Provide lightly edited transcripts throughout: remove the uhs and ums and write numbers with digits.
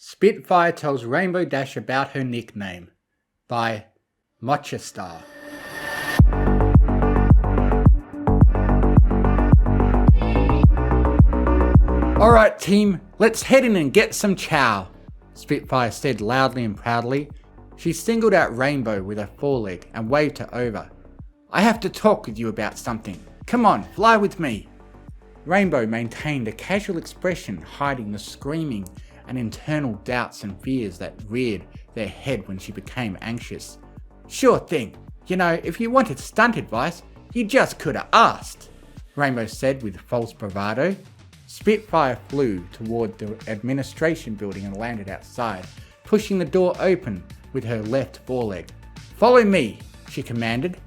Spitfire tells Rainbow Dash about her nickname by Mochastar. Alright team, let's head in and get some chow, Spitfire said loudly and proudly. She singled out Rainbow with her foreleg and waved her over. I have to talk with you about something. Come on, fly with me. Rainbow maintained a casual expression, hiding the screaming and internal doubts and fears that reared their head when she became anxious. Sure thing. You know, if you wanted stunt advice, you just could have asked, Rainbow said with false bravado. Spitfire flew toward the administration building and landed outside, pushing the door open with her left foreleg. Follow me, she commanded.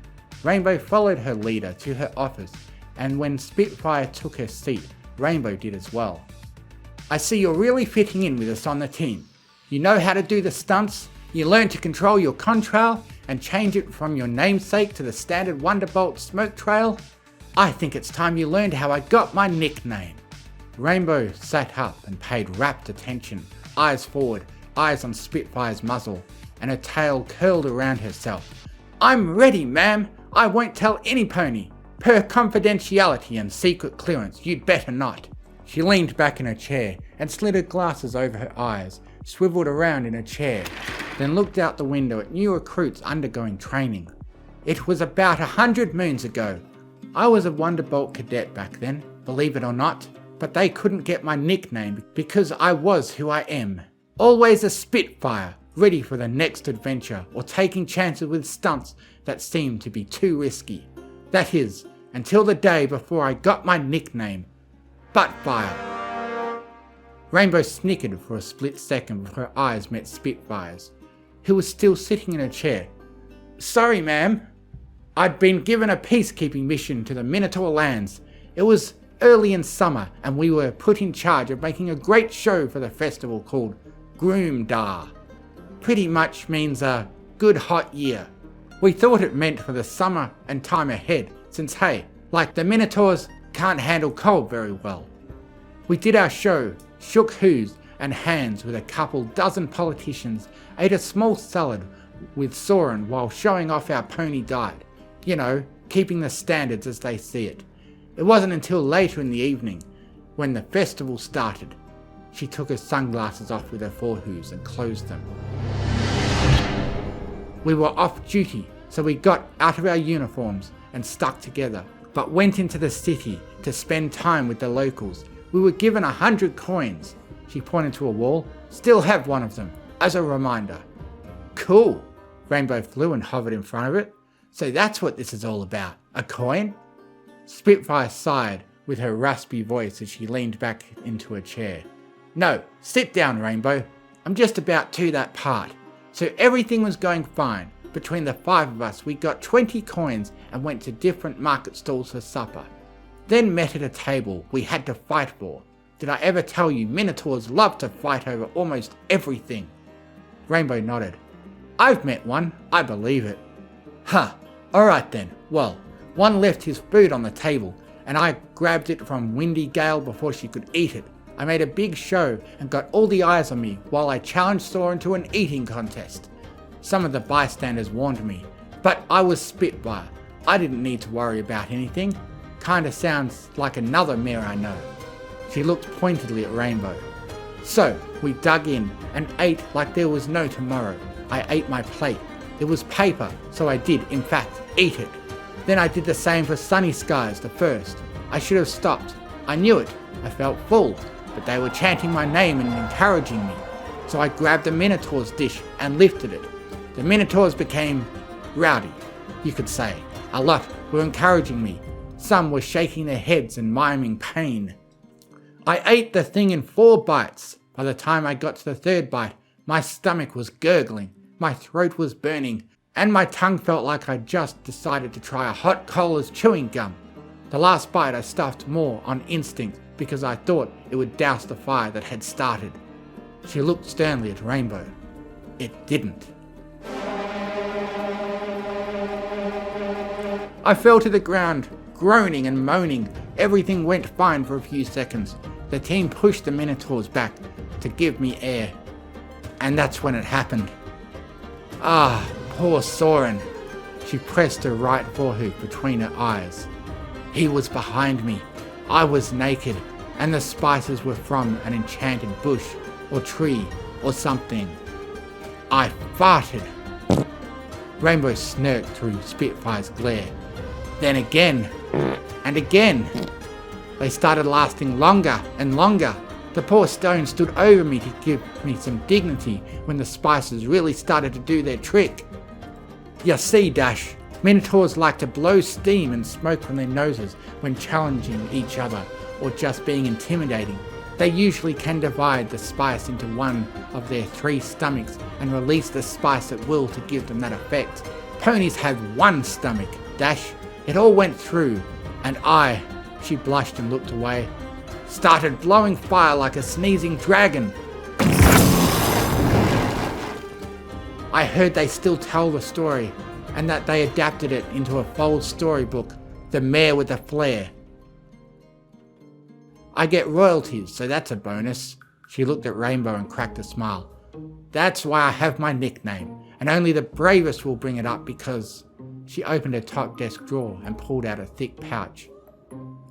Rainbow followed her leader to her office, and when Spitfire took her seat, Rainbow did as well. I see you're really fitting in with us on the team. You know how to do the stunts, you learn to control your contrail and change it from your namesake to the standard Wonderbolt smoke trail. I think it's time you learned how I got my nickname. Rainbow sat up and paid rapt attention, eyes forward, eyes on Spitfire's muzzle, and her tail curled around herself. I'm ready, ma'am. I won't tell any pony. Per confidentiality and secret clearance, you'd better not. She leaned back in her chair and slid her glasses over her eyes, swiveled around in her chair, then looked out the window at new recruits undergoing training. It was about 100 moons ago. I was a Wonderbolt cadet back then, believe it or not, but they couldn't get my nickname because I was who I am. Always a Spitfire, ready for the next adventure or taking chances with stunts that seemed to be too risky. That is, until the day before I got my nickname, Buttfire. Rainbow snickered for a split second before her eyes met Spitfire's, who was still sitting in her chair. Sorry, ma'am. I'd been given a peacekeeping mission to the Minotaur lands. It was early in summer and we were put in charge of making a great show for the festival called Groomdar. Pretty much means a good hot year. We thought it meant for the summer and time ahead, since hey, like the Minotaurs can't handle cold very well. We did our show, shook hands and hands with a couple dozen politicians, ate a small salad with Soren while showing off our pony diet. You know, keeping the standards as they see it. It wasn't until later in the evening, when the festival started. She took her sunglasses off with her forehooves and closed them. We were off duty, so we got out of our uniforms and stuck together, but went into the city to spend time with the locals. We were given 100 coins. She pointed to a wall. Still have one of them, as a reminder. Cool. Rainbow flew and hovered in front of it. So that's what this is all about, a coin? Spitfire sighed with her raspy voice as she leaned back into her chair. No, sit down, Rainbow. I'm just about to that part. So everything was going fine. Between the 5 of us, we got 20 coins and went to different market stalls for supper. Then met at a table we had to fight for. Did I ever tell you Minotaurs love to fight over almost everything? Rainbow nodded. I've met one, I believe it. Huh, alright then. Well, one left his food on the table and I grabbed it from Windy Gale before she could eat it. I made a big show and got all the eyes on me while I challenged Soren to an eating contest. Some of the bystanders warned me, but I was Spitfire. I didn't need to worry about anything. Kinda sounds like another mare I know. She looked pointedly at Rainbow. So, we dug in and ate like there was no tomorrow. I ate my plate. It was paper, so I did, in fact, eat it. Then I did the same for Sunny Skies, the first. I should have stopped. I knew it. I felt full, but they were chanting my name and encouraging me. So I grabbed the Minotaur's dish and lifted it. The Minotaurs became rowdy, you could say. A lot were encouraging me. Some were shaking their heads and miming pain. I ate the thing in 4 bites. By the time I got to the 3rd bite, my stomach was gurgling, my throat was burning, and my tongue felt like I'd just decided to try a hot cola's chewing gum. The last bite I stuffed more on instinct because I thought it would douse the fire that had started. She looked sternly at Rainbow. It didn't. I fell to the ground, groaning and moaning. Everything went fine for a few seconds. The team pushed the Minotaurs back to give me air. And that's when it happened. Ah, poor Soren. She pressed her right forehoof between her eyes. He was behind me. I was naked, and the spices were from an enchanted bush, or tree, or something. I farted. Rainbow snarked through Spitfire's glare. Then again, and again. They started lasting longer and longer. The poor stone stood over me to give me some dignity when the spices really started to do their trick. You see, Dash, Minotaurs like to blow steam and smoke from their noses when challenging each other or just being intimidating. They usually can divide the spice into one of their 3 stomachs and release the spice at will to give them that effect. Ponies have 1 stomach, Dash. It all went through, and I, she blushed and looked away, started blowing fire like a sneezing dragon. I heard they still tell the story, and that they adapted it into a Fold storybook, The Mare with a Flare. I get royalties, so that's a bonus. She looked at Rainbow and cracked a smile. That's why I have my nickname, and only the bravest will bring it up because... She opened her top desk drawer and pulled out a thick pouch.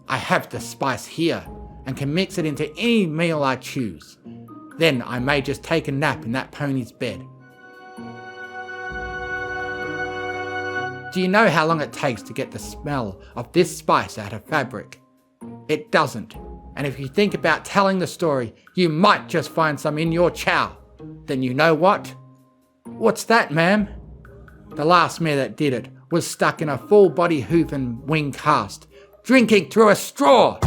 I have the spice here, and can mix it into any meal I choose. Then I may just take a nap in that pony's bed. Do you know how long it takes to get the smell of this spice out of fabric? It doesn't. And if you think about telling the story, you might just find some in your chow. Then you know what? What's that, ma'am? The last mare that did it was stuck in a full body hoof and wing cast, drinking through a straw.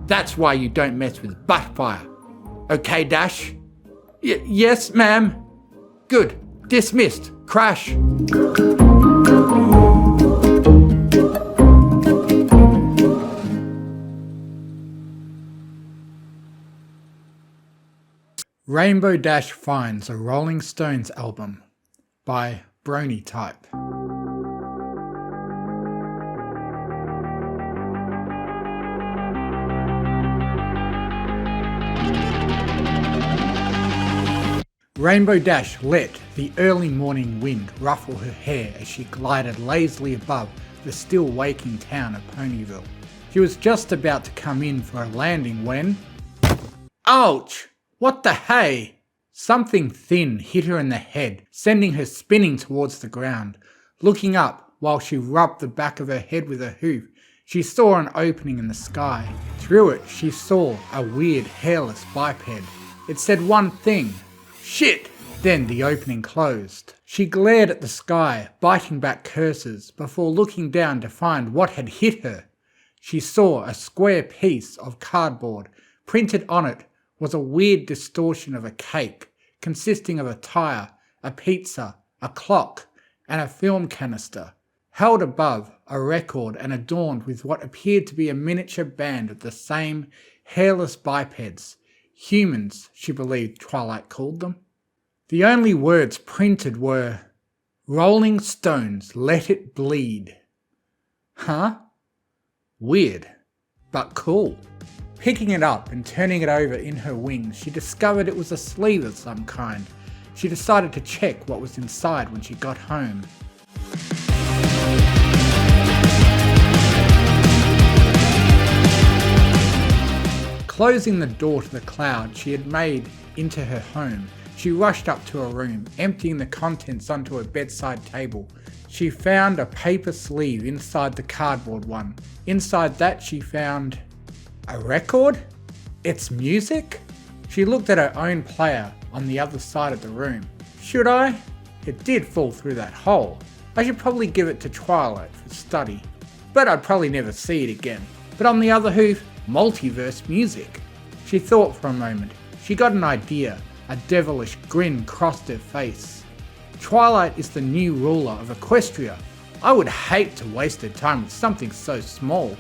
That's why you don't mess with Spitfire. Okay, Dash? Yes, ma'am. Good. Dismissed. Crash. Rainbow Dash finds a Rolling Stones album by Brony Type. Rainbow Dash let the early morning wind ruffle her hair as she glided lazily above the still waking town of Ponyville. She was just about to come in for a landing when... Ouch! What the hey? Something thin hit her in the head, sending her spinning towards the ground. Looking up while she rubbed the back of her head with her hoof, she saw an opening in the sky. Through it, she saw a weird hairless biped. It said one thing: shit! Then the opening closed. She glared at the sky, biting back curses, before looking down to find what had hit her. She saw a square piece of cardboard. Printed on it was a weird distortion of a cake, consisting of a tire, a pizza, a clock, and a film canister. Held above, a record and adorned with what appeared to be a miniature band of the same hairless bipeds. Humans, she believed Twilight called them. The only words printed were, "Rolling Stones, let it bleed." Huh? Weird, but cool. Picking it up and turning it over in her wings, she discovered it was a sleeve of some kind. She decided to check what was inside when she got home. Closing the door to the cloud she had made into her home, she rushed up to her room, emptying the contents onto her bedside table. She found a paper sleeve inside the cardboard one. Inside that she found... a record? It's music? She looked at her own player on the other side of the room. Should I? It did fall through that hole. I should probably give it to Twilight for study. But I'd probably never see it again. But on the other hoof, multiverse music. She thought for a moment. She got an idea. A devilish grin crossed her face. Twilight is the new ruler of Equestria. I would hate to waste her time with something so small.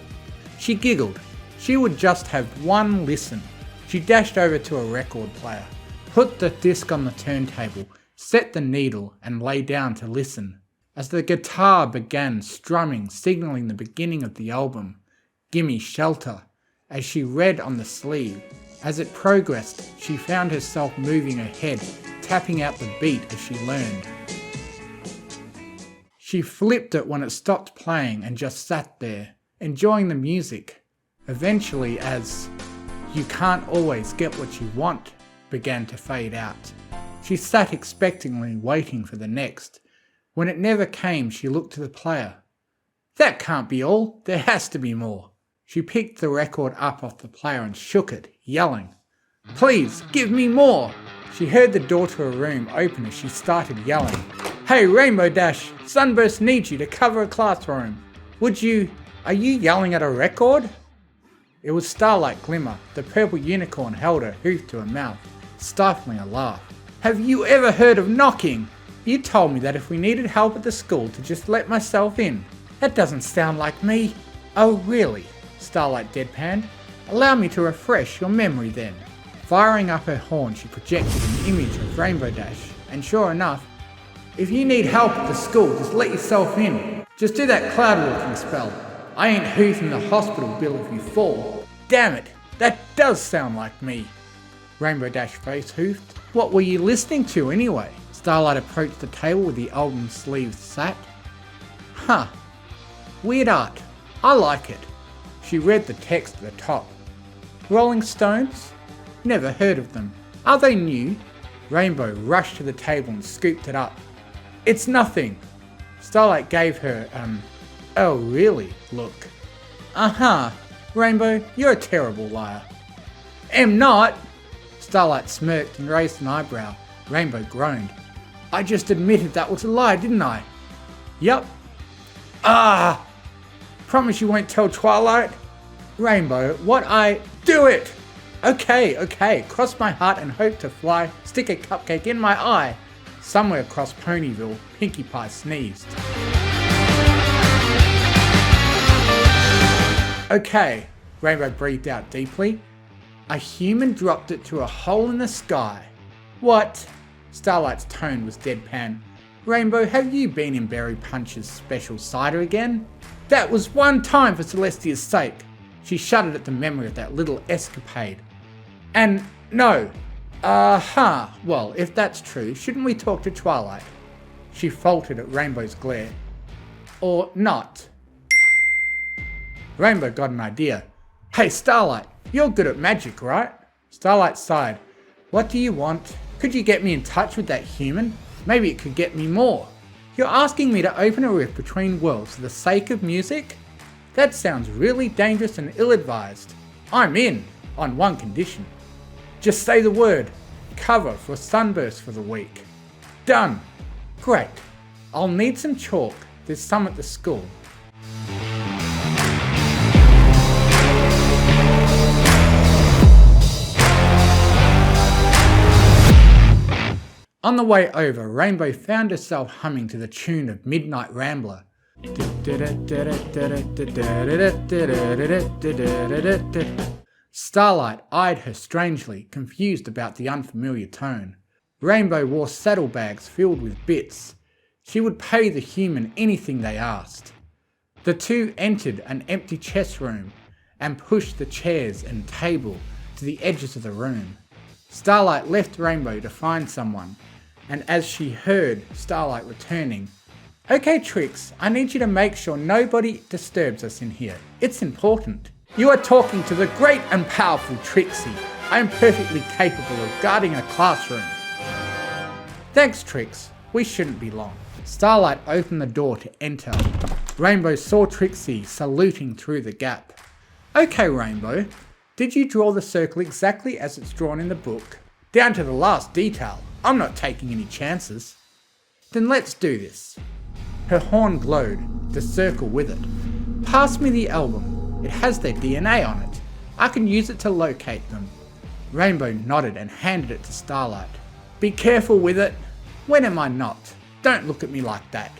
She giggled. She would just have one listen. She dashed over to a record player, put the disc on the turntable, set the needle and lay down to listen. As the guitar began strumming, signaling the beginning of the album, "Gimme Shelter," as she read on the sleeve, As it progressed, she found herself moving her head, tapping out the beat as she learned. She flipped it when it stopped playing and just sat there, enjoying the music. Eventually, as "You can't always get what you want" began to fade out, she sat expectantly waiting for the next. When it never came, she looked to the player. "That can't be all, there has to be more." She picked the record up off the player and shook it, yelling, "Please, give me more!" She heard the door to her room open as she started yelling, "Hey Rainbow Dash, Sunburst needs you to cover a classroom. Are you yelling at a record?" It was Starlight Glimmer. The purple unicorn held her hoof to her mouth, stifling a laugh. "Have you ever heard of knocking? You told me that if we needed help at the school to just let myself in. That doesn't sound like me." "Oh really?" Starlight deadpanned. "Allow me to refresh your memory then." Firing up her horn, she projected an image of Rainbow Dash, and sure enough, "If you need help at the school, just let yourself in. Just do that cloud walking spell. I ain't hoofing the hospital bill if you fall." "Damn it, that does sound like me." Rainbow Dash face hoofed. "What were you listening to anyway?" Starlight approached the table where the album sleeves sat. "Huh, weird art. I like it." She read the text at the top. "Rolling Stones? Never heard of them. Are they new?" Rainbow rushed to the table and scooped it up. "It's nothing." Starlight gave her "Oh really" look. "Uh-huh. Rainbow, you're a terrible liar." "Am not." Starlight smirked and raised an eyebrow. Rainbow groaned. "I just admitted that was a lie, didn't I?" "Yup." "Ah! Promise you won't tell Twilight?" "Rainbow, do it!" Okay. Cross my heart and hope to fly. Stick a cupcake in my eye." Somewhere across Ponyville, Pinkie Pie sneezed. "Okay," Rainbow breathed out deeply. "A human dropped it through a hole in the sky." "What?" Starlight's tone was deadpan. "Rainbow, have you been in Berry Punch's special cider again?" "That was one time for Celestia's sake." She shuddered at the memory of that little escapade. "And no." Well, if that's true, shouldn't we talk to Twilight?" She faltered at Rainbow's glare. "Or not." Rainbow got an idea. "Hey Starlight, you're good at magic, right?" Starlight sighed. "What do you want? Could you get me in touch with that human? Maybe it could get me more." "You're asking me to open a rift between worlds for the sake of music? That sounds really dangerous and ill-advised. I'm in, on one condition. Just say the word. Cover for Sunburst for the week." "Done." "Great. I'll need some chalk. There's some at the school." On the way over, Rainbow found herself humming to the tune of Midnight Rambler. Starlight eyed her strangely, confused about the unfamiliar tone. Rainbow wore saddlebags filled with bits. She would pay the human anything they asked. The two entered an empty chess room and pushed the chairs and table to the edges of the room. Starlight left Rainbow to find someone, and as she heard Starlight returning, "Okay Trix, I need you to make sure nobody disturbs us in here. It's important. You are talking to the great and powerful Trixie. I am perfectly capable of guarding a classroom." "Thanks Trix, we shouldn't be long." Starlight opened the door to enter. Rainbow saw Trixie saluting through the gap. "Okay Rainbow, did you draw the circle exactly as it's drawn in the book? Down to the last detail. I'm not taking any chances." "Then let's do this." Her horn glowed, the circle with it. "Pass me the album. It has their DNA on it. I can use it to locate them." Rainbow nodded and handed it to Starlight. "Be careful with it." "When am I not? Don't look at me like that."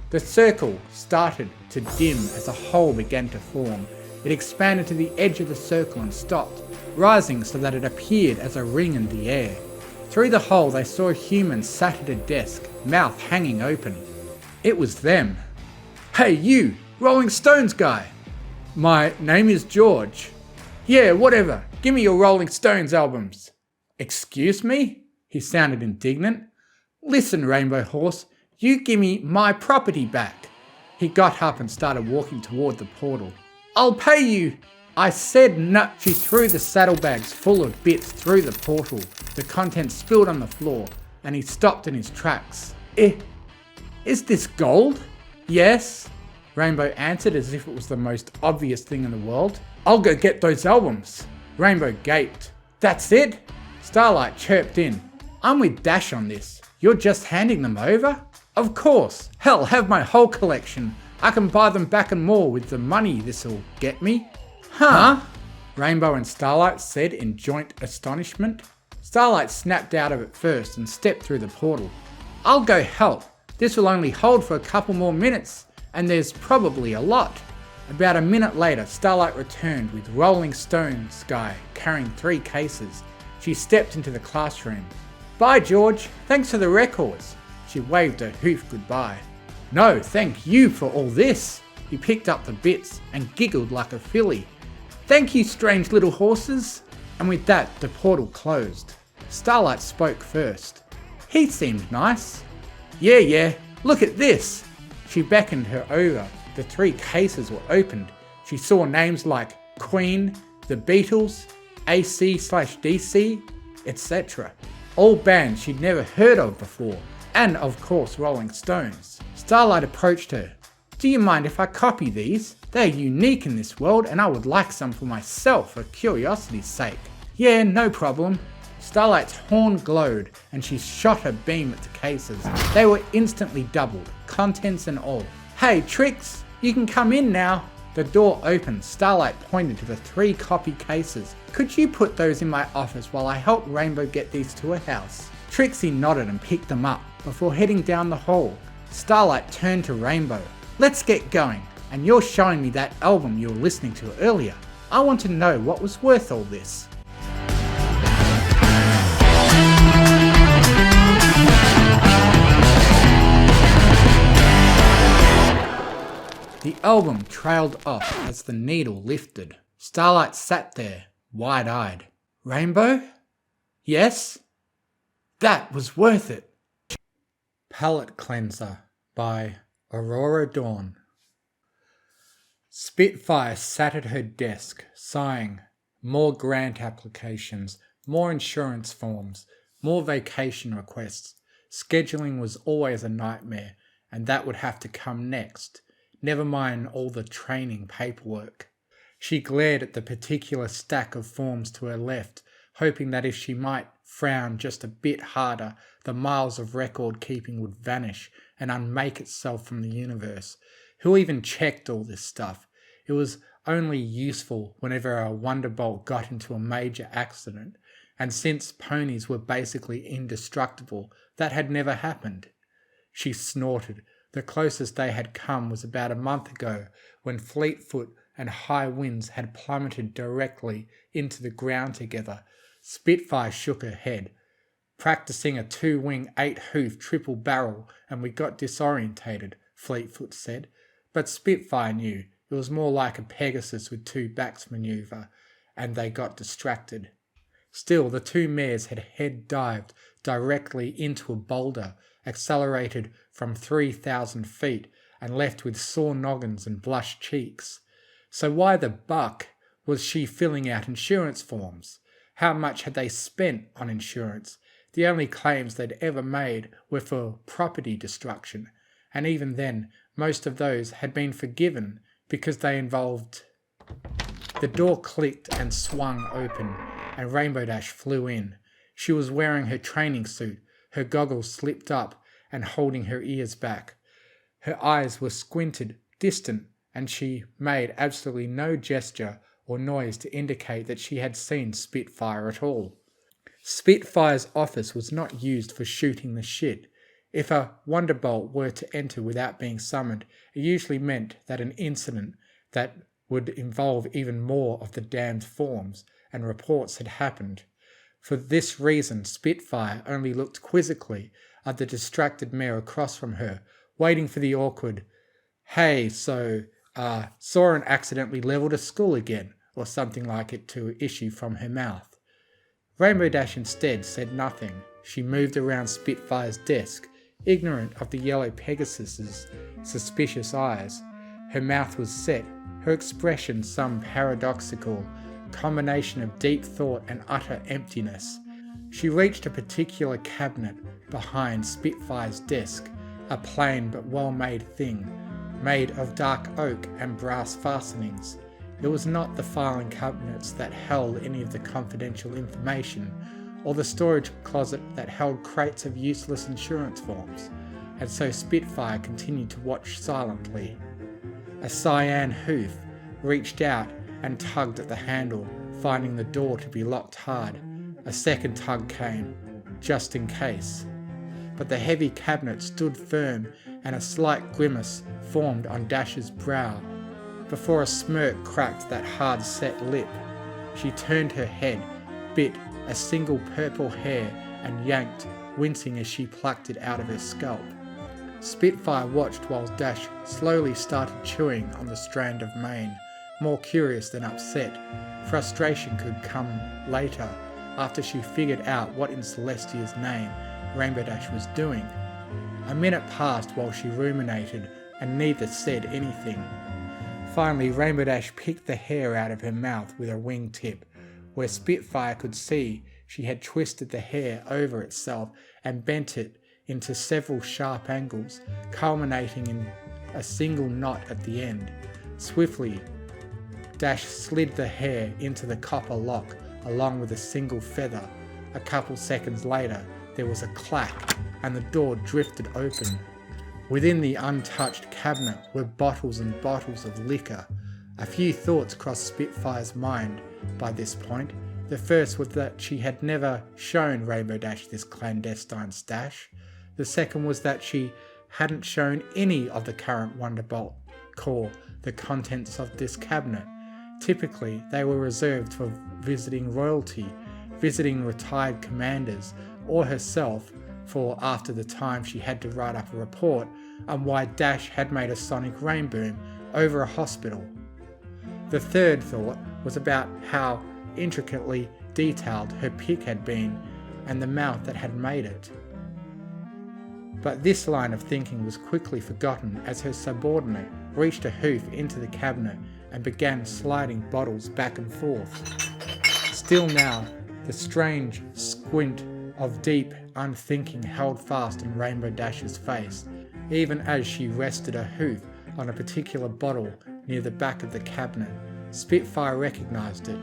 The circle started to dim as a hole began to form. It expanded to the edge of the circle and stopped, rising so that it appeared as a ring in the air. Through the hole they saw a human sat at a desk, mouth hanging open. It was them. "Hey you, Rolling Stones guy." "My name is George." Yeah, whatever. Give me your Rolling Stones albums. Excuse me? He sounded indignant. Listen, Rainbow Horse, you give me my property back. He got up and started walking toward the portal. I'll pay you. I said no. She threw the saddlebags full of bits through the portal. The contents spilled on the floor, and he stopped in his tracks. Is this gold? Yes, Rainbow answered as if it was the most obvious thing in the world. I'll go get those albums. Rainbow gaped. That's it? Starlight chirped in. I'm with Dash on this. You're just handing them over? Of course. Hell, have my whole collection. I can buy them back and more with the money this'll get me. Huh? Rainbow and Starlight said in joint astonishment. Starlight snapped out of it first and stepped through the portal. I'll go help. This will only hold for a couple more minutes, and there's probably a lot. About a minute later, Starlight returned with Rolling Stones guy carrying 3 cases. She stepped into the classroom. Bye, George. Thanks for the records. She waved a hoof goodbye. No, thank you for all this. He picked up the bits and giggled like a filly. Thank you, strange little horses. And with that, the portal closed. Starlight spoke first. He seemed nice. Yeah, look at this. She beckoned her over. The 3 cases were opened. She saw names like Queen, the Beatles, AC/DC, etc. All bands she'd never heard of before, and of course Rolling Stones. Starlight approached her. Do you mind if I copy these? They're unique in this world and I would like some for myself for curiosity's sake. Yeah, no problem. Starlight's horn glowed and she shot her beam at the cases. They were instantly doubled, contents and all. Hey Trix, you can come in now. The door opened. Starlight pointed to the 3 copy cases. Could you put those in my office while I help Rainbow get these to her house? Trixie nodded and picked them up before heading down the hall. Starlight turned to Rainbow. Let's get going. And you're showing me that album you were listening to earlier. I want to know what was worth all this. The album trailed off as the needle lifted. Starlight sat there, wide-eyed. Rainbow? Yes? That was worth it. Palette Cleanser by Aurora Dawn. Spitfire sat at her desk, sighing. More grant applications, more insurance forms, more vacation requests. Scheduling was always a nightmare, and that would have to come next. Never mind all the training paperwork. She glared at the particular stack of forms to her left, hoping that if she might frown just a bit harder, the miles of record keeping would vanish and unmake itself from the universe. Who even checked all this stuff? It was only useful whenever a Wonderbolt got into a major accident, and since ponies were basically indestructible, that had never happened. She snorted. The closest they had come was about a month ago, when Fleetfoot and High Winds had plummeted directly into the ground together. Spitfire shook her head. Practicing a 2-wing 8-hoof triple barrel and we got disorientated, Fleetfoot said. But Spitfire knew it was more like a Pegasus with 2 backs maneuver, and they got distracted. Still, the 2 mares had head dived directly into a boulder, accelerated from 3,000 feet, and left with sore noggins and blushed cheeks. So why the buck was she filling out insurance forms? How much had they spent on insurance? The only claims they'd ever made were for property destruction, and even then, most of those had been forgiven because they involved... The door clicked and swung open, and Rainbow Dash flew in. She was wearing her training suit, her goggles slipped up and holding her ears back. Her eyes were squinted, distant, and she made absolutely no gesture or noise to indicate that she had seen Spitfire at all. Spitfire's office was not used for shooting the shit. If a Wonderbolt were to enter without being summoned, it usually meant that an incident that would involve even more of the damned forms and reports had happened. For this reason, Spitfire only looked quizzically at the distracted mare across from her, waiting for the awkward, "Hey, so, saw and accidentally leveled a school again," or something like it to issue from her mouth. Rainbow Dash instead said nothing. She moved around Spitfire's desk, ignorant of the yellow Pegasus's suspicious eyes. Her mouth was set, her expression some paradoxical combination of deep thought and utter emptiness. She reached a particular cabinet behind Spitfire's desk, a plain but well-made thing, made of dark oak and brass fastenings. It was not the filing cabinets that held any of the confidential information, or the storage closet that held crates of useless insurance forms, and so Spitfire continued to watch silently. A cyan hoof reached out and tugged at the handle, finding the door to be locked hard. A second tug came, just in case. But the heavy cabinet stood firm, and a slight grimace formed on Dash's brow. Before a smirk cracked that hard-set lip, she turned her head, bit a single purple hair, and yanked, wincing as she plucked it out of her scalp. Spitfire watched while Dash slowly started chewing on the strand of mane, more curious than upset. Frustration could come later, after she figured out what in Celestia's name Rainbow Dash was doing. A minute passed while she ruminated, and neither said anything. Finally, Rainbow Dash picked the hair out of her mouth with her wingtip. Where Spitfire could see, she had twisted the hair over itself and bent it into several sharp angles, culminating in a single knot at the end. Swiftly, Dash slid the hair into the copper lock along with a single feather. A couple seconds later, there was a clack and the door drifted open. Within the untouched cabinet were bottles and bottles of liquor. A few thoughts crossed Spitfire's mind by this point. The first was that she had never shown Rainbow Dash this clandestine stash. The second was that she hadn't shown any of the current Wonderbolt Corps the contents of this cabinet. Typically, they were reserved for visiting royalty, visiting retired commanders, or herself, for after the time she had to write up a report on why Dash had made a sonic rainboom over a hospital. The third thought was about how intricately detailed her pick had been and the mouth that had made it. But this line of thinking was quickly forgotten as her subordinate reached a hoof into the cabinet and began sliding bottles back and forth. Still now, the strange squint of deep unthinking held fast in Rainbow Dash's face, even as she rested a hoof on a particular bottle near the back of the cabinet. Spitfire recognised it.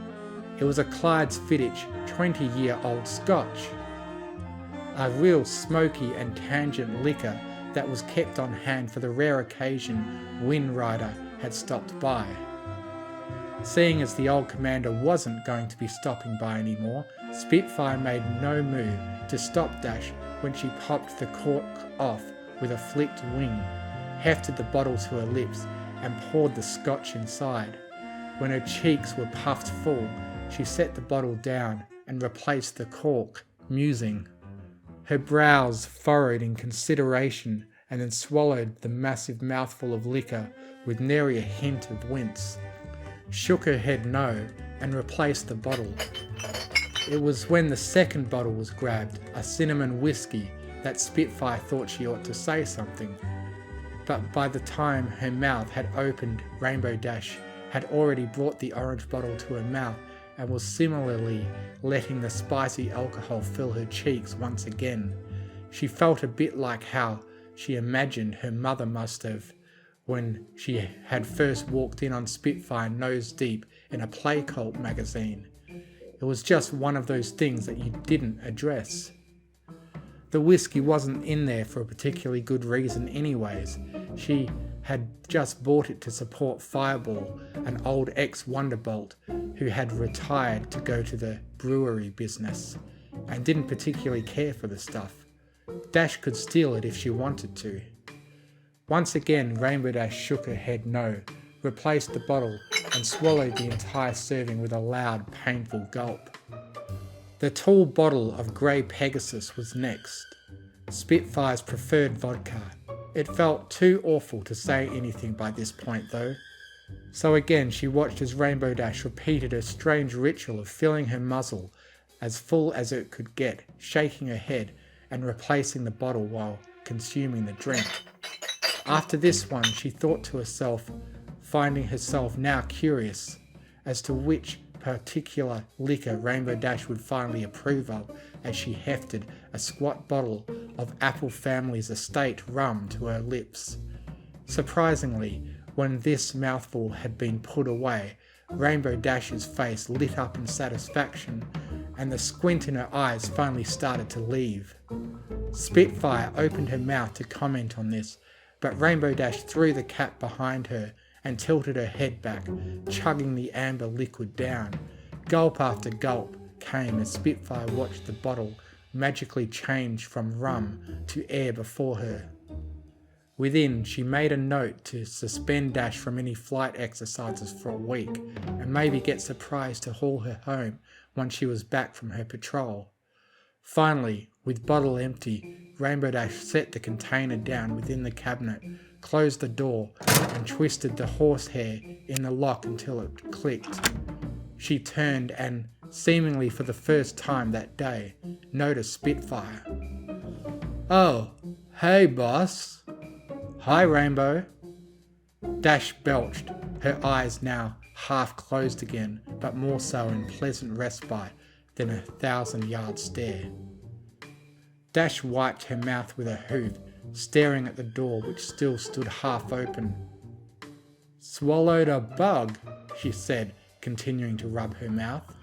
It was a Clyde's Fittich 20-year-old Scotch. A real smoky and tangent liquor that was kept on hand for the rare occasion Wind Rider had stopped by. Seeing as the old commander wasn't going to be stopping by anymore, Spitfire made no move to stop Dash when she popped the cork off with a flicked wing, hefted the bottle to her lips, and poured the scotch inside. When her cheeks were puffed full, she set the bottle down and replaced the cork, musing. Her brows furrowed in consideration, and then swallowed the massive mouthful of liquor with nary a hint of wince. Shook her head no, and replaced the bottle. It was when the second bottle was grabbed, a cinnamon whiskey, that Spitfire thought she ought to say something. But by the time her mouth had opened, Rainbow Dash had already brought the orange bottle to her mouth and was similarly letting the spicy alcohol fill her cheeks once again. She felt a bit like how she imagined her mother must have when she had first walked in on Spitfire nose deep in a play cult magazine. It was just one of those things that you didn't address. The whiskey wasn't in there for a particularly good reason anyways. She had just bought it to support Fireball, an old ex-Wonderbolt who had retired to go to the brewery business, and didn't particularly care for the stuff. Dash could steal it if she wanted to. Once again, Rainbow Dash shook her head no, replaced the bottle, and swallowed the entire serving with a loud, painful gulp. The tall bottle of Grey Pegasus was next, Spitfire's preferred vodka. It felt too awful to say anything by this point though. So again she watched as Rainbow Dash repeated a strange ritual of filling her muzzle as full as it could get, shaking her head and replacing the bottle while consuming the drink. After this one, she thought to herself, finding herself now curious as to which particular liquor Rainbow Dash would finally approve of, as she hefted a squat bottle of Apple Family's estate rum to her lips. Surprisingly, when this mouthful had been put away, Rainbow Dash's face lit up in satisfaction, and the squint in her eyes finally started to leave. Spitfire opened her mouth to comment on this, but Rainbow Dash threw the cap behind her and tilted her head back, chugging the amber liquid down. Gulp after gulp came as Spitfire watched the bottle magically change from rum to air before her. Within, she made a note to suspend Dash from any flight exercises for a week, and maybe get surprised to haul her home once she was back from her patrol. Finally, with bottle empty, Rainbow Dash set the container down within the cabinet, closed the door, and twisted the horsehair in the lock until it clicked. She turned and, seemingly for the first time that day, noticed Spitfire. "Oh, hey boss." "Hi, Rainbow." Dash belched, her eyes now half closed again, but more so in pleasant respite than a 1,000-yard stare. Dash wiped her mouth with a hoof, staring at the door which still stood half open. "Swallowed a bug," she said, continuing to rub her mouth.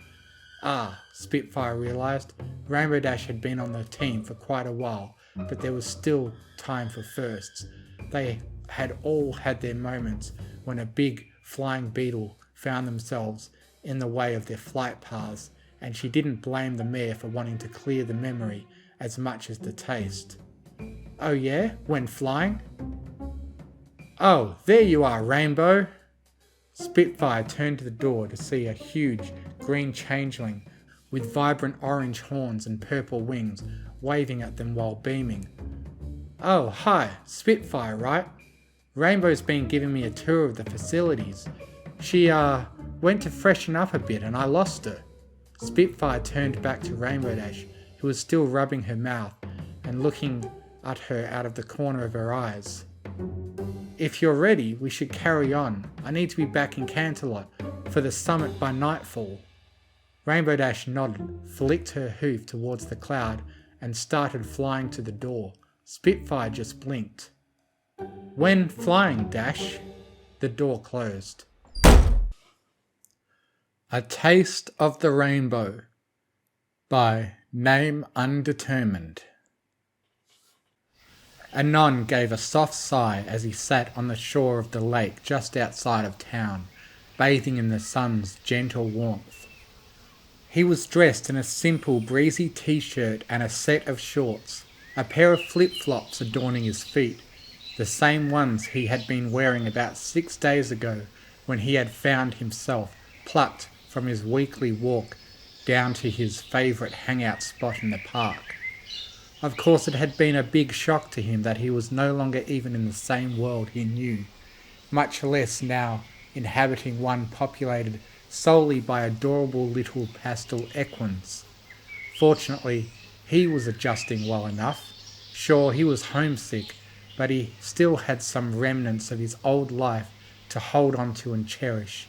Spitfire realised. Rainbow Dash had been on the team for quite a while, but there was still time for firsts. They had all had their moments when a big flying beetle found themselves in the way of their flight paths, and she didn't blame the mare for wanting to clear the memory as much as the taste. "Oh yeah? When flying?" "Oh, there you are, Rainbow." Spitfire turned to the door to see a huge green changeling with vibrant orange horns and purple wings waving at them while beaming. "Oh, hi, Spitfire, right? Rainbow's been giving me a tour of the facilities. She, went to freshen up a bit and I lost her." Spitfire turned back to Rainbow Dash, who was still rubbing her mouth and looking at her out of the corner of her eyes. "If you're ready, we should carry on. I need to be back in Canterlot for the summit by nightfall." Rainbow Dash nodded, flicked her hoof towards the cloud, and started flying to the door. Spitfire just blinked. "When flying, Dash?" The door closed. A Taste of the Rainbow by Name Undetermined. Anon gave a soft sigh as he sat on the shore of the lake just outside of town, bathing in the sun's gentle warmth. He was dressed in a simple breezy t-shirt and a set of shorts, a pair of flip-flops adorning his feet, the same ones he had been wearing about 6 days ago when he had found himself plucked from his weekly walk down to his favourite hangout spot in the park. Of course, it had been a big shock to him that he was no longer even in the same world he knew, much less now inhabiting one populated solely by adorable little pastel equins. Fortunately, he was adjusting well enough. Sure, he was homesick, but he still had some remnants of his old life to hold on to and cherish.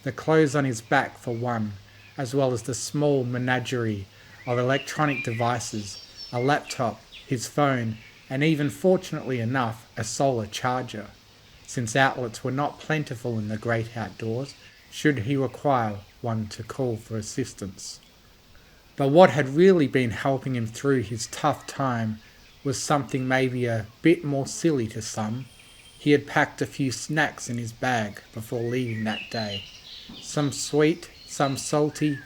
The clothes on his back, for one, as well as the small menagerie of electronic devices, a laptop, his phone, and even, fortunately enough, a solar charger, since outlets were not plentiful in the great outdoors, should he require one to call for assistance. But what had really been helping him through his tough time was something maybe a bit more silly to some. He had packed a few snacks in his bag before leaving that day. Some sweet, some salty,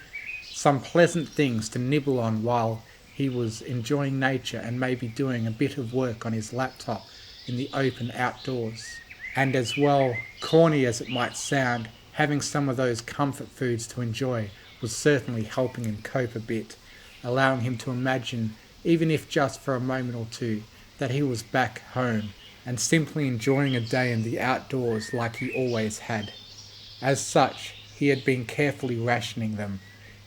some pleasant things to nibble on while he was enjoying nature and maybe doing a bit of work on his laptop in the open outdoors. And as well, corny as it might sound, having some of those comfort foods to enjoy was certainly helping him cope a bit, allowing him to imagine, even if just for a moment or two, that he was back home and simply enjoying a day in the outdoors like he always had. As such, he had been carefully rationing them,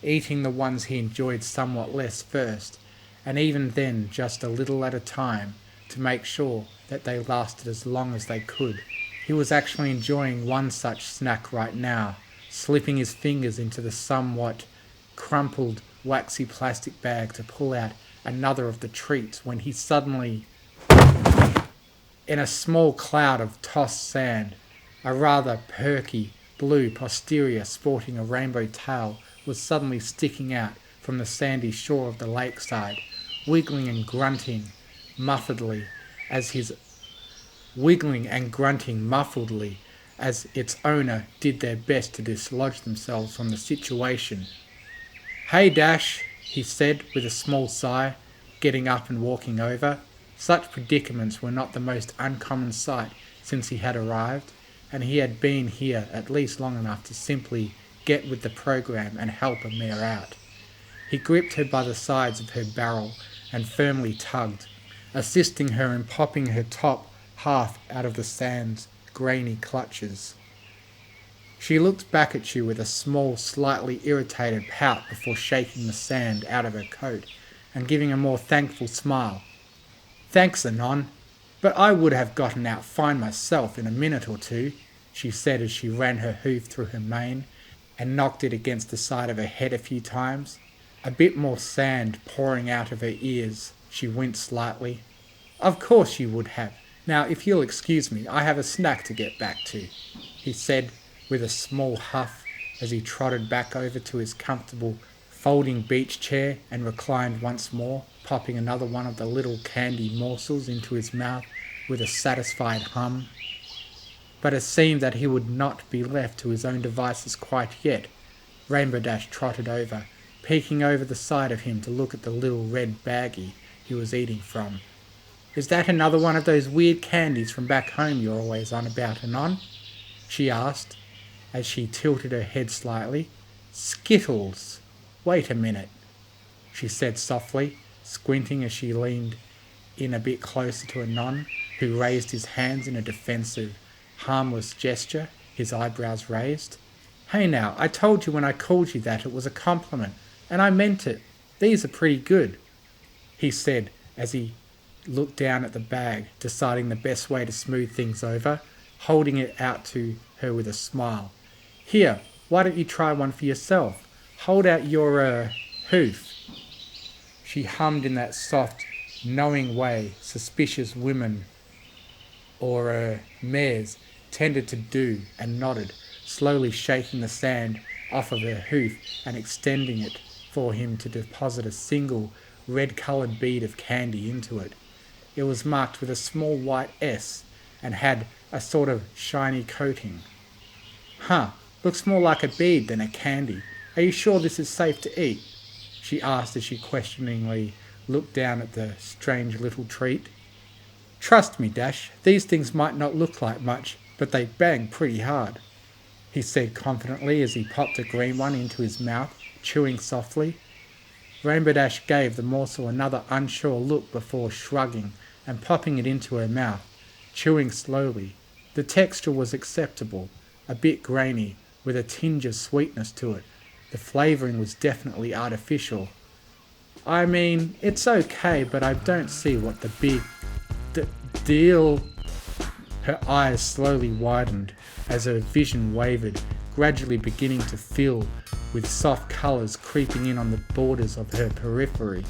eating the ones he enjoyed somewhat less first, and even then just a little at a time, to make sure that they lasted as long as they could. He was actually enjoying one such snack right now, slipping his fingers into the somewhat crumpled, waxy plastic bag to pull out another of the treats when he suddenly, in a small cloud of tossed sand, a rather perky blue posterior sporting a rainbow tail was suddenly sticking out from the sandy shore of the lakeside, wiggling and grunting muffledly as its owner did their best to dislodge themselves from the situation. "Hey Dash," he said with a small sigh, getting up and walking over. Such predicaments were not the most uncommon sight since he had arrived, and he had been here at least long enough to simply get with the program and help a mare out. He gripped her by the sides of her barrel and firmly tugged, assisting her in popping her top half out of the sand's grainy clutches. She looked back at you with a small, slightly irritated pout before shaking the sand out of her coat and giving a more thankful smile. "Thanks, Anon, but I would have gotten out fine myself in a minute or two," she said as she ran her hoof through her mane and knocked it against the side of her head a few times. A bit more sand pouring out of her ears, she winced slightly. "Of course you would have. Now, if you'll excuse me, I have a snack to get back to," he said with a small huff as he trotted back over to his comfortable folding beach chair and reclined once more, popping another one of the little candy morsels into his mouth with a satisfied hum. But it seemed that he would not be left to his own devices quite yet. Rainbow Dash trotted over, peeking over the side of him to look at the little red baggie he was eating from. "Is that another one of those weird candies from back home you're always on about, Anon?" she asked, as she tilted her head slightly. "Skittles. Wait a minute," she said softly, squinting as she leaned in a bit closer to Anon, who raised his hands in a defensive, harmless gesture, his eyebrows raised. "Hey now, I told you when I called you that it was a compliment, and I meant it. These are pretty good," he said as he looked down at the bag, deciding the best way to smooth things over, holding it out to her with a smile. "Here, why don't you try one for yourself? Hold out your, hoof." She hummed in that soft, knowing way suspicious women or mares tended to do, and nodded, slowly shaking the sand off of her hoof and extending it for him to deposit a single red-coloured bead of candy into it. It was marked with a small white S and had a sort of shiny coating. "Huh, looks more like a bead than a candy. Are you sure this is safe to eat?" she asked as she questioningly looked down at the strange little treat. "Trust me, Dash, these things might not look like much, but they bang pretty hard," he said confidently as he popped a green one into his mouth, chewing softly. Rainbow Dash gave the morsel another unsure look before shrugging and popping it into her mouth, chewing slowly. The texture was acceptable, a bit grainy, with a tinge of sweetness to it. The flavouring was definitely artificial. "I mean, it's okay, but I don't see what the big deal..." Her eyes slowly widened as her vision wavered, gradually beginning to fill with soft colours creeping in on the borders of her periphery.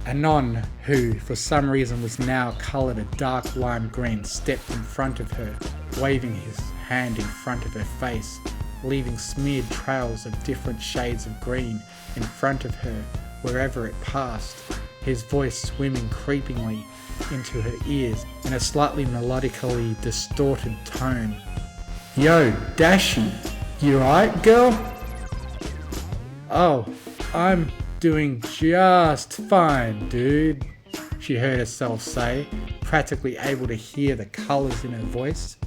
Anon, who for some reason was now coloured a dark lime green, stepped in front of her, waving his hand in front of her face, leaving smeared trails of different shades of green in front of her wherever it passed, his voice swimming creepingly into her ears in a slightly melodically distorted tone. "Yo, Dashy, you alright, girl?" "Oh, I'm doing just fine, dude," she heard herself say, practically able to hear the colours in her voice.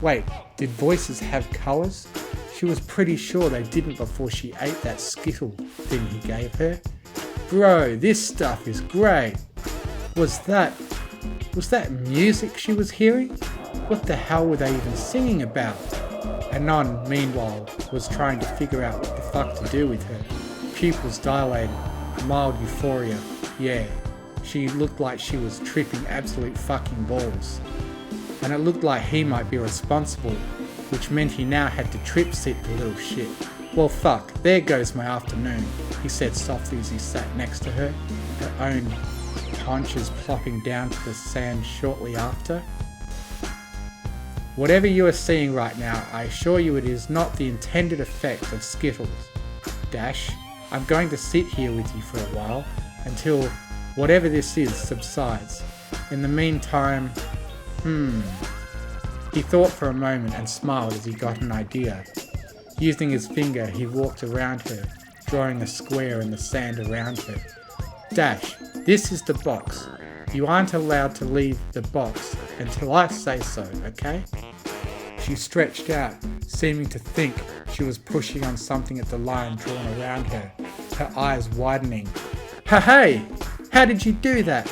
Wait, did voices have colours? She was pretty sure they didn't before she ate that Skittle thing he gave her. "Bro, this stuff is great." Was that music she was hearing? What the hell were they even singing about? Anon, meanwhile, was trying to figure out what the fuck to do with her. Pupils dilated, mild euphoria, yeah. She looked like she was tripping absolute fucking balls. And it looked like he might be responsible, which meant he now had to trip sit the little shit. Well fuck, there goes my afternoon, he said softly as he sat next to her, her own haunches plopping down to the sand shortly after. Whatever you are seeing right now, I assure you it is not the intended effect of Skittles. Dash, I'm going to sit here with you for a while, until whatever this is subsides. In the meantime, He thought for a moment and smiled as he got an idea. Using his finger, he walked around her, drawing a square in the sand around her. Dash, this is the box. You aren't allowed to leave the box until I say so, okay? She stretched out, seeming to think she was pushing on something at the line drawn around her, her eyes widening. Hey! How did you do that?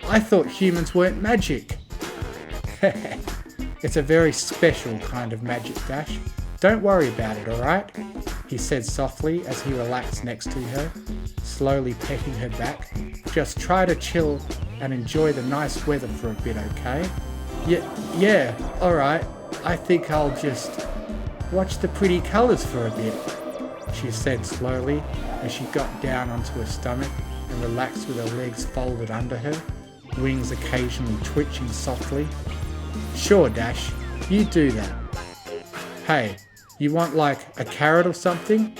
I thought humans weren't magic. It's a very special kind of magic, Dash. Don't worry about it, alright? He said softly as he relaxed next to her, slowly petting her back. Just try to chill and enjoy the nice weather for a bit, okay? Yeah, alright. I think I'll just watch the pretty colours for a bit, she said slowly as she got down onto her stomach and relaxed with her legs folded under her, wings occasionally twitching softly. Sure, Dash, you do that. Hey, you want like a carrot or something?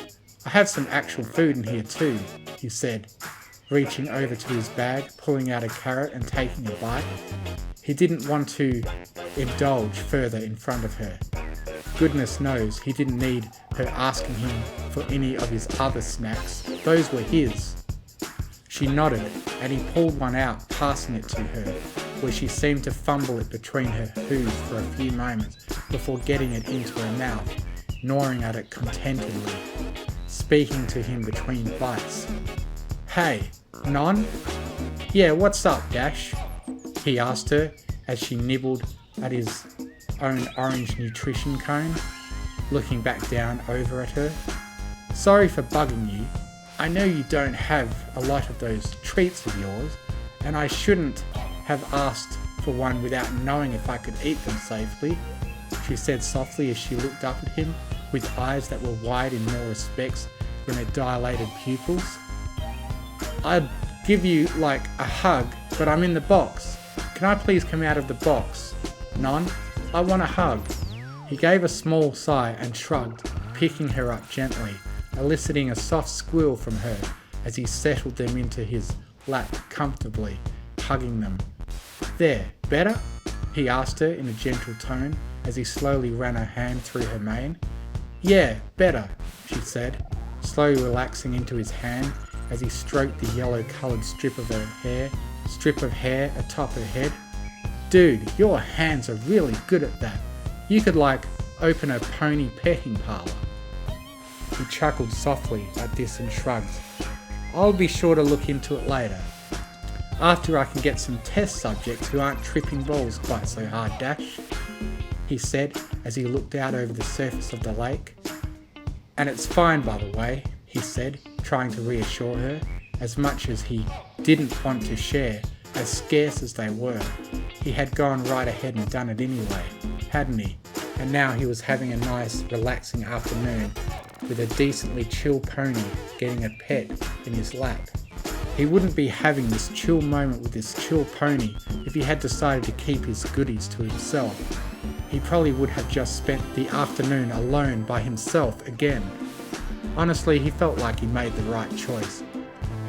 I have some actual food in here too, he said, reaching over to his bag, pulling out a carrot and taking a bite. He didn't want to indulge further in front of her. Goodness knows he didn't need her asking him for any of his other snacks. Those were his. She nodded, and he pulled one out, passing it to her, where she seemed to fumble it between her hooves for a few moments before getting it into her mouth, gnawing at it contentedly, speaking to him between bites. Hey, Non? Yeah, what's up, Dash? He asked her as she nibbled at his own orange nutrition cone, looking back down over at her. Sorry for bugging you. I know you don't have a lot of those treats of yours, and I shouldn't have asked for one without knowing if I could eat them safely, she said softly as she looked up at him with eyes that were wide in more respects than her dilated pupils. I'd give you like a hug, but I'm in the box. Can I please come out of the box? Non, I want a hug. He gave a small sigh and shrugged, picking her up gently, eliciting a soft squeal from her as he settled them into his lap comfortably, hugging them. There, better? He asked her in a gentle tone as he slowly ran a hand through her mane. Yeah, better, she said, slowly relaxing into his hand as he stroked the yellow-coloured strip of hair atop her head. Dude, your hands are really good at that. You could like open a pony petting parlour. He chuckled softly at this and shrugged. I'll be sure to look into it later. After I can get some test subjects who aren't tripping balls quite so hard, Dash, he said as he looked out over the surface of the lake. And it's fine, by the way, he said, trying to reassure her, as much as he didn't want to share, as scarce as they were. He had gone right ahead and done it anyway, hadn't he? And now he was having a nice, relaxing afternoon with a decently chill pony getting a pet in his lap. He wouldn't be having this chill moment with this chill pony if he had decided to keep his goodies to himself. He probably would have just spent the afternoon alone by himself again. Honestly, he felt like he made the right choice.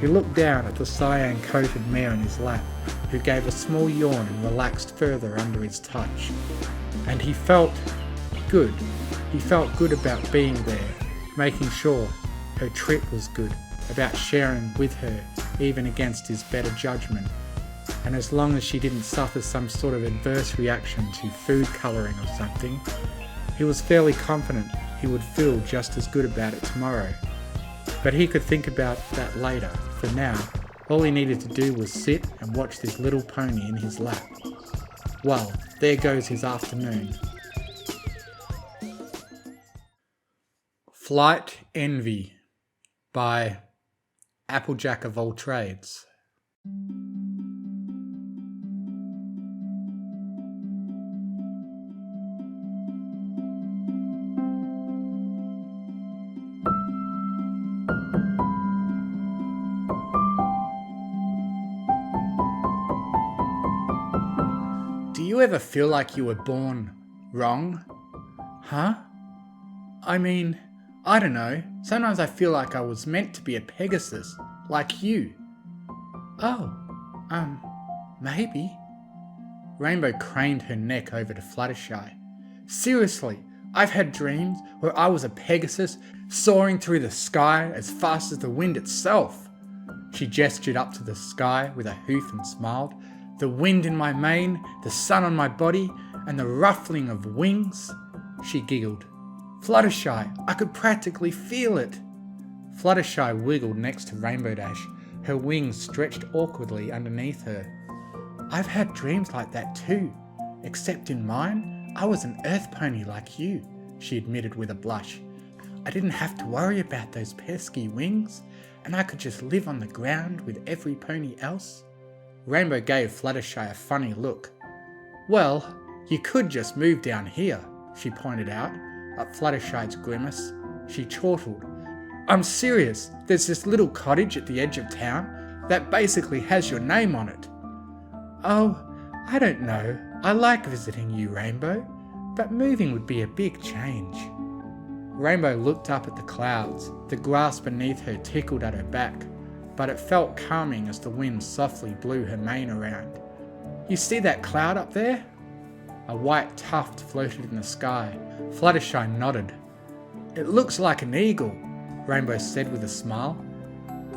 He looked down at the cyan-coated mare in his lap, who gave a small yawn and relaxed further under his touch. And he felt good. He felt good about being there, making sure her trip was good, about sharing with her even against his better judgment. And as long as she didn't suffer some sort of adverse reaction to food colouring or something, he was fairly confident he would feel just as good about it tomorrow. But he could think about that later. For now, all he needed to do was sit and watch this little pony in his lap. Well, there goes his afternoon. Flight Envy by Applejack of all trades. Do you ever feel like you were born wrong? Huh? I mean, I don't know. Sometimes I feel like I was meant to be a Pegasus, like you. Oh, maybe. Rainbow craned her neck over to Fluttershy. Seriously, I've had dreams where I was a Pegasus soaring through the sky as fast as the wind itself. She gestured up to the sky with a hoof and smiled. The wind in my mane, the sun on my body, and the ruffling of wings. She giggled. Fluttershy, I could practically feel it. Fluttershy wiggled next to Rainbow Dash, her wings stretched awkwardly underneath her. I've had dreams like that too, except in mine, I was an earth pony like you, she admitted with a blush. I didn't have to worry about those pesky wings, and I could just live on the ground with every pony else. Rainbow gave Fluttershy a funny look. Well, you could just move down here, she pointed out. At Fluttershy's grimace, she chortled. I'm serious, there's this little cottage at the edge of town that basically has your name on it. Oh, I don't know, I like visiting you, Rainbow, but moving would be a big change. Rainbow looked up at the clouds. The grass beneath her tickled at her back, but it felt calming as the wind softly blew her mane around. You see that cloud up there? A white tuft floated in the sky. Fluttershy nodded. It looks like an eagle, Rainbow said with a smile.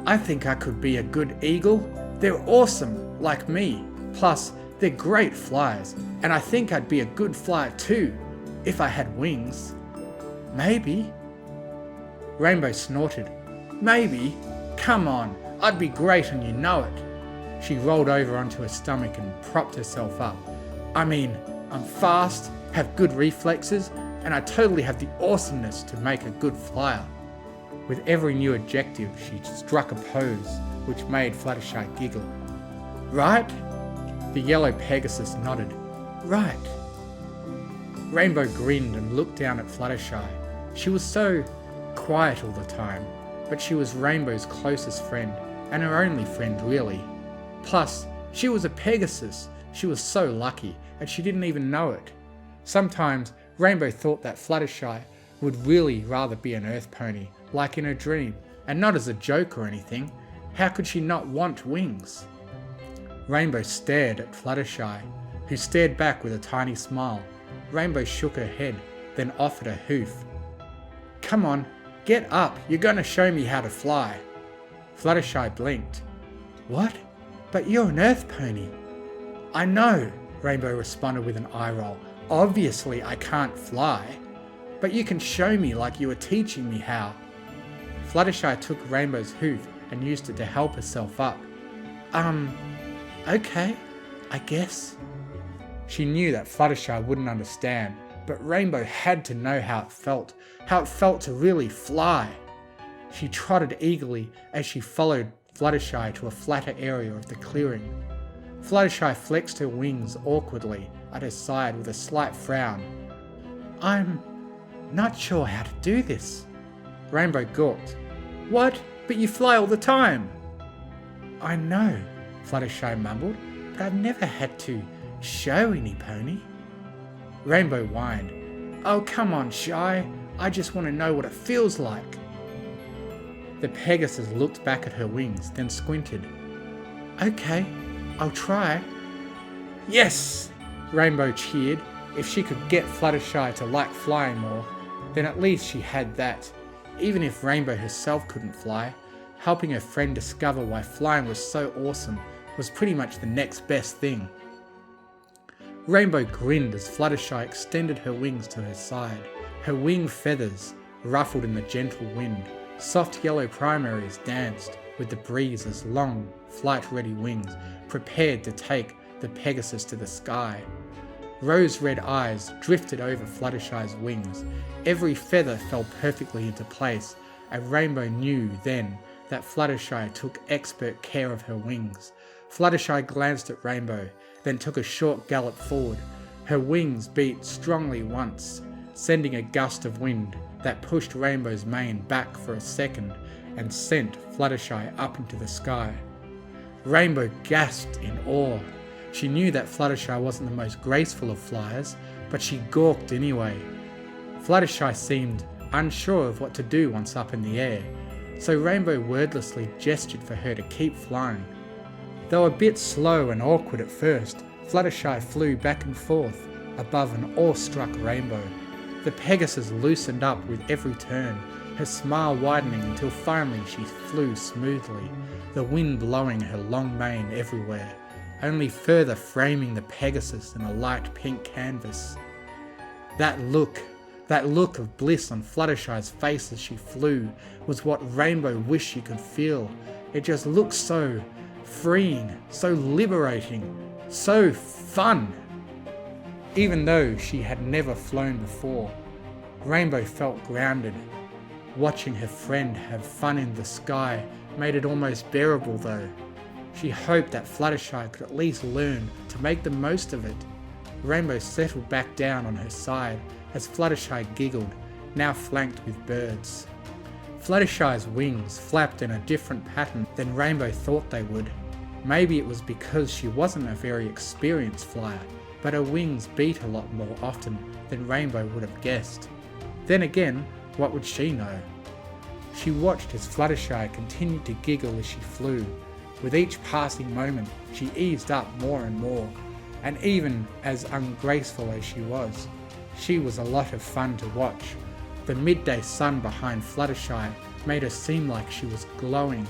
I think I could be a good eagle. They're awesome, like me. Plus, they're great flyers, and I think I'd be a good flyer too, if I had wings. Maybe. Rainbow snorted. Maybe? Come on, I'd be great and you know it. She rolled over onto her stomach and propped herself up. I mean, I'm fast, have good reflexes, and I totally have the awesomeness to make a good flyer. With every new adjective, she struck a pose, which made Fluttershy giggle. Right? The yellow Pegasus nodded. Right. Rainbow grinned and looked down at Fluttershy. She was so quiet all the time, but she was Rainbow's closest friend, and her only friend really. Plus, she was a Pegasus. She was so lucky, and she didn't even know it. Sometimes, Rainbow thought that Fluttershy would really rather be an earth pony, like in her dream, and not as a joke or anything. How could she not want wings? Rainbow stared at Fluttershy, who stared back with a tiny smile. Rainbow shook her head, then offered a hoof. Come on, get up, you're going to show me how to fly. Fluttershy blinked. What? But you're an earth pony. I know, Rainbow responded with an eye roll. Obviously I can't fly, but you can show me like you were teaching me how. Fluttershy took Rainbow's hoof and used it to help herself up. Okay, I guess. She knew that Fluttershy wouldn't understand, but Rainbow had to know how it felt to really fly. She trotted eagerly as she followed Fluttershy to a flatter area of the clearing. Fluttershy flexed her wings awkwardly at her side with a slight frown. I'm not sure how to do this. Rainbow gawked. What? But you fly all the time. I know, Fluttershy mumbled, but I've never had to show any pony. Rainbow whined. Oh, come on, Shy. I just want to know what it feels like. The Pegasus looked back at her wings, then squinted. Okay, I'll try. Yes! Rainbow cheered. If she could get Fluttershy to like flying more, then at least she had that. Even if Rainbow herself couldn't fly, helping her friend discover why flying was so awesome was pretty much the next best thing. Rainbow grinned as Fluttershy extended her wings to her side. Her wing feathers ruffled in the gentle wind. Soft yellow primaries danced with the breeze as long, flight-ready wings prepared to take the Pegasus to the sky. Rose-red eyes drifted over Fluttershy's wings. Every feather fell perfectly into place, and Rainbow knew then that Fluttershy took expert care of her wings. Fluttershy glanced at Rainbow, then took a short gallop forward. Her wings beat strongly once, sending a gust of wind that pushed Rainbow's mane back for a second and sent Fluttershy up into the sky. Rainbow gasped in awe. She knew that Fluttershy wasn't the most graceful of flyers, but she gawked anyway. Fluttershy seemed unsure of what to do once up in the air, so Rainbow wordlessly gestured for her to keep flying. Though a bit slow and awkward at first, Fluttershy flew back and forth above an awestruck Rainbow. The Pegasus loosened up with every turn, her smile widening until finally she flew smoothly, the wind blowing her long mane everywhere, only further framing the Pegasus in a light pink canvas. That look of bliss on Fluttershy's face as she flew was what Rainbow wished she could feel. It just looked so freeing, so liberating, so fun. Even though she had never flown before, Rainbow felt grounded. Watching her friend have fun in the sky made it almost bearable though. She hoped that Fluttershy could at least learn to make the most of it. Rainbow settled back down on her side as Fluttershy giggled, now flanked with birds. Fluttershy's wings flapped in a different pattern than Rainbow thought they would. Maybe it was because she wasn't a very experienced flyer, but her wings beat a lot more often than Rainbow would have guessed. Then again, what would she know? She watched as Fluttershy continued to giggle as she flew. With each passing moment, she eased up more and more, and even as ungraceful as she was a lot of fun to watch. The midday sun behind Fluttershy made her seem like she was glowing,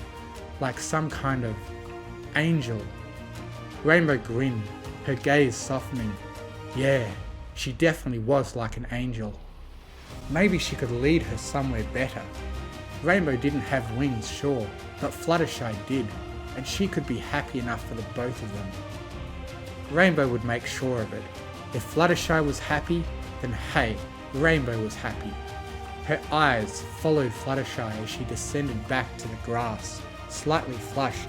like some kind of angel. Rainbow grinned, her gaze softening. Yeah, she definitely was like an angel. Maybe she could lead her somewhere better. Rainbow didn't have wings, sure, but Fluttershy did, and she could be happy enough for the both of them. Rainbow would make sure of it. If Fluttershy was happy, then hey, Rainbow was happy. Her eyes followed Fluttershy as she descended back to the grass, slightly flushed.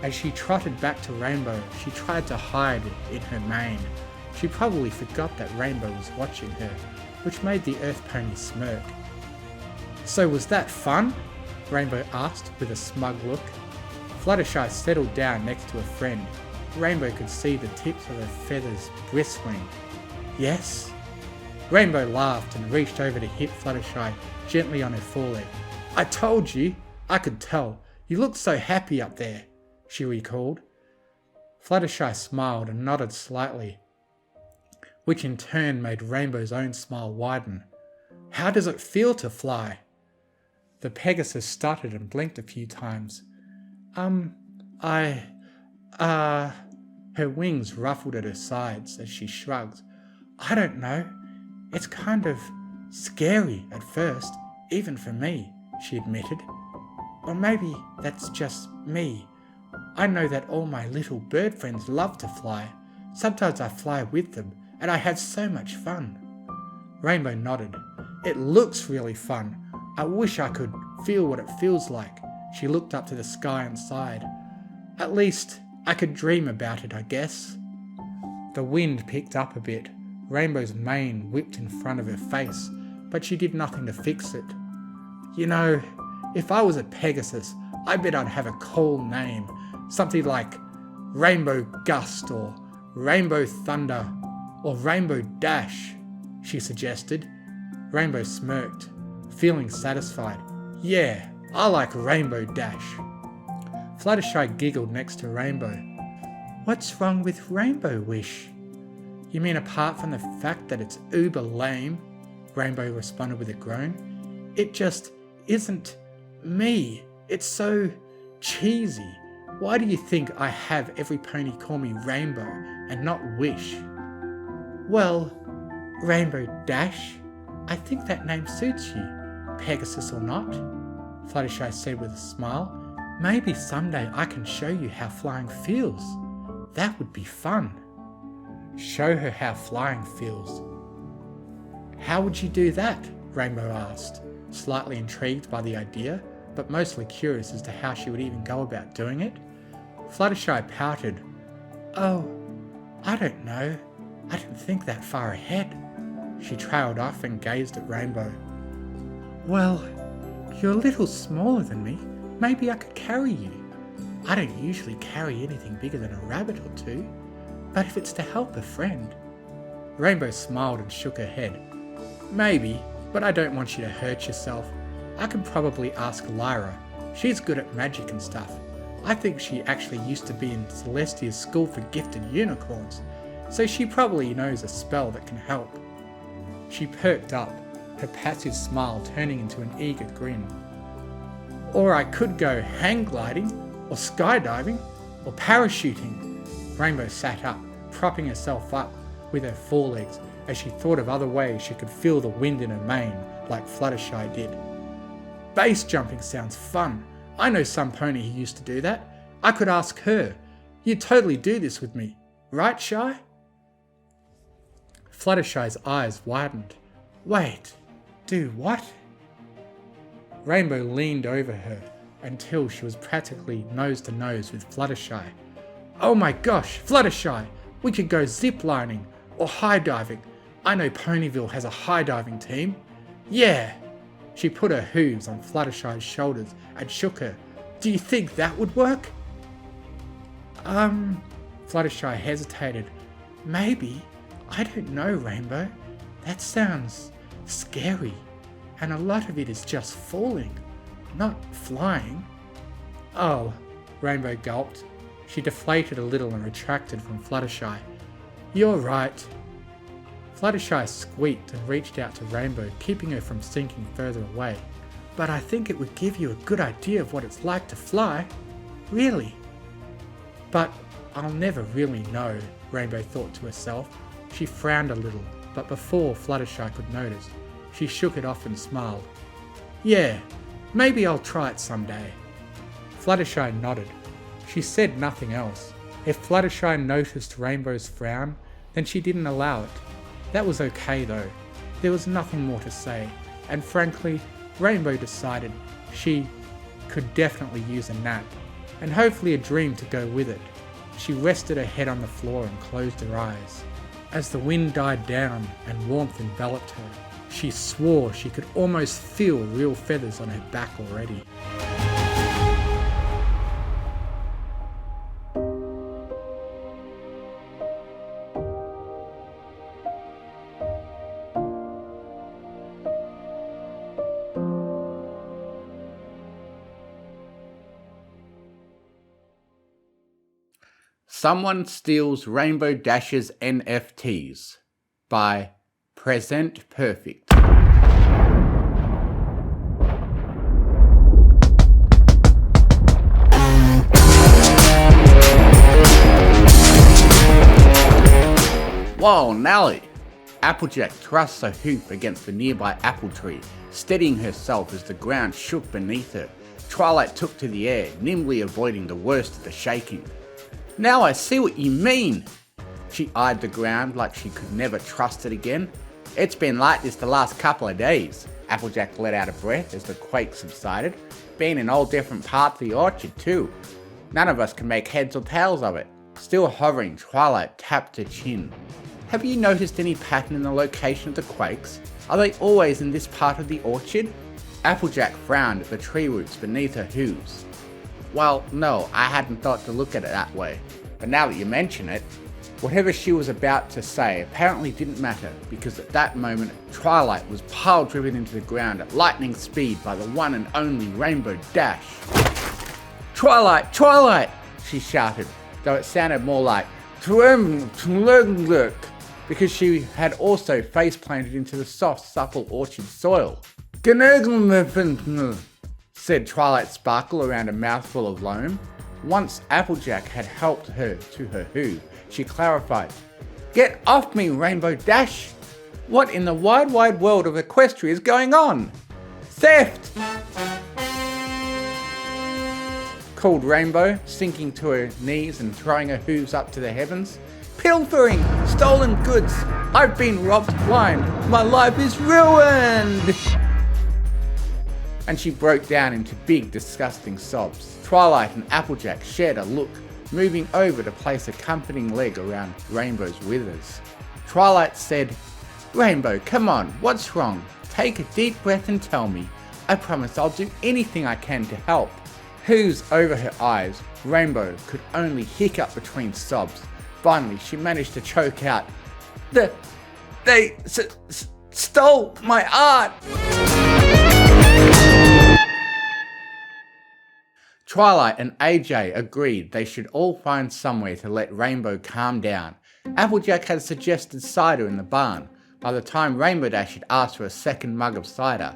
As she trotted back to Rainbow, she tried to hide it in her mane. She probably forgot that Rainbow was watching her, which made the Earth Pony smirk. So was that fun? Rainbow asked with a smug look. Fluttershy settled down next to a friend. Rainbow could see the tips of her feathers bristling. Yes? Rainbow laughed and reached over to hit Fluttershy gently on her foreleg. I told you! I could tell. You looked so happy up there, she recalled. Fluttershy smiled and nodded slightly, which in turn made Rainbow's own smile widen. How does it feel to fly? The Pegasus stuttered and blinked a few times. Her wings ruffled at her sides as she shrugged. I don't know. It's kind of scary at first, even for me, she admitted. Or maybe that's just me. I know that all my little bird friends love to fly. Sometimes I fly with them, and I have so much fun. Rainbow nodded. It looks really fun. I wish I could feel what it feels like. She looked up to the sky and sighed. At least I could dream about it, I guess. The wind picked up a bit. Rainbow's mane whipped in front of her face, but she did nothing to fix it. You know, if I was a Pegasus, I bet I'd have a cool name. Something like Rainbow Gust or Rainbow Thunder or Rainbow Dash, she suggested. Rainbow smirked, feeling satisfied. Yeah, I like Rainbow Dash. Fluttershy giggled next to Rainbow. What's wrong with Rainbow Wish? You mean apart from the fact that it's uber lame? Rainbow responded with a groan. It just isn't me. It's so cheesy. Why do you think I have every pony call me Rainbow and not Wish? Well, Rainbow Dash, I think that name suits you, Pegasus or not, Fluttershy said with a smile. Maybe someday I can show you how flying feels. That would be fun. Show her how flying feels. How would you do that? Rainbow asked, slightly intrigued by the idea, but mostly curious as to how she would even go about doing it. Fluttershy pouted. Oh, I don't know. I didn't think that far ahead. She trailed off and gazed at Rainbow. Well, you're a little smaller than me. Maybe I could carry you. I don't usually carry anything bigger than a rabbit or two, but if it's to help a friend. Rainbow smiled and shook her head. Maybe, but I don't want you to hurt yourself. I can probably ask Lyra. She's good at magic and stuff. I think she actually used to be in Celestia's school for gifted unicorns, so she probably knows a spell that can help. She perked up, her passive smile turning into an eager grin. Or I could go hang gliding, or skydiving, or parachuting. Rainbow sat up, propping herself up with her forelegs as she thought of other ways she could feel the wind in her mane like Fluttershy did. Base jumping sounds fun. I know some pony who used to do that. I could ask her. You'd totally do this with me, right, Shy? Fluttershy's eyes widened. Wait, do what? Rainbow leaned over her until she was practically nose to nose with Fluttershy. Oh my gosh, Fluttershy! We could go zip-lining or high diving. I know Ponyville has a high diving team. Yeah! She put her hooves on Fluttershy's shoulders and shook her. Do you think that would work? Fluttershy hesitated. Maybe. I don't know, Rainbow. That sounds scary. And a lot of it is just falling, not flying. Oh, Rainbow gulped. She deflated a little and retracted from Fluttershy. You're right. Fluttershy squeaked and reached out to Rainbow, keeping her from sinking further away. But I think it would give you a good idea of what it's like to fly. Really. But I'll never really know, Rainbow thought to herself. She frowned a little, but before Fluttershy could notice, she shook it off and smiled. Yeah, maybe I'll try it someday. Fluttershy nodded. She said nothing else. If Fluttershy noticed Rainbow's frown, then she didn't allow it. That was okay though. There was nothing more to say, and frankly, Rainbow decided she could definitely use a nap, and hopefully a dream to go with it. She rested her head on the floor and closed her eyes. As the wind died down and warmth enveloped her, she swore she could almost feel real feathers on her back already. Someone Steals Rainbow Dash's NFTs by Present Perfect. Whoa, Nelly! Applejack thrusts a hoop against the nearby apple tree, steadying herself as the ground shook beneath her. Twilight took to the air, nimbly avoiding the worst of the shaking. Now I see what you mean. She eyed the ground like she could never trust it again. It's been like this the last couple of days. Applejack let out a breath as the quake subsided. Been in all different parts of the orchard too. None of us can make heads or tails of it. Still hovering, Twilight tapped her chin. Have you noticed any pattern in the location of the quakes? Are they always in this part of the orchard? Applejack frowned at the tree roots beneath her hooves. Well, no, I hadn't thought to look at it that way. But now that you mention it, whatever she was about to say apparently didn't matter, because at that moment, Twilight was pile-driven into the ground at lightning speed by the one and only Rainbow Dash. Twilight! Twilight! She shouted, though it sounded more like Twirmlurglurk, because she had also face-planted into the soft, supple orchard soil. Said Twilight Sparkle around a mouthful of loam. Once Applejack had helped her to her hoove, she clarified, Get off me, Rainbow Dash! What in the wide world of Equestria is going on? Theft! called Rainbow, sinking to her knees and throwing her hooves up to the heavens. Pilfering! Stolen goods! I've been robbed blind! My life is ruined! And she broke down into big, disgusting sobs. Twilight and Applejack shared a look, moving over to place a comforting leg around Rainbow's withers. Twilight said, "Rainbow, come on, what's wrong? Take a deep breath and tell me. I promise I'll do anything I can to help." Hooves over her eyes, Rainbow could only hiccup between sobs. Finally, she managed to choke out, They stole my art!" Twilight and AJ agreed they should all find somewhere to let Rainbow calm down. Applejack had suggested cider in the barn. By the time Rainbow Dash had asked for a second mug of cider,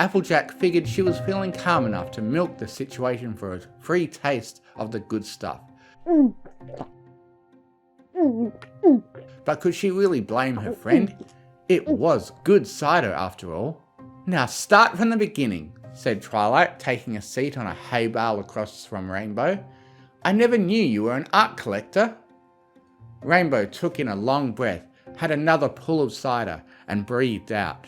Applejack figured she was feeling calm enough to milk the situation for a free taste of the good stuff. But could she really blame her friend? It was good cider after all. "Now start from the beginning," said Twilight, taking a seat on a hay bale across from Rainbow. "I never knew you were an art collector." Rainbow took in a long breath, had another pull of cider, and breathed out.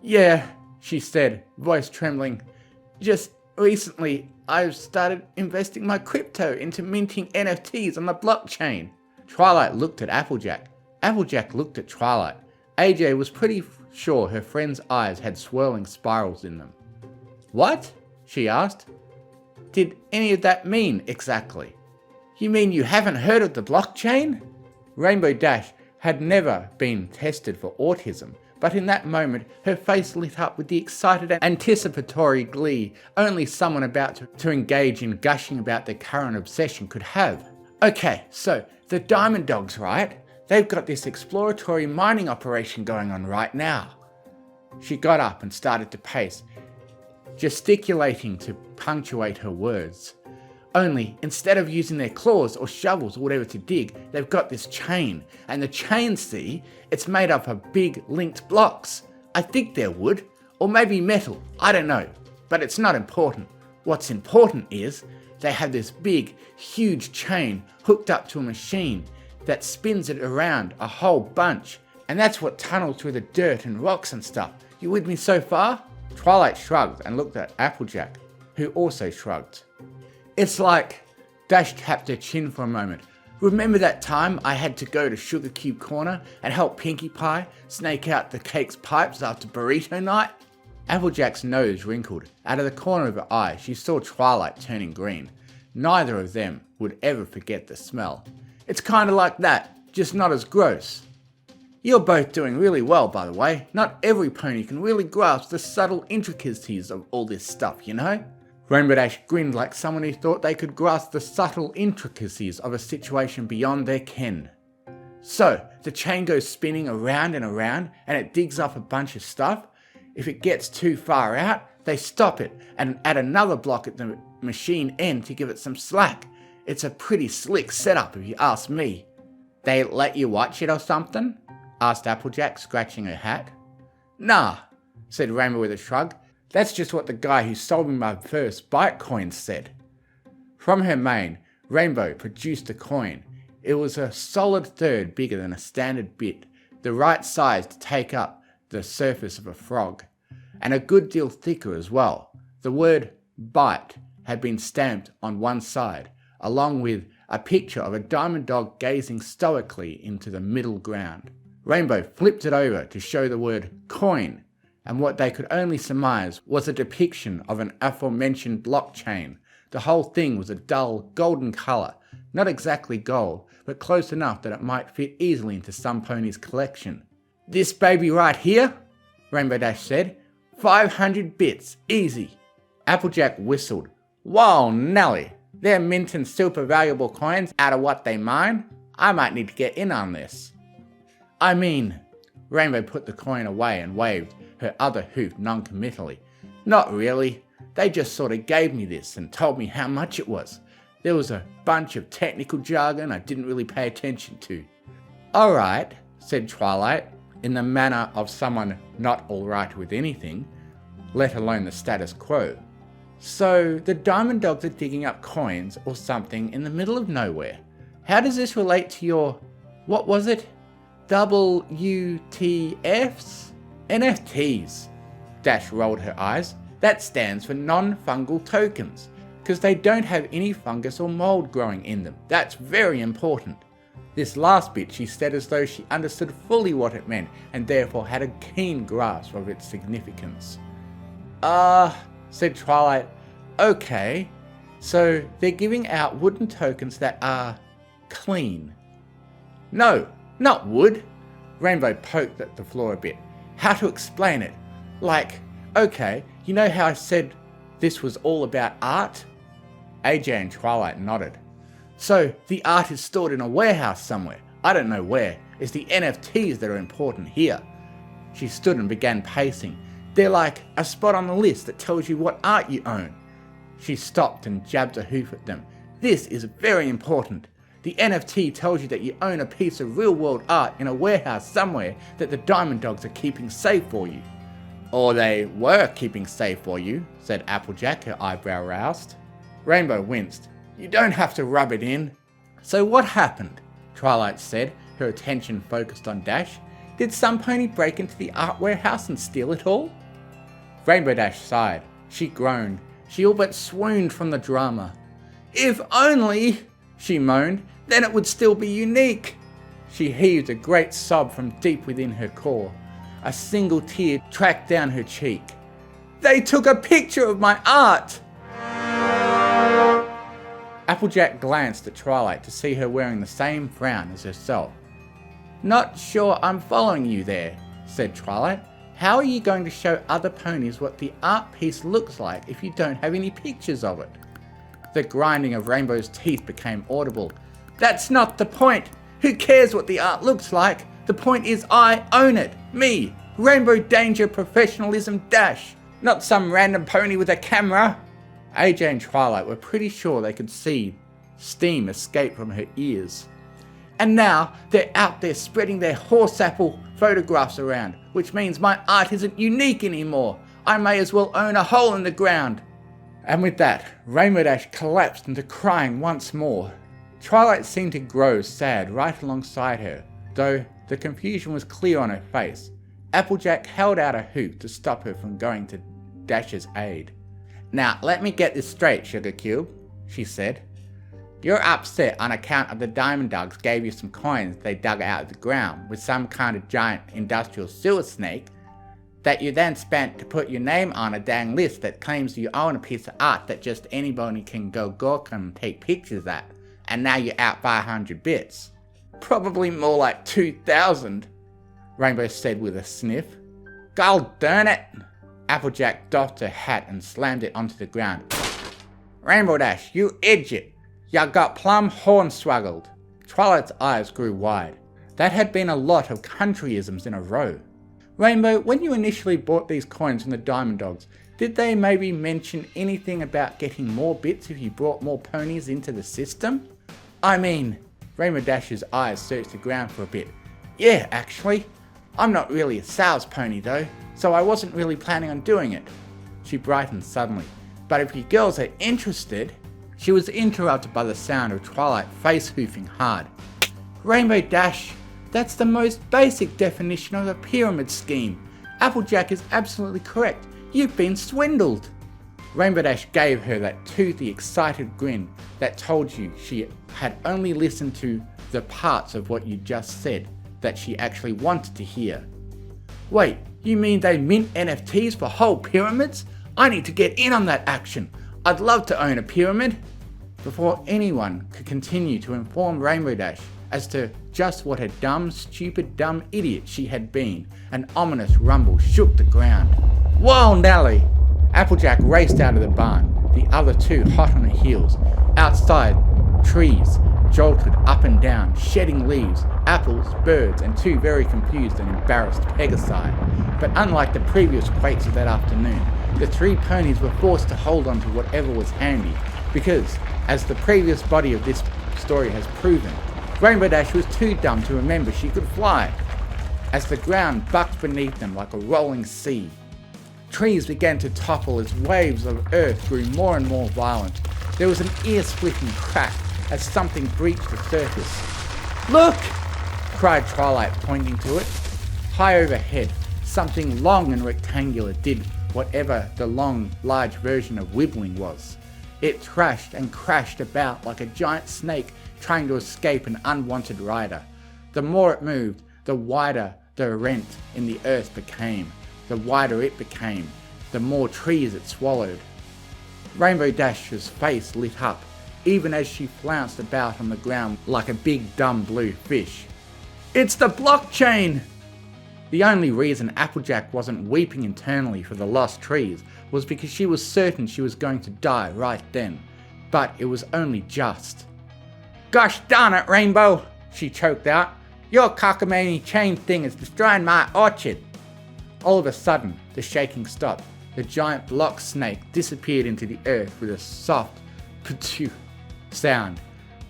"Yeah," she said, voice trembling. "Just recently, I've started investing my crypto into minting NFTs on the blockchain." Twilight looked at Applejack. Applejack looked at Twilight. AJ was pretty sure her friend's eyes had swirling spirals in them. "What?" she asked. "Did any of that mean exactly? You mean you haven't heard of the blockchain?" Rainbow Dash had never been tested for autism, but in that moment her face lit up with the excited and anticipatory glee only someone about to engage in gushing about their current obsession could have. "Okay, so the Diamond Dogs, right? They've got this exploratory mining operation going on right now." She got up and started to pace, gesticulating to punctuate her words. "Only, instead of using their claws or shovels or whatever to dig, they've got this chain. And the chain, see, it's made up of big linked blocks. I think they're wood, or maybe metal, I don't know. But it's not important. What's important is, they have this big, huge chain hooked up to a machine that spins it around a whole bunch. And that's what tunnels through the dirt and rocks and stuff. You with me so far?" Twilight shrugged and looked at Applejack, who also shrugged. "It's like," Dash tapped her chin for a moment. "Remember that time I had to go to Sugar Cube Corner and help Pinkie Pie snake out the cake's pipes after burrito night?" Applejack's nose wrinkled. Out of the corner of her eye, she saw Twilight turning green. Neither of them would ever forget the smell. "It's kinda like that, just not as gross." "You're both doing really well, by the way. Not every pony can really grasp the subtle intricacies of all this stuff, you know?" Rainbow Dash grinned like someone who thought they could grasp the subtle intricacies of a situation beyond their ken. "So, the chain goes spinning around and around, and it digs up a bunch of stuff. If it gets too far out, they stop it and add another block at the machine end to give it some slack. It's a pretty slick setup if you ask me." "They let you watch it or something?" asked Applejack, scratching her hat. "Nah," said Rainbow with a shrug. "That's just what the guy who sold me my first Bitcoin said." From her mane, Rainbow produced a coin. It was a solid third bigger than a standard bit, the right size to take up the surface of a frog, and a good deal thicker as well. The word "bite" had been stamped on one side, along with a picture of a diamond dog gazing stoically into the middle ground. Rainbow flipped it over to show the word "coin," and what they could only surmise was a depiction of an aforementioned blockchain. The whole thing was a dull golden colour, not exactly gold, but close enough that it might fit easily into some pony's collection. "This baby right here?" Rainbow Dash said. 500 bits, easy." Applejack whistled. "Whoa, Nelly, they're minting super valuable coins out of what they mine? I might need to get in on this." "I mean," Rainbow put the coin away and waved her other hoof non-committally. "Not really. They just sort of gave me this and told me how much it was. There was a bunch of technical jargon I didn't really pay attention to." "Alright," said Twilight, in the manner of someone not alright with anything, let alone the status quo. So the Diamond Dogs are digging up coins or something in the middle of nowhere. How does this relate to your, what was it? WTFs? NFTs. Dash rolled her eyes. That stands for non-fungal tokens, because they don't have any fungus or mold growing in them. That's very important. This last bit she said as though she understood fully what it meant and therefore had a keen grasp of its significance. Said Twilight. Okay, so they're giving out wooden tokens that are clean. No, not wood. Rainbow poked at the floor a bit. How to explain it? Like, okay, you know how I said this was all about art? AJ and Twilight nodded. So the art is stored in a warehouse somewhere. I don't know where. It's the NFTs that are important here. She stood and began pacing. They're like a spot on the list that tells you what art you own. She stopped and jabbed a hoof at them. This is very important. The NFT tells you that you own a piece of real-world art in a warehouse somewhere that the Diamond Dogs are keeping safe for you. Or they were keeping safe for you, said Applejack, her eyebrow roused. Rainbow winced. You don't have to rub it in. So what happened? Twilight said, her attention focused on Dash. Did some pony break into the art warehouse and steal it all? Rainbow Dash sighed. She groaned. She all but swooned from the drama. If only, she moaned, then it would still be unique. She heaved a great sob from deep within her core. A single tear tracked down her cheek. They took a picture of my art! Applejack glanced at Twilight to see her wearing the same frown as herself. Not sure I'm following you there, said Twilight. How are you going to show other ponies what the art piece looks like if you don't have any pictures of it? The grinding of Rainbow's teeth became audible. That's not the point! Who cares what the art looks like? The point is I own it! Me! Rainbow Danger Professionalism Dash! Not some random pony with a camera! AJ and Twilight were pretty sure they could see steam escape from her ears. And now they're out there spreading their horse apple photographs around, which means my art isn't unique anymore. I may as well own a hole in the ground. And with that, Rainbow Dash collapsed into crying once more. Twilight seemed to grow sad right alongside her, though the confusion was clear on her face. Applejack held out a hoop to stop her from going to Dash's aid. Now, let me get this straight, Sugar Cube, she said. You're upset on account of the Diamond Dogs gave you some coins they dug out of the ground with some kind of giant industrial sewer snake that you then spent to put your name on a dang list that claims you own a piece of art that just anybody can go gawk and take pictures at, and now you're out 500 bits. Probably more like 2,000, Rainbow said with a sniff. God darn it! Applejack doffed her hat and slammed it onto the ground. Rainbow Dash, you idiot! Ya got plumb hornswoggled. Twilight's eyes grew wide. That had been a lot of countryisms in a row. Rainbow, when you initially bought these coins from the Diamond Dogs, did they maybe mention anything about getting more bits if you brought more ponies into the system? I mean, Rainbow Dash's eyes searched the ground for a bit. Yeah, actually. I'm not really a sales pony though, so I wasn't really planning on doing it. She brightened suddenly. But if you girls are interested... She was interrupted by the sound of Twilight face-hoofing hard. Rainbow Dash, that's the most basic definition of a pyramid scheme. Applejack is absolutely correct. You've been swindled. Rainbow Dash gave her that toothy, excited grin that told you she had only listened to the parts of what you just said that she actually wanted to hear. Wait, you mean they mint NFTs for whole pyramids? I need to get in on that action. I'd love to own a pyramid. Before anyone could continue to inform Rainbow Dash as to just what a dumb, stupid, dumb idiot she had been, an ominous rumble shook the ground. Whoa, Nelly! Applejack raced out of the barn, the other two hot on her heels. Outside, trees jolted up and down, shedding leaves, apples, birds, and two very confused and embarrassed Pegasi. But unlike the previous quakes of that afternoon, the three ponies were forced to hold on to whatever was handy, because, as the previous body of this story has proven, Rainbow Dash was too dumb to remember she could fly, as the ground bucked beneath them like a rolling sea. Trees began to topple as waves of earth grew more and more violent. There was an ear-splitting crack as something breached the surface. "Look!" cried Twilight, pointing to it. High overhead, something long and rectangular did whatever the long, large version of Wibbling was. It thrashed and crashed about like a giant snake trying to escape an unwanted rider. The more it moved, the wider the rent in the earth became. The wider it became, the more trees it swallowed. Rainbow Dash's face lit up, even as she flounced about on the ground like a big dumb blue fish. "It's the blockchain!" The only reason Applejack wasn't weeping internally for the lost trees was because she was certain she was going to die right then. But it was only just. "Gosh darn it, Rainbow!" she choked out. "Your cockamamie chain thing is destroying my orchard!" All of a sudden, the shaking stopped. The giant block snake disappeared into the earth with a soft pachoo sound.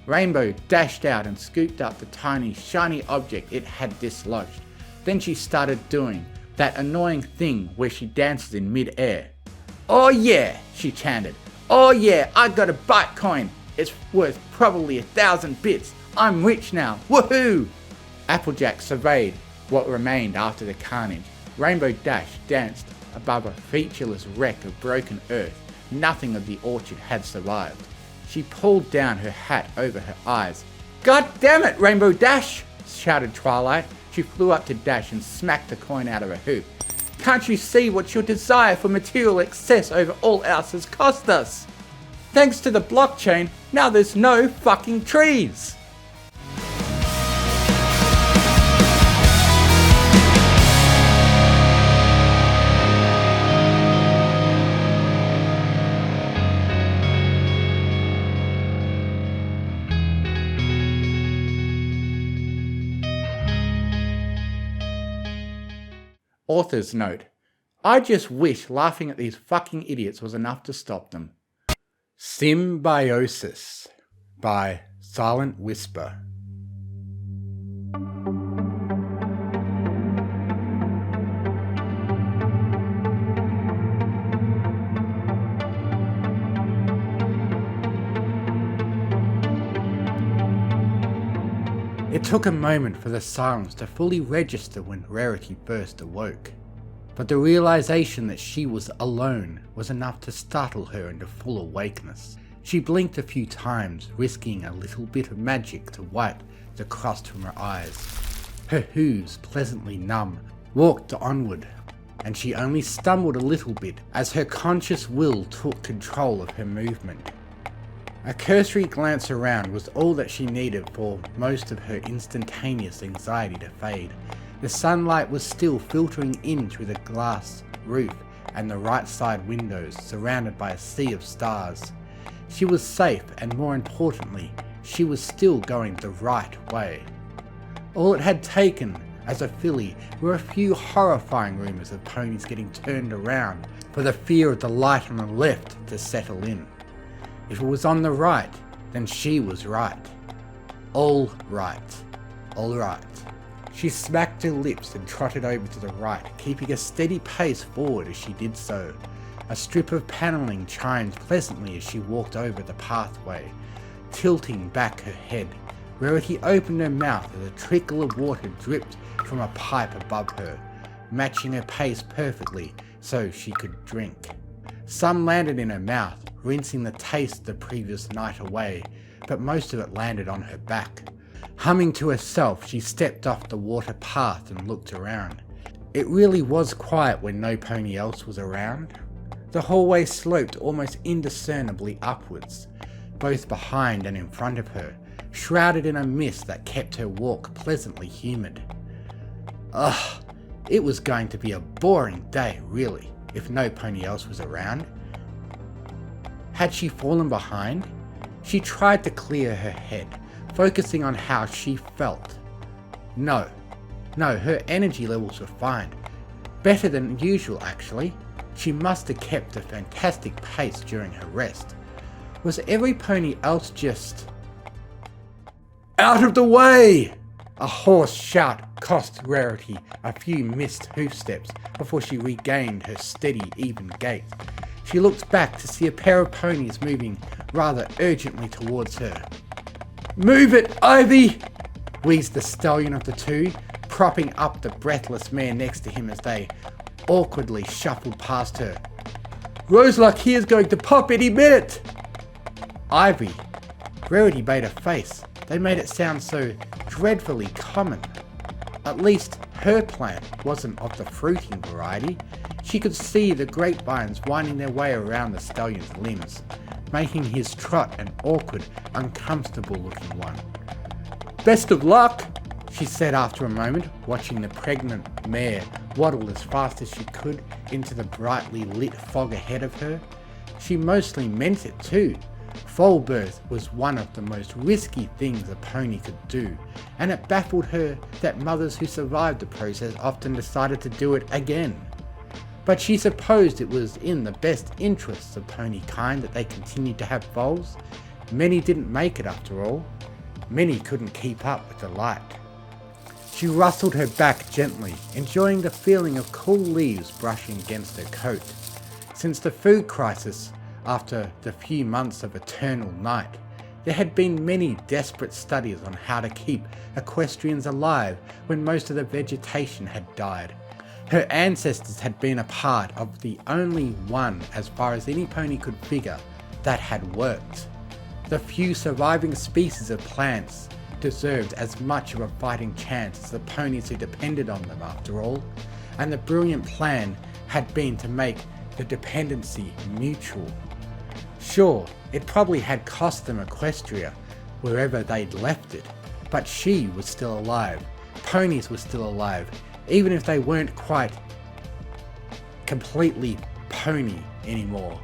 Rainbow dashed out and scooped up the tiny, shiny object it had dislodged. Then she started doing that annoying thing where she dances in mid-air. "Oh yeah," she chanted. "Oh yeah, I got a Bitcoin. It's worth probably 1,000 bits. I'm rich now. Woohoo!" Applejack surveyed what remained after the carnage. Rainbow Dash danced above a featureless wreck of broken earth. Nothing of the orchard had survived. She pulled down her hat over her eyes. "God damn it, Rainbow Dash!" shouted Twilight. She flew up to Dash and smacked the coin out of her hoop. "Can't you see what your desire for material excess over all else has cost us? Thanks to the blockchain, now there's no fucking trees!" Author's note. I just wish laughing at these fucking idiots was enough to stop them. Symbiosis by Silent Whisper. It took a moment for the silence to fully register when Rarity first awoke, but the realization that she was alone was enough to startle her into full awakeness. She blinked a few times, risking a little bit of magic to wipe the crust from her eyes. Her hooves, pleasantly numb, walked onward, and she only stumbled a little bit as her conscious will took control of her movement. A cursory glance around was all that she needed for most of her instantaneous anxiety to fade. The sunlight was still filtering in through the glass roof and the right side windows, surrounded by a sea of stars. She was safe, and more importantly, she was still going the right way. All it had taken as a filly were a few horrifying rumours of ponies getting turned around for the fear of the light on the left to settle in. If it was on the right, then she was right. All right. All right. She smacked her lips and trotted over to the right, keeping a steady pace forward as she did so. A strip of panelling chimed pleasantly as she walked over the pathway, tilting back her head. Rarity opened her mouth as a trickle of water dripped from a pipe above her, matching her pace perfectly so she could drink. Some landed in her mouth, rinsing the taste of the previous night away, but most of it landed on her back. Humming to herself, she stepped off the water path and looked around. It really was quiet when no pony else was around. The hallway sloped almost indiscernibly upwards, both behind and in front of her, shrouded in a mist that kept her walk pleasantly humid. Ugh, it was going to be a boring day, really, if no pony else was around. Had she fallen behind? She tried to clear her head, focusing on how she felt. No, her energy levels were fine. Better than usual, actually. She must have kept a fantastic pace during her rest. Was every pony else just... Out of the way! A hoarse shout cost Rarity a few missed hoof steps before she regained her steady, even gait. She looked back to see a pair of ponies moving rather urgently towards her. "Move it, Ivy!" wheezed the stallion of the two, propping up the breathless mare next to him as they awkwardly shuffled past her. "Roseluck here's going to pop any minute!" Ivy. Rarity made a face. They made it sound so dreadfully common. At least her plant wasn't of the fruiting variety. She could see the grapevines winding their way around the stallion's limbs, making his trot an awkward, uncomfortable-looking one. "Best of luck," she said after a moment, watching the pregnant mare waddle as fast as she could into the brightly lit fog ahead of her. She mostly meant it too. Foal birth was one of the most risky things a pony could do, and it baffled her that mothers who survived the process often decided to do it again. But she supposed it was in the best interests of pony kind that they continued to have foals. Many didn't make it after all. Many couldn't keep up with the light. She rustled her back gently, enjoying the feeling of cool leaves brushing against her coat. Since the food crisis, after the few months of eternal night, there had been many desperate studies on how to keep equestrians alive when most of the vegetation had died. Her ancestors had been a part of the only one, as far as any pony could figure, that had worked. The few surviving species of plants deserved as much of a fighting chance as the ponies who depended on them after all, and the brilliant plan had been to make the dependency mutual. Sure, it probably had cost them Equestria, wherever they'd left it, but she was still alive. Ponies were still alive, even if they weren't quite completely pony anymore.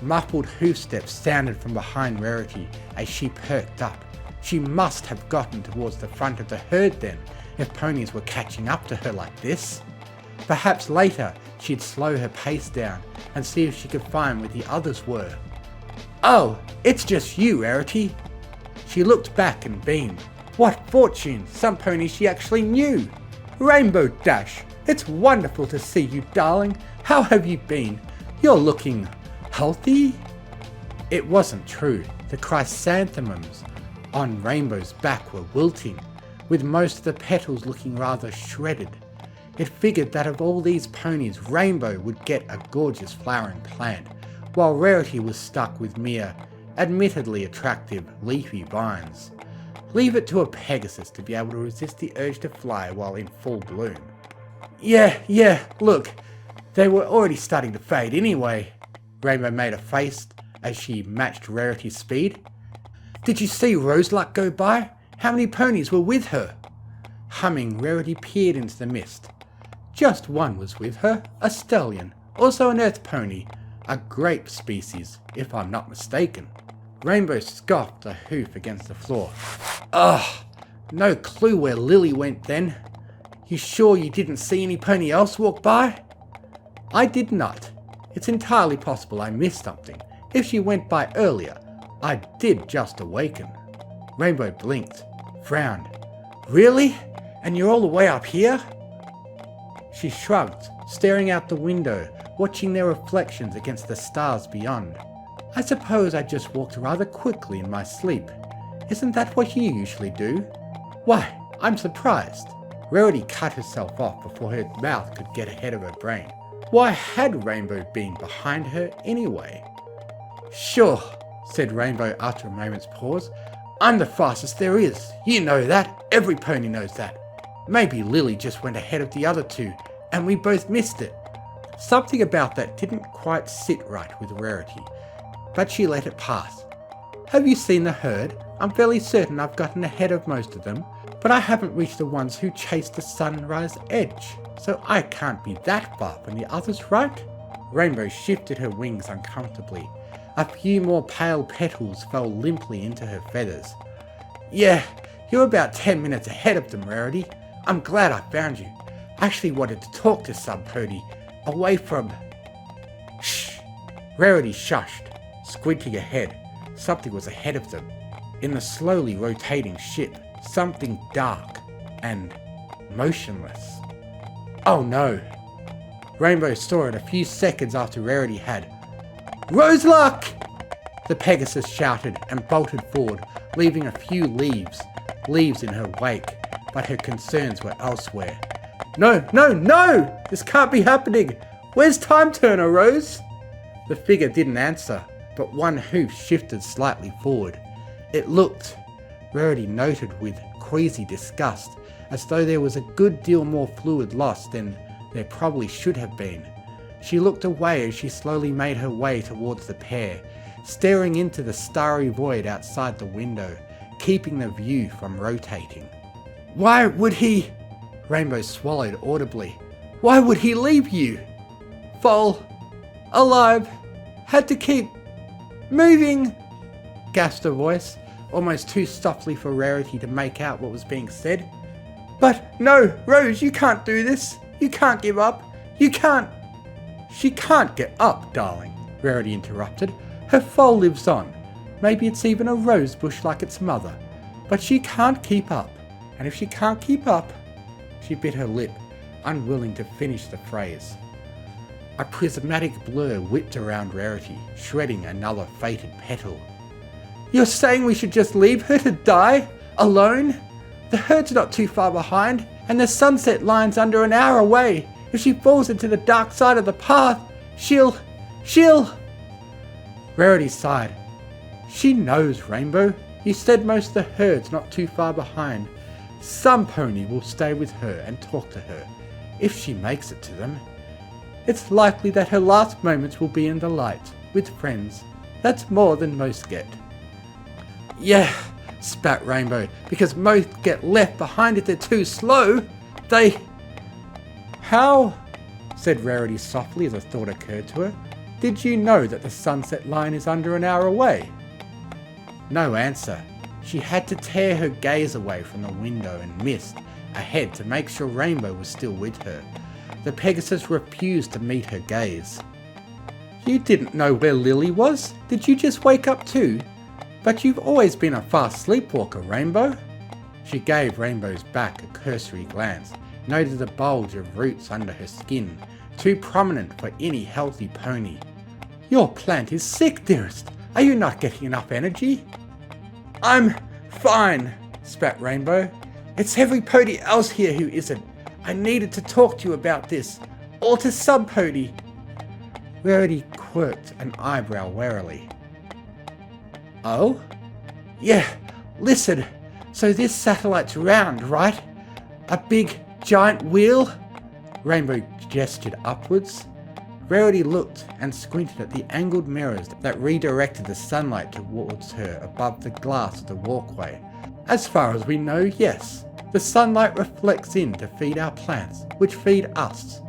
Muffled hoofsteps sounded from behind Rarity as she perked up. She must have gotten towards the front of the herd then, if ponies were catching up to her like this. Perhaps later she'd slow her pace down and see if she could find where the others were. "Oh, it's just you, Rarity." She looked back and beamed. What fortune! Some ponies she actually knew. "Rainbow Dash, it's wonderful to see you, darling. How have you been? You're looking healthy?" It wasn't true. The chrysanthemums on Rainbow's back were wilting, with most of the petals looking rather shredded. It figured that of all these ponies, Rainbow would get a gorgeous flowering plant, while Rarity was stuck with mere, admittedly attractive, leafy vines. Leave it to a Pegasus to be able to resist the urge to fly while in full bloom. Yeah, look, they were already starting to fade anyway. Rainbow made a face as she matched Rarity's speed. "Did you see Roseluck go by? How many ponies were with her?" Humming, Rarity peered into the mist. Just one was with her, a stallion, also an earth pony, a grape species, if I'm not mistaken. Rainbow scoffed a hoof against the floor. "Ugh, no clue where Lily went then. You sure you didn't see any pony else walk by?" "I did not. It's entirely possible I missed something. If she went by earlier, I did just awaken." Rainbow blinked, frowned. "Really? And you're all the way up here?" She shrugged, staring out the window, watching their reflections against the stars beyond. "I suppose I just walked rather quickly in my sleep. Isn't that what you usually do?" "Why, I'm surprised." Rarity cut herself off before her mouth could get ahead of her brain. Why had Rainbow been behind her anyway? "Sure," said Rainbow after a moment's pause. "I'm the fastest there is. You know that. Every pony knows that. Maybe Lily just went ahead of the other two, and we both missed it." Something about that didn't quite sit right with Rarity, but she let it pass. "Have you seen the herd? I'm fairly certain I've gotten ahead of most of them, but I haven't reached the ones who chased the sunrise edge, so I can't be that far from the others, right?" Rainbow shifted her wings uncomfortably. A few more pale petals fell limply into her feathers. "Yeah, you're about 10 minutes ahead of them, Rarity. I'm glad I found you. I actually wanted to talk to some pony, away from..." "Shh!" Rarity shushed, squinting ahead. Something was ahead of them. In the slowly rotating ship, something dark, and motionless. Oh no! Rainbow saw it a few seconds after Rarity had. Roseluck! The Pegasus shouted and bolted forward, leaving a few leaves in her wake, but her concerns were elsewhere. No, no, no! This can't be happening! Where's Time Turner, Rose? The figure didn't answer, but one hoof shifted slightly forward. It looked, Rarity noted with queasy disgust, as though there was a good deal more fluid lost than there probably should have been. She looked away as she slowly made her way towards the pair, staring into the starry void outside the window, keeping the view from rotating. Why would he... Rainbow swallowed audibly. Why would he leave you? Foal, alive, had to keep moving, gasped a voice, almost too softly for Rarity to make out what was being said. But no, Rose, you can't do this. You can't give up. You can't... She can't get up, darling, Rarity interrupted. Her foal lives on. Maybe it's even a rose bush like its mother. But she can't keep up. And if she can't keep up... She bit her lip, unwilling to finish the phrase. A prismatic blur whipped around Rarity, shredding another fated petal. You're saying we should just leave her to die? Alone? The herd's not too far behind, and the sunset line's under an hour away. If she falls into the dark side of the path, she'll... Rarity sighed. She knows, Rainbow. You said most of the herd's not too far behind. Some pony will stay with her and talk to her, if she makes it to them. It's likely that her last moments will be in the light, with friends. That's more than most get. Yeah, spat Rainbow, because most get left behind if they're too slow. They... How, said Rarity softly as a thought occurred to her, did you know that the sunset line is under an hour away? No answer. She had to tear her gaze away from the window and missed ahead to make sure Rainbow was still with her. The Pegasus refused to meet her gaze. You didn't know where Lily was? Did you just wake up too? But you've always been a fast sleepwalker, Rainbow. She gave Rainbow's back a cursory glance, noted the bulge of roots under her skin, too prominent for any healthy pony. Your plant is sick, dearest. Are you not getting enough energy? I'm fine, spat Rainbow. It's everybody else here who isn't. I needed to talk to you about this, or to some pony. Rarity quirked an eyebrow warily. Oh? Yeah, listen. So this satellite's round, right? A big, giant wheel? Rainbow gestured upwards. Rarity looked and squinted at the angled mirrors that redirected the sunlight towards her above the glass of the walkway. As far as we know, yes. The sunlight reflects in to feed our plants, which feed us.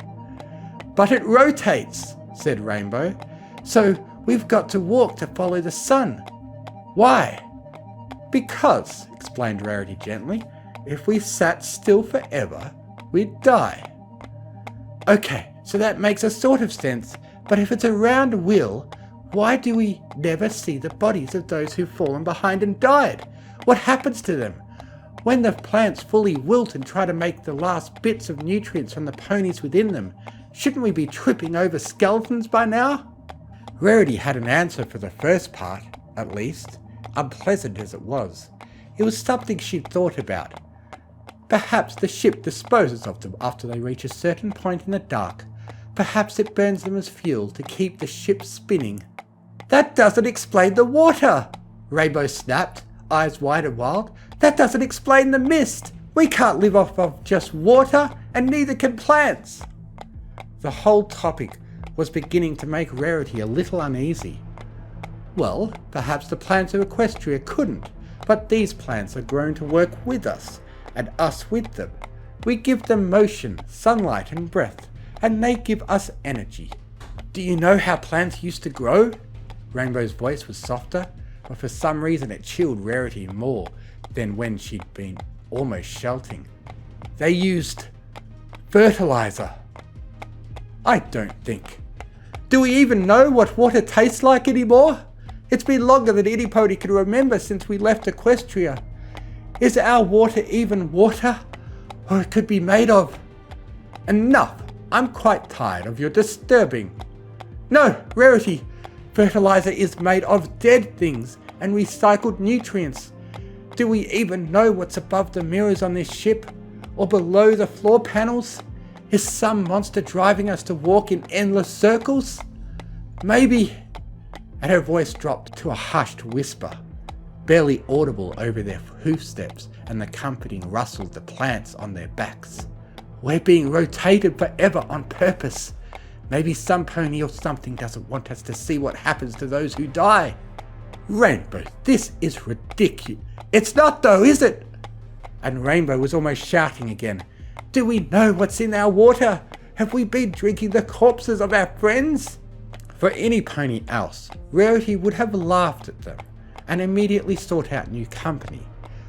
But it rotates, said Rainbow. So we've got to walk to follow the sun. Why? Because, explained Rarity gently, if we sat still forever, we'd die. Okay, so that makes a sort of sense, but if it's a round wheel, why do we never see the bodies of those who've fallen behind and died? What happens to them? When the plants fully wilt and try to make the last bits of nutrients from the ponies within them, shouldn't we be tripping over skeletons by now? Rarity had an answer for the first part, at least, unpleasant as it was. It was something she'd thought about. Perhaps the ship disposes of them after they reach a certain point in the dark. Perhaps it burns them as fuel to keep the ship spinning. That doesn't explain the water! Rainbow snapped, eyes wide and wild. That doesn't explain the mist! We can't live off of just water, and neither can plants! The whole topic was beginning to make Rarity a little uneasy. Well, perhaps the plants of Equestria couldn't, but these plants are grown to work with us, and us with them. We give them motion, sunlight and breath, and they give us energy. Do you know how plants used to grow? Rainbow's voice was softer, but for some reason it chilled Rarity more than when she'd been almost shouting. They used fertilizer. I don't think. Do we even know what water tastes like anymore? It's been longer than any pony can remember since we left Equestria. Is our water even water? or it could be made of. Enough! I'm quite tired of your disturbing. No, Rarity! Fertilizer is made of dead things and recycled nutrients. Do we even know what's above the mirrors on this ship? Or below the floor panels? Is some monster driving us to walk in endless circles? Maybe. And her voice dropped to a hushed whisper, barely audible over their hoofsteps and the comforting rustle of the plants on their backs. We're being rotated forever on purpose. Maybe some pony or something doesn't want us to see what happens to those who die. Rainbow, this is ridiculous. It's not though, is it? And Rainbow was almost shouting again. Do we know what's in our water? Have we been drinking the corpses of our friends? For any pony else, Rarity would have laughed at them and immediately sought out new company.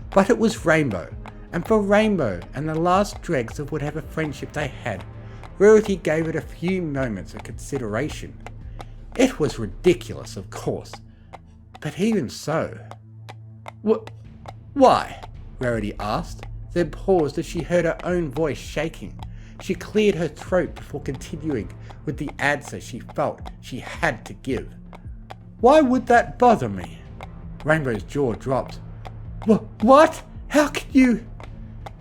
But it was Rainbow, and for Rainbow and the last dregs of whatever friendship they had, Rarity gave it a few moments of consideration. It was ridiculous, of course, but even so... Why? Rarity asked, then paused as she heard her own voice shaking. She cleared her throat before continuing with the answer she felt she had to give. Why would that bother me? Rainbow's jaw dropped. What? How can you?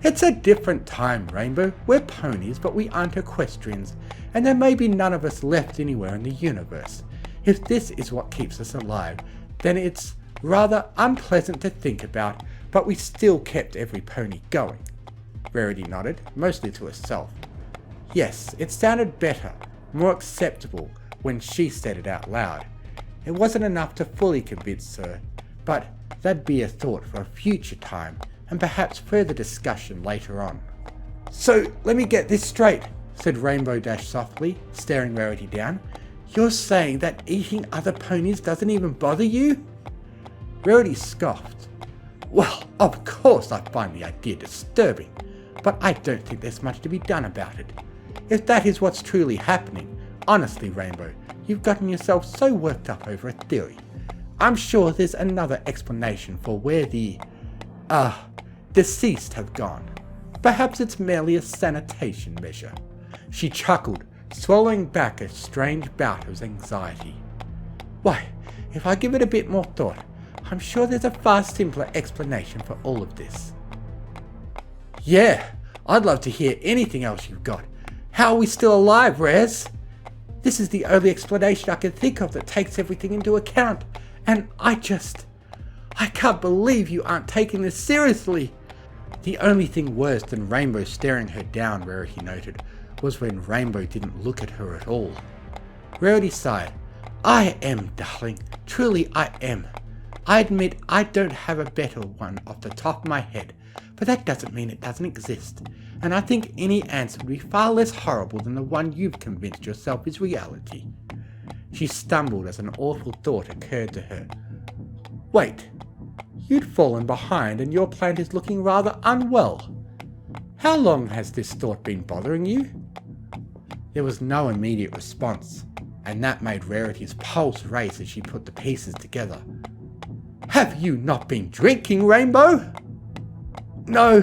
It's a different time, Rainbow. We're ponies, but we aren't equestrians, and there may be none of us left anywhere in the universe. If this is what keeps us alive, then it's rather unpleasant to think about, but we still kept every pony going. Rarity nodded, mostly to herself. Yes, it sounded better, more acceptable when she said it out loud. It wasn't enough to fully convince her, but that'd be a thought for a future time, and perhaps further discussion later on. So, let me get this straight, said Rainbow Dash softly, staring Rarity down. You're saying that eating other ponies doesn't even bother you? Rarity scoffed. Well, of course I find the idea disturbing, but I don't think there's much to be done about it. If that is what's truly happening, honestly, Rainbow, you've gotten yourself so worked up over a theory. I'm sure there's another explanation for where the, deceased have gone. Perhaps it's merely a sanitation measure. She chuckled, swallowing back a strange bout of anxiety. Why, if I give it a bit more thought, I'm sure there's a far simpler explanation for all of this. Yeah, I'd love to hear anything else you've got. How are we still alive, Rez? This is the only explanation I can think of that takes everything into account, and I can't believe you aren't taking this seriously. The only thing worse than Rainbow staring her down, Rarity noted, was when Rainbow didn't look at her at all. Rarity sighed. I am, darling. Truly I am. I admit I don't have a better one off the top of my head, but that doesn't mean it doesn't exist, and I think any answer would be far less horrible than the one you've convinced yourself is reality. She stumbled as an awful thought occurred to her. Wait, you'd fallen behind and your plant is looking rather unwell. How long has this thought been bothering you? There was no immediate response, and that made Rarity's pulse race as she put the pieces together. Have you not been drinking, Rainbow? No,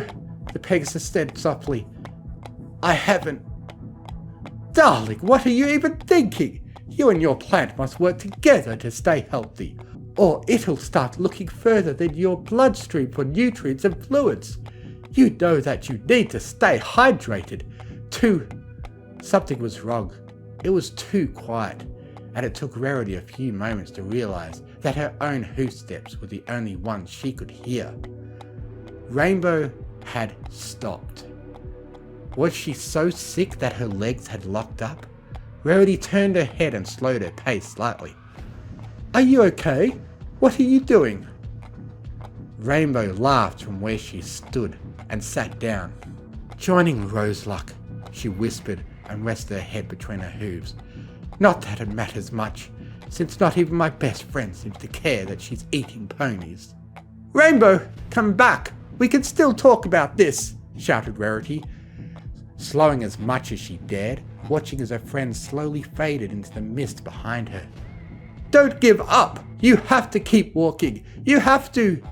the Pegasus said softly. I haven't. Darling, what are you even thinking? You and your plant must work together to stay healthy, or it'll start looking further than your bloodstream for nutrients and fluids. You know that you need to stay hydrated. Something was wrong. It was too quiet, and it took Rarity a few moments to realize that her own hoofsteps were the only ones she could hear. Rainbow had stopped. Was she so sick that her legs had locked up? Rarity turned her head and slowed her pace slightly. Are you okay? What are you doing? Rainbow laughed from where she stood and sat down. Joining Roseluck, she whispered and rested her head between her hooves. Not that it matters much, since not even my best friend seems to care that she's eating ponies. Rainbow, come back! We can still talk about this, shouted Rarity, slowing as much as she dared, watching as her friend slowly faded into the mist behind her. Don't give up! You have to keep walking! You have to!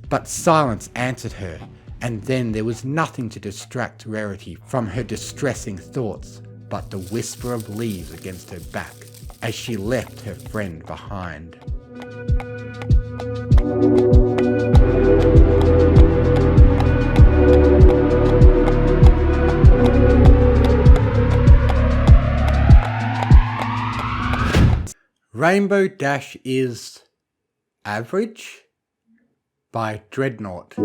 But silence answered her, And then there was nothing to distract Rarity from her distressing thoughts but the whisper of leaves against her back as she left her friend behind. Rainbow Dash is Average by Dreadnought.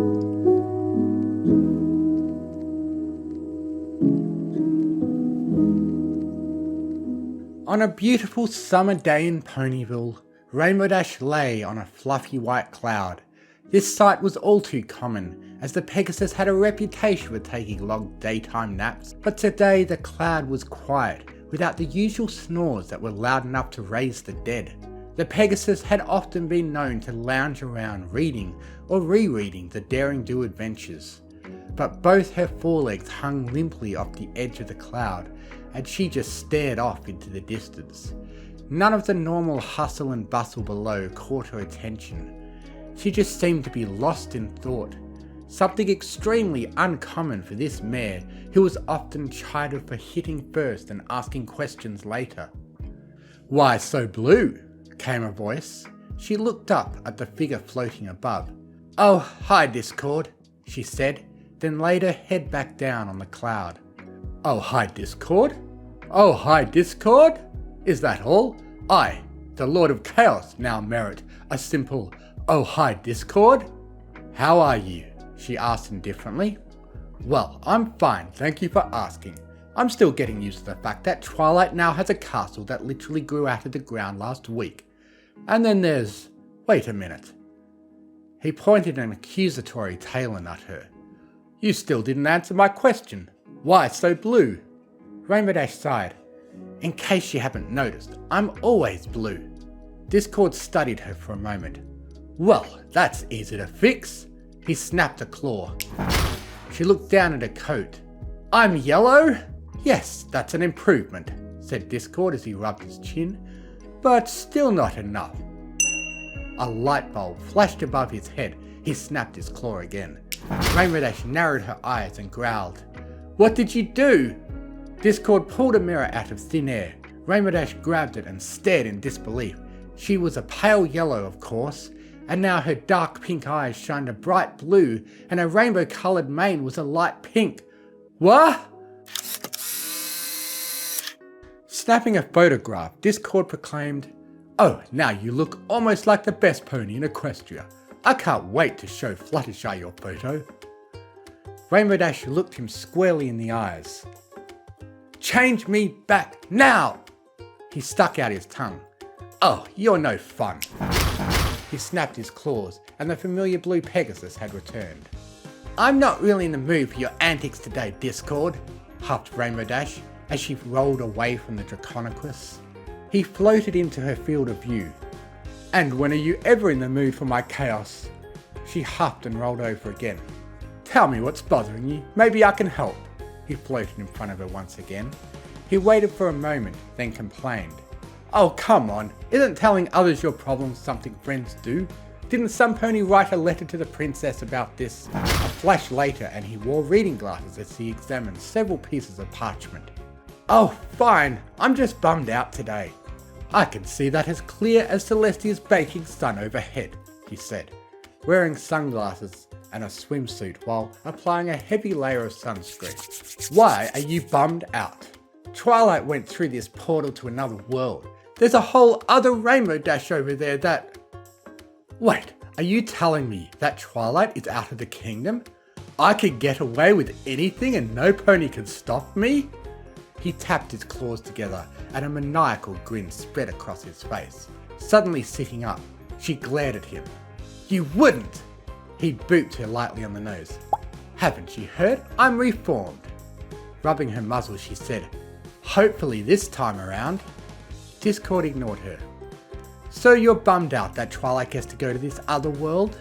On a beautiful summer day in Ponyville, Rainbow Dash lay on a fluffy white cloud. This sight was all too common, as the Pegasus had a reputation for taking long daytime naps, but today the cloud was quiet, without the usual snores that were loud enough to raise the dead. The Pegasus had often been known to lounge around reading or rereading the Daring Do adventures, but both her forelegs hung limply off the edge of the cloud, and she just stared off into the distance. None of the normal hustle and bustle below caught her attention. She just seemed to be lost in thought, something extremely uncommon for this mare who was often chided for hitting first and asking questions later. "Why so blue?" came a voice. She looked up at the figure floating above. "Oh, hi Discord," she said, then laid her head back down on the cloud. "Oh, hi Discord? Oh, hi Discord? Is that all? I, the Lord of Chaos, now merit a simple, oh hi Discord? How are you?" she asked indifferently. "Well, I'm fine, thank you for asking. I'm still getting used to the fact that Twilight now has a castle that literally grew out of the ground last week. And then there's... wait a minute." He pointed an accusatory talon at her. "You still didn't answer my question. Why so blue?" Rainbow Dash sighed. "In case you haven't noticed, I'm always blue." Discord studied her for a moment. "Well, that's easy to fix." He snapped a claw. She looked down at her coat. "I'm yellow? Yes, that's an improvement," said Discord as he rubbed his chin. "But still not enough." A light bulb flashed above his head. He snapped his claw again. Rainbow Dash narrowed her eyes and growled. "What did you do?" Discord pulled a mirror out of thin air. Rainbow Dash grabbed it and stared in disbelief. She was a pale yellow, of course, and now her dark pink eyes shined a bright blue, and her rainbow-coloured mane was a light pink. "What?" Snapping a photograph, Discord proclaimed, "Oh, now you look almost like the best pony in Equestria. I can't wait to show Fluttershy your photo." Rainbow Dash looked him squarely in the eyes. "Change me back now!" He stuck out his tongue. "Oh, you're no fun." He snapped his claws, and the familiar blue Pegasus had returned. "I'm not really in the mood for your antics today, Discord," huffed Rainbow Dash as she rolled away from the Draconequus. He floated into her field of view. "And when are you ever in the mood for my chaos?" She huffed and rolled over again. "Tell me what's bothering you, maybe I can help." He floated in front of her once again. He waited for a moment, then complained. "Oh, come on, isn't telling others your problems something friends do? Didn't some pony write a letter to the princess about this?" A flash later, and he wore reading glasses as he examined several pieces of parchment. "Oh, fine, I'm just bummed out today. I can see that as clear as Celestia's baking sun overhead," he said, wearing sunglasses and a swimsuit while applying a heavy layer of sunscreen. "Why are you bummed out? Twilight went through this portal to another world. There's a whole other Rainbow Dash over there that... Wait, are you telling me that Twilight is out of the kingdom? I could get away with anything and no pony can stop me?" He tapped his claws together and a maniacal grin spread across his face. Suddenly sitting up, she glared at him. "You wouldn't!" He booped her lightly on the nose. "Haven't you heard? I'm reformed." Rubbing her muzzle, she said, "Hopefully this time around." Discord ignored her. "So you're bummed out that Twilight gets to go to this other world?"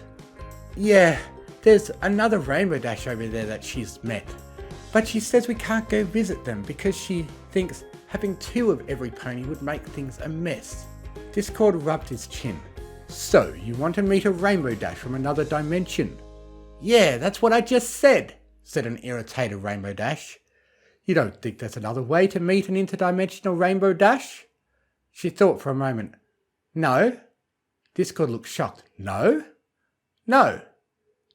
"Yeah, there's another Rainbow Dash over there that she's met. But she says we can't go visit them because she thinks having two of every pony would make things a mess." Discord rubbed his chin. "So you want to meet a Rainbow Dash from another dimension?" Yeah, that's what I just said, said an irritated Rainbow Dash. You don't think there's another way to meet an interdimensional Rainbow Dash? She thought for a moment. No. Discord looked shocked. No? No.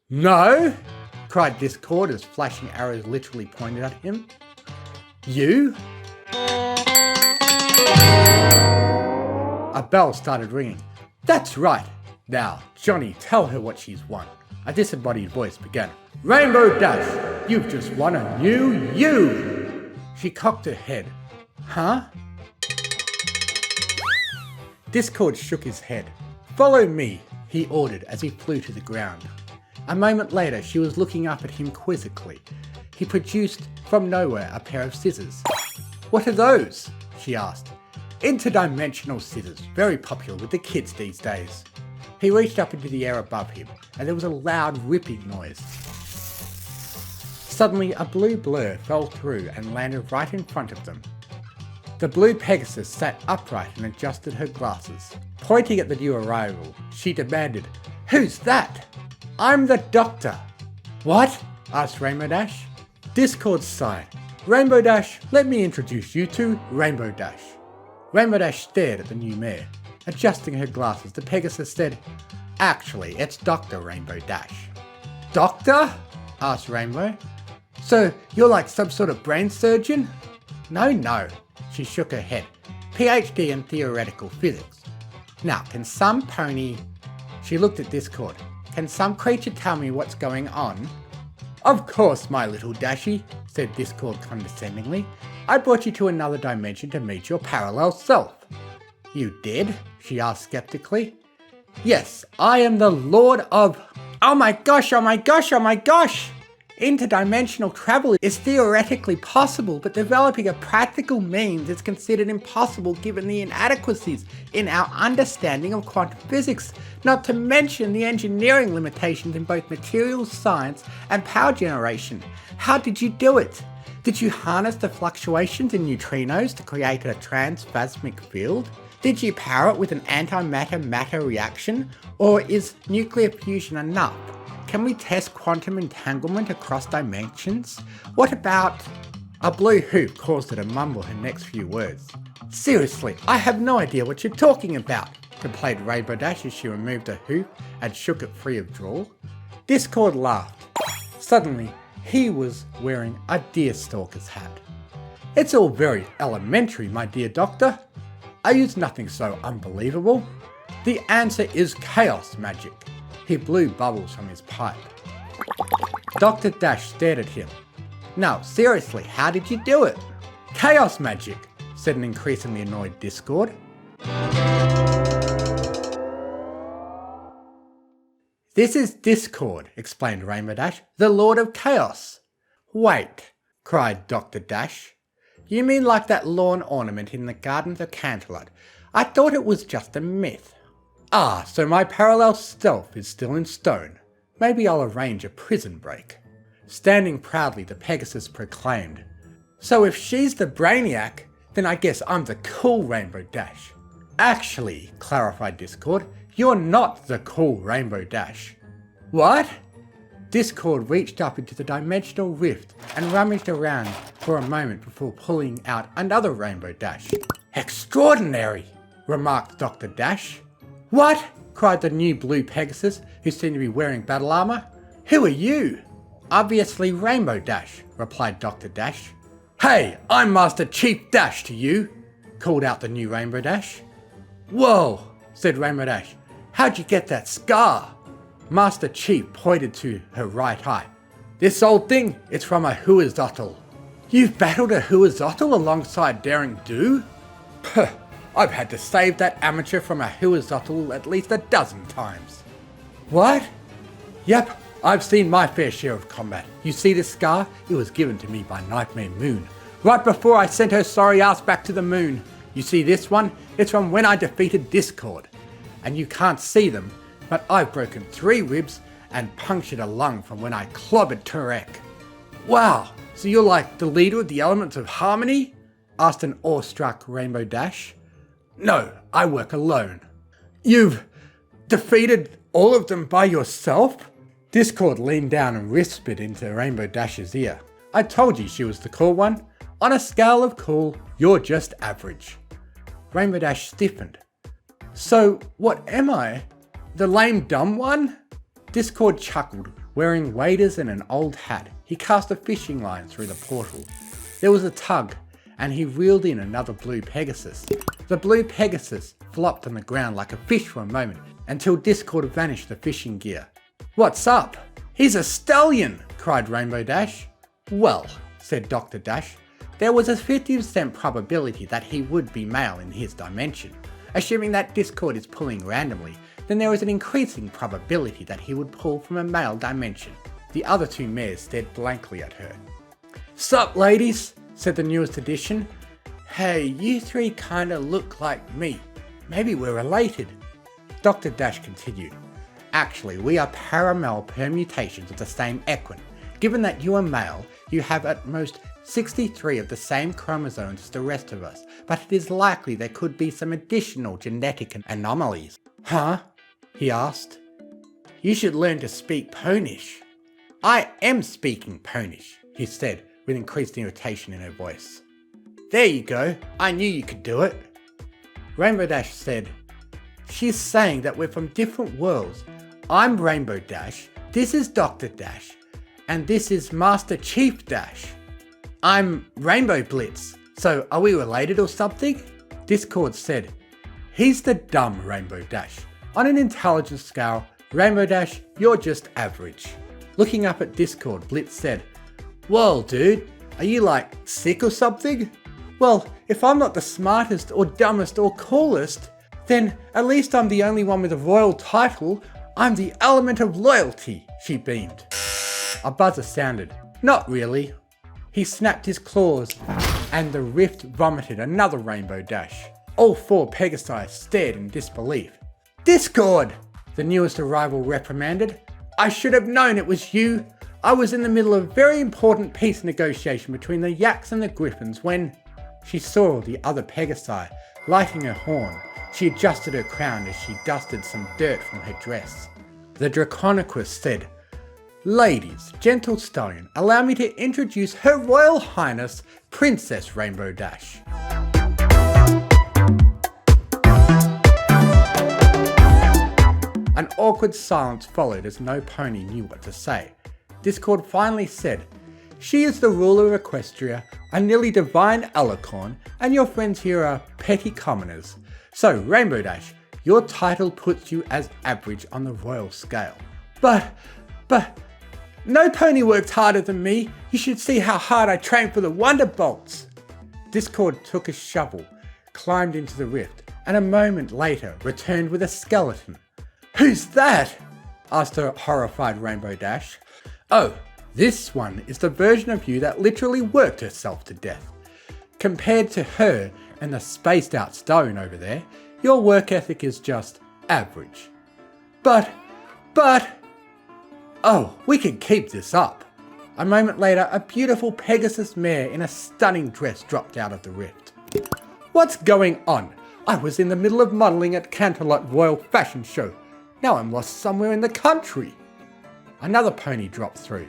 No? Cried Discord as flashing arrows literally pointed at him. You? A bell started ringing. That's right. Now, Johnny, tell her what she's won. A disembodied voice began. Rainbow Dash, you've just won a new you! She cocked her head. Huh? Discord shook his head. Follow me, he ordered as he flew to the ground. A moment later, she was looking up at him quizzically. He produced from nowhere a pair of scissors. What are those? She asked. Interdimensional scissors, very popular with the kids these days. He reached up into the air above him, and there was a loud ripping noise. Suddenly, a blue blur fell through and landed right in front of them. The blue Pegasus sat upright and adjusted her glasses. Pointing at the new arrival, she demanded, Who's that? I'm the Doctor. What? Asked Rainbow Dash. Discord sighed. Rainbow Dash, let me introduce you to Rainbow Dash. Rainbow Dash stared at the new mare. Adjusting her glasses, the Pegasus said, Actually, it's Dr. Rainbow Dash. Doctor? Asked Rainbow. So, you're like some sort of brain surgeon? No. She shook her head. PhD in theoretical physics. Now, can some pony... She looked at Discord. Can some creature tell me what's going on? Of course, my little Dashy, said Discord condescendingly. I brought you to another dimension to meet your parallel self. You did? She asked skeptically. Yes, I am the Lord of... Oh my gosh! Interdimensional travel is theoretically possible, but developing a practical means is considered impossible given the inadequacies in our understanding of quantum physics, not to mention the engineering limitations in both materials science and power generation. How did you do it? Did you harness the fluctuations in neutrinos to create a transphasmic field? Did you power it with an antimatter-matter reaction? Or is nuclear fusion enough? Can we test quantum entanglement across dimensions? What about... A blue hoop caused her to mumble her next few words. Seriously, I have no idea what you're talking about, complained Rainbow Dash as she removed her hoop and shook it free of drawl. Discord laughed. Suddenly, he was wearing a deerstalker's hat. It's all very elementary, my dear doctor. I use nothing so unbelievable. The answer is chaos magic. He blew bubbles from his pipe. Dr. Dash stared at him. No, seriously, how did you do it? Chaos magic, said an increasingly annoyed Discord. This is Discord, explained Rainbow Dash, the Lord of Chaos. Wait, cried Dr. Dash. You mean like that lawn ornament in the Gardens of Canterlot? I thought it was just a myth. Ah, so my parallel self is still in stone. Maybe I'll arrange a prison break. Standing proudly, the Pegasus proclaimed. So if she's the brainiac, then I guess I'm the cool Rainbow Dash. Actually, clarified Discord, you're not the cool Rainbow Dash. What? Discord reached up into the dimensional rift and rummaged around for a moment before pulling out another Rainbow Dash. Extraordinary, remarked Dr. Dash. What? Cried the new blue Pegasus, who seemed to be wearing battle armour. Who are you? Obviously Rainbow Dash, replied Dr. Dash. Hey, I'm Master Chief Dash to you, called out the new Rainbow Dash. Whoa, said Rainbow Dash. How'd you get that scar? Master Chief pointed to her right eye. This old thing, it's from a Huazotl. You've battled a Huazotl alongside Daring Do? Puh. I've had to save that amateur from a Huazotl at least a dozen times. What? Yep, I've seen my fair share of combat. You see this scar? It was given to me by Nightmare Moon, right before I sent her sorry ass back to the moon. You see this one? It's from when I defeated Discord. And you can't see them, but I've broken 3 ribs and punctured a lung from when I clobbered Turek. Wow, so you're like the leader of the Elements of Harmony? Asked an awestruck Rainbow Dash. No, I work alone. You've defeated all of them by yourself? Discord leaned down and whispered into Rainbow Dash's ear. I told you she was the cool one. On a scale of cool, you're just average. Rainbow Dash stiffened. So, what am I? The lame dumb one? Discord chuckled, wearing waders and an old hat. He cast a fishing line through the portal. There was a tug, and he reeled in another blue Pegasus. The blue Pegasus flopped on the ground like a fish for a moment, until Discord vanished the fishing gear. What's up? He's a stallion, cried Rainbow Dash. Well, said Dr. Dash, there was a 50% probability that he would be male in his dimension. Assuming that Discord is pulling randomly, then there is an increasing probability that he would pull from a male dimension. The other two mares stared blankly at her. Sup ladies, said the newest addition. Hey, you three kinda look like me. Maybe we're related. Dr. Dash continued. Actually, we are parallel permutations of the same equine. Given that you are male, you have at most 63 of the same chromosomes as the rest of us, but it is likely there could be some additional genetic anomalies. Huh? He asked. You should learn to speak Ponish. I am speaking Ponish, he said, with increased irritation in her voice. There you go, I knew you could do it. Rainbow Dash said, she's saying that we're from different worlds. I'm Rainbow Dash, this is Dr. Dash, and this is Master Chief Dash. I'm Rainbow Blitz, so are we related or something? Discord said, he's the dumb Rainbow Dash. On an intelligence scale, Rainbow Dash, you're just average. Looking up at Discord, Blitz said, whoa dude, are you like sick or something? Well, if I'm not the smartest or dumbest or coolest, then at least I'm the only one with a royal title. I'm the element of loyalty, she beamed. A buzzer sounded. Not really. He snapped his claws, and the rift vomited another Rainbow Dash. All four Pegasi stared in disbelief. Discord! The newest arrival reprimanded. I should have known it was you. I was in the middle of a very important peace negotiation between the Yaks and the Griffins when she saw the other Pegasi lighting her horn. She adjusted her crown as she dusted some dirt from her dress. The Draconiquus said, Ladies, gentle stallion, allow me to introduce Her Royal Highness, Princess Rainbow Dash. An awkward silence followed as no pony knew what to say. Discord finally said, She is the ruler of Equestria, a nearly divine alicorn, and your friends here are petty commoners. So, Rainbow Dash, your title puts you as average on the royal scale. But, no pony works harder than me. You should see how hard I train for the Wonderbolts. Discord took a shovel, climbed into the rift, and a moment later returned with a skeleton. Who's that? Asked a horrified Rainbow Dash. Oh, this one is the version of you that literally worked herself to death. Compared to her and the spaced out stone over there, your work ethic is just average. But, oh, we can keep this up. A moment later, a beautiful Pegasus mare in a stunning dress dropped out of the rift. What's going on? I was in the middle of modelling at Canterlot Royal Fashion Show. Now I'm lost somewhere in the country. Another pony dropped through.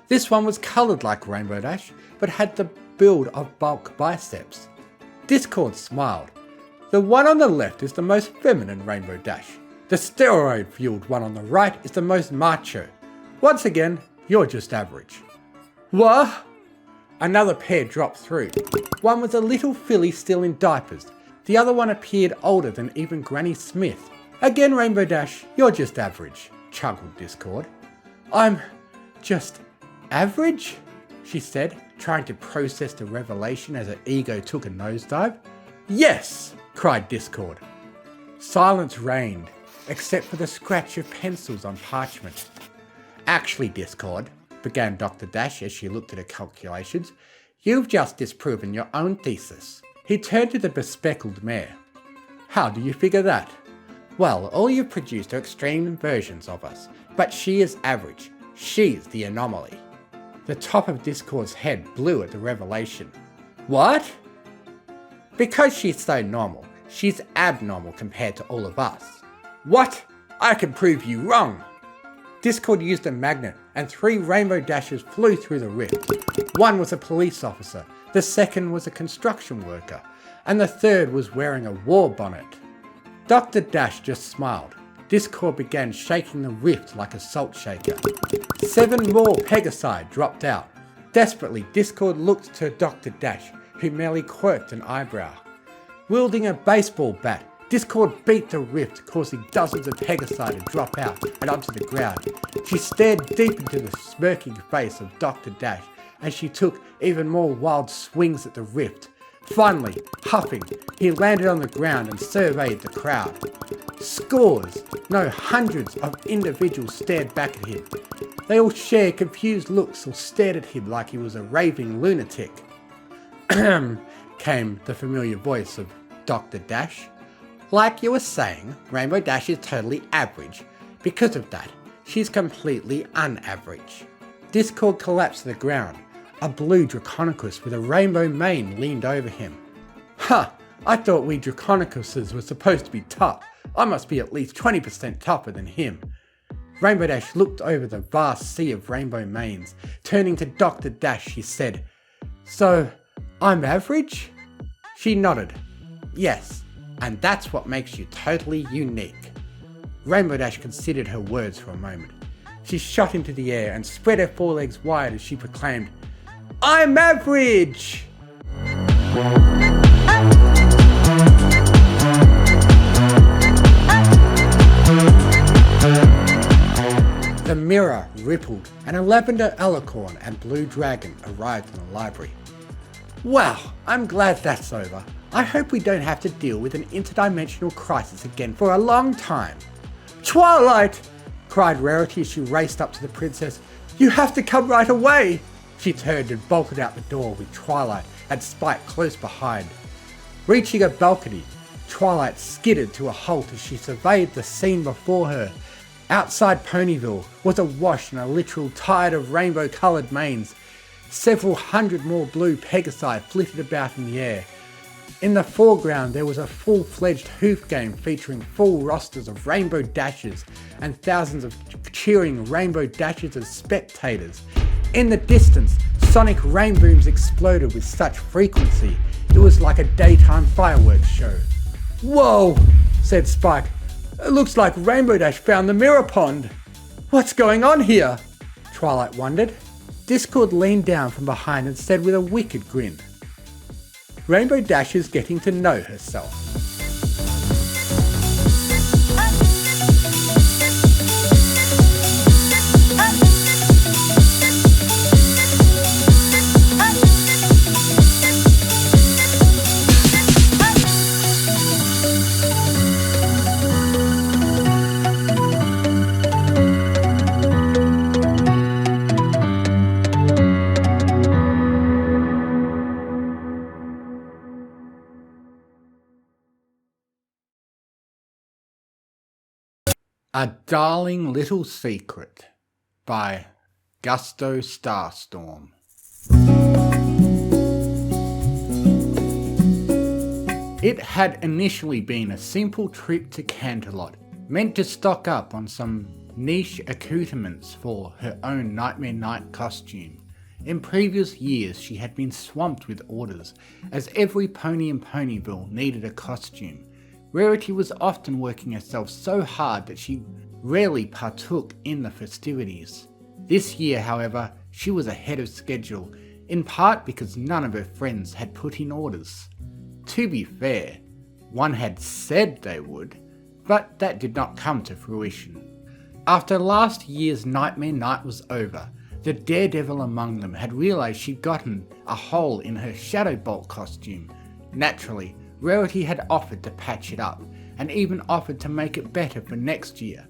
This one was coloured like Rainbow Dash, but had the build of bulk biceps. Discord smiled. The one on the left is the most feminine Rainbow Dash. The steroid-fueled one on the right is the most macho. Once again, you're just average. What? Another pair dropped through. One was a little filly still in diapers. The other one appeared older than even Granny Smith. Again, Rainbow Dash, you're just average, chuckled Discord. I'm just average? She said, trying to process the revelation as her ego took a nosedive. Yes, cried Discord. Silence reigned, except for the scratch of pencils on parchment. Actually, Discord, began Dr. Dash as she looked at her calculations, you've just disproven your own thesis. He turned to the bespectacled mare. How do you figure that? Well, all you've produced are extreme versions of us, but she is average. She's the anomaly. The top of Discord's head blew at the revelation. What? Because she's so normal, she's abnormal compared to all of us. What? I can prove you wrong. Discord used a magnet and 3 Rainbow Dashes flew through the rift. One was a police officer, the second was a construction worker, and the third was wearing a war bonnet. Dr. Dash just smiled. Discord began shaking the rift like a salt shaker. 7 more Pegasi dropped out. Desperately, Discord looked to Dr. Dash, who merely quirked an eyebrow. Wielding a baseball bat, Discord beat the rift, causing dozens of Pegasi to drop out and onto the ground. She stared deep into the smirking face of Dr. Dash as she took even more wild swings at the rift. Finally, huffing, he landed on the ground and surveyed the crowd. Scores, no hundreds of individuals stared back at him. They all shared confused looks or stared at him like he was a raving lunatic. Ahem, came the familiar voice of Dr. Dash. Like you were saying, Rainbow Dash is totally average. Because of that, she's completely unaverage. Discord collapsed to the ground. A blue Draconicus with a rainbow mane leaned over him. Ha! I thought we Draconicuses were supposed to be tough. I must be at least 20% tougher than him. Rainbow Dash looked over the vast sea of rainbow manes. Turning to Dr. Dash, she said, So, I'm average? She nodded. Yes, and that's what makes you totally unique. Rainbow Dash considered her words for a moment. She shot into the air and spread her forelegs wide as she proclaimed, I'm average! The mirror rippled, and a lavender alicorn and blue dragon arrived in the library. Wow, I'm glad that's over. I hope we don't have to deal with an interdimensional crisis again for a long time. Twilight! Cried Rarity as she raced up to the princess. You have to come right away! She turned and bolted out the door with Twilight and Spike close behind. Reaching a balcony, Twilight skidded to a halt as she surveyed the scene before her. Outside Ponyville was awash in a literal tide of rainbow-coloured manes. Several hundred more blue Pegasi flitted about in the air. In the foreground there was a full-fledged hoof game featuring full rosters of Rainbow Dashers and thousands of cheering Rainbow Dashers as spectators. In the distance, sonic rainbooms exploded with such frequency, it was like a daytime fireworks show. Whoa, said Spike. It looks like Rainbow Dash found the mirror pond. What's going on here? Twilight wondered. Discord leaned down from behind and said with a wicked grin, Rainbow Dash is getting to know herself. A Darling Little Secret by Gusto Starstorm. It had initially been a simple trip to Canterlot, meant to stock up on some niche accoutrements for her own Nightmare Night costume. In previous years she had been swamped with orders, as every pony in Ponyville needed a costume. Rarity was often working herself so hard that she rarely partook in the festivities. This year, however, she was ahead of schedule, in part because none of her friends had put in orders. To be fair, one had said they would, but that did not come to fruition. After last year's Nightmare Night was over, the daredevil among them had realised she'd gotten a hole in her Shadow Bolt costume. Naturally, Rarity had offered to patch it up, and even offered to make it better for next year.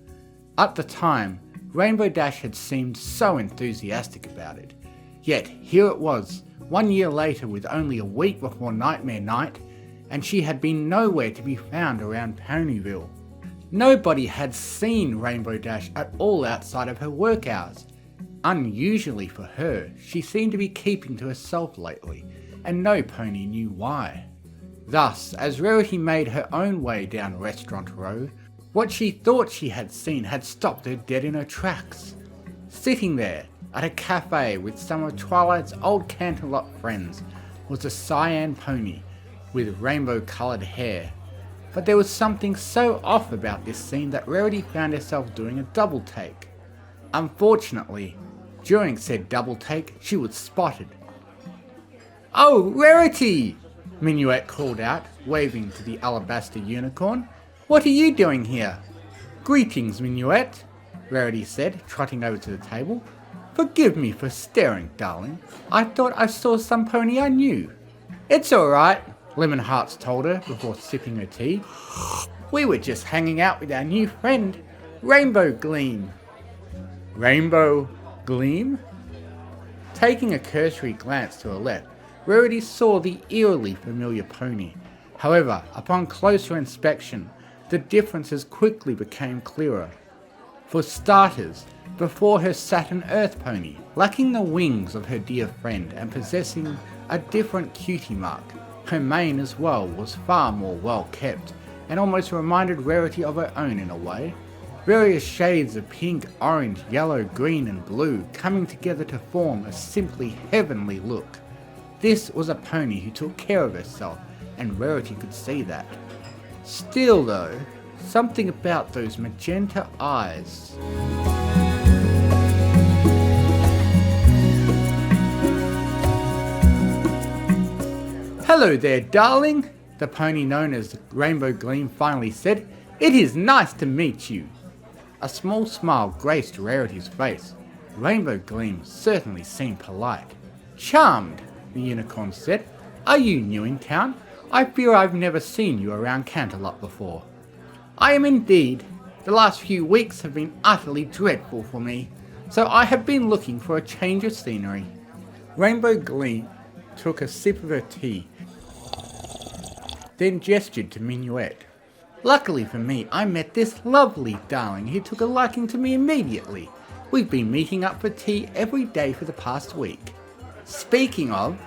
At the time, Rainbow Dash had seemed so enthusiastic about it. Yet here it was, 1 year later with only a week before Nightmare Night, and she had been nowhere to be found around Ponyville. Nobody had seen Rainbow Dash at all outside of her work hours. Unusually for her, she seemed to be keeping to herself lately, and no pony knew why. Thus, as Rarity made her own way down Restaurant Row, What she thought she had seen had stopped her dead in her tracks. Sitting there at a cafe with some of Twilight's old Canterlot friends was a cyan pony with rainbow-coloured hair. But there was something so off about this scene that Rarity found herself doing a double take. Unfortunately, during said double take, she was spotted. "Oh, Rarity!" Minuet called out, waving to the alabaster unicorn. "What are you doing here?" "Greetings, Minuet," Rarity said, trotting over to the table. "Forgive me for staring, darling. I thought I saw some pony I knew." "It's alright," Lemon Hearts told her before sipping her tea. "We were just hanging out with our new friend, Rainbow Gleam." Rainbow Gleam? Taking a cursory glance to her left, Rarity saw the eerily familiar pony. However, upon closer inspection, the differences quickly became clearer. For starters, before her sat an earth pony, lacking the wings of her dear friend and possessing a different cutie mark. Her mane as well was far more well kept, and almost reminded Rarity of her own in a way. Various shades of pink, orange, yellow, green and blue coming together to form a simply heavenly look. This was a pony who took care of herself, and Rarity could see that. Still though, something about those magenta eyes. "Hello there, darling," the pony known as Rainbow Gleam finally said. "It is nice to meet you." A small smile graced Rarity's face. Rainbow Gleam certainly seemed polite. "Charmed," the unicorn said. "Are you new in town? I fear I've never seen you around Canterlot before." "I am indeed. The last few weeks have been utterly dreadful for me, so I have been looking for a change of scenery." Rainbow Gleam took a sip of her tea, then gestured to Minuet. "Luckily for me, I met this lovely darling who took a liking to me immediately. We've been meeting up for tea every day for the past week." "Speaking of,"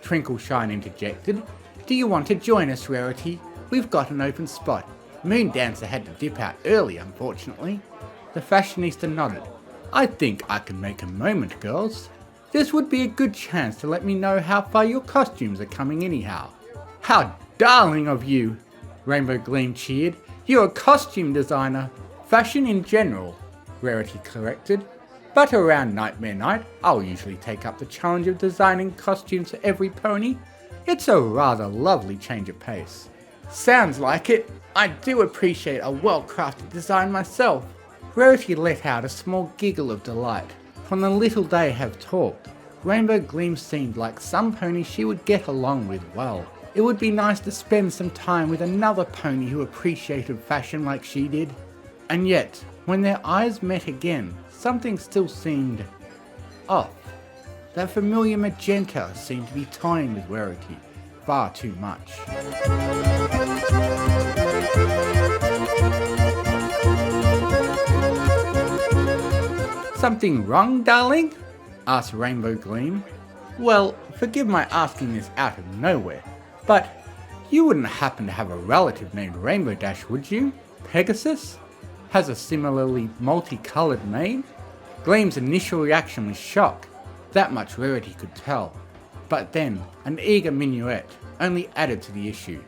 Twinkle-Shine interjected, "do you want to join us, Rarity? We've got an open spot. Moon Dancer had to dip out early, unfortunately." The fashionista nodded. "I think I can make a moment, girls. This would be a good chance to let me know how far your costumes are coming anyhow." "How darling of you!" Rainbow Gleam cheered. "You're a costume designer." "Fashion in general," Rarity corrected. "But around Nightmare Night, I'll usually take up the challenge of designing costumes for every pony. It's a rather lovely change of pace." "Sounds like it. I do appreciate a well-crafted design myself." Rarity let out a small giggle of delight. From the little they have talked, Rainbow Gleam seemed like some pony she would get along with well. It would be nice to spend some time with another pony who appreciated fashion like she did. And yet, when their eyes met again, something still seemed off. That familiar magenta seemed to be toying with Rarity far too much. "Something wrong, darling?" asked Rainbow Gleam. "Well, forgive my asking this out of nowhere, but you wouldn't happen to have a relative named Rainbow Dash, would you? Pegasus? Has a similarly multicoloured mane?" Gleam's initial reaction was shock. That much Rarity could tell. But then, an eager Minuet only added to the issue.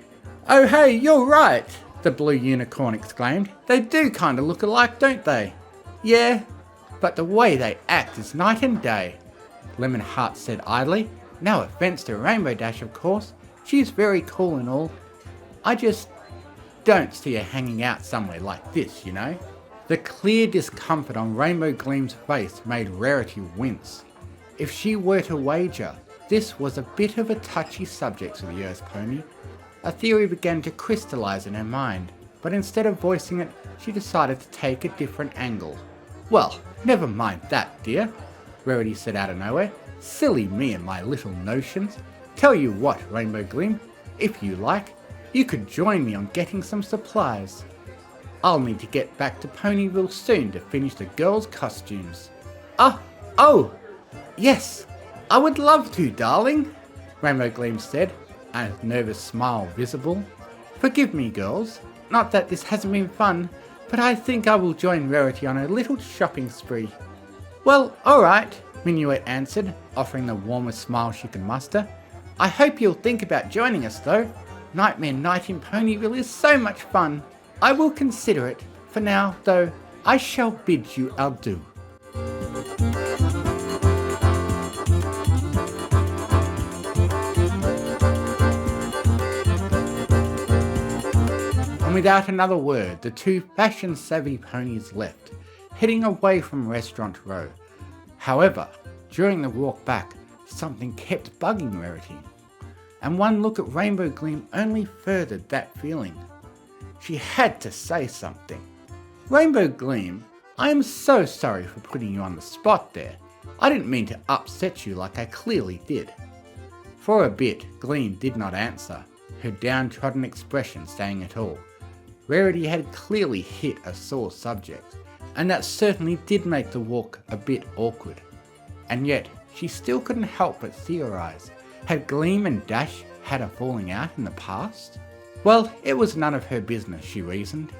"Oh hey, you're right," the blue unicorn exclaimed. "They do kinda look alike, don't they?" "Yeah, but the way they act is night and day," Lemon Heart said idly. "No offence to Rainbow Dash, of course. She's very cool and all. I just don't see her hanging out somewhere like this, you know." The clear discomfort on Rainbow Gleam's face made Rarity wince. If she were to wager, this was a bit of a touchy subject to the Earth Pony. A theory began to crystallise in her mind, but instead of voicing it, she decided to take a different angle. "Well, never mind that, dear," Rarity said out of nowhere. "Silly me and my little notions. Tell you what, Rainbow Gleam, if you like, you could join me on getting some supplies. I'll need to get back to Ponyville soon to finish the girls' costumes." Oh, yes, I would love to, darling," Rainbow Gleam said, a nervous smile visible. "Forgive me, girls. Not that this hasn't been fun, but I think I will join Rarity on a little shopping spree. Well, alright, Minuet answered, offering the warmest smile she could muster. I hope you'll think about joining us though. Nightmare Night in Ponyville is so much fun. I will consider it. For now, though, I shall bid you adieu. And without another word, the two fashion-savvy ponies left, heading away from Restaurant Row. However, during the walk back, something kept bugging Rarity, and one look at Rainbow Gleam only furthered that feeling. She had to say something. Rainbow Gleam, I am so sorry for putting you on the spot there. I didn't mean to upset you like I clearly did. For a bit, Gleam did not answer, her downtrodden expression saying it all. Rarity had clearly hit a sore subject, and that certainly did make the walk a bit awkward. And yet, she still couldn't help but theorise. Had Gleam and Dash had a falling out in the past? Well, it was none of her business, she reasoned.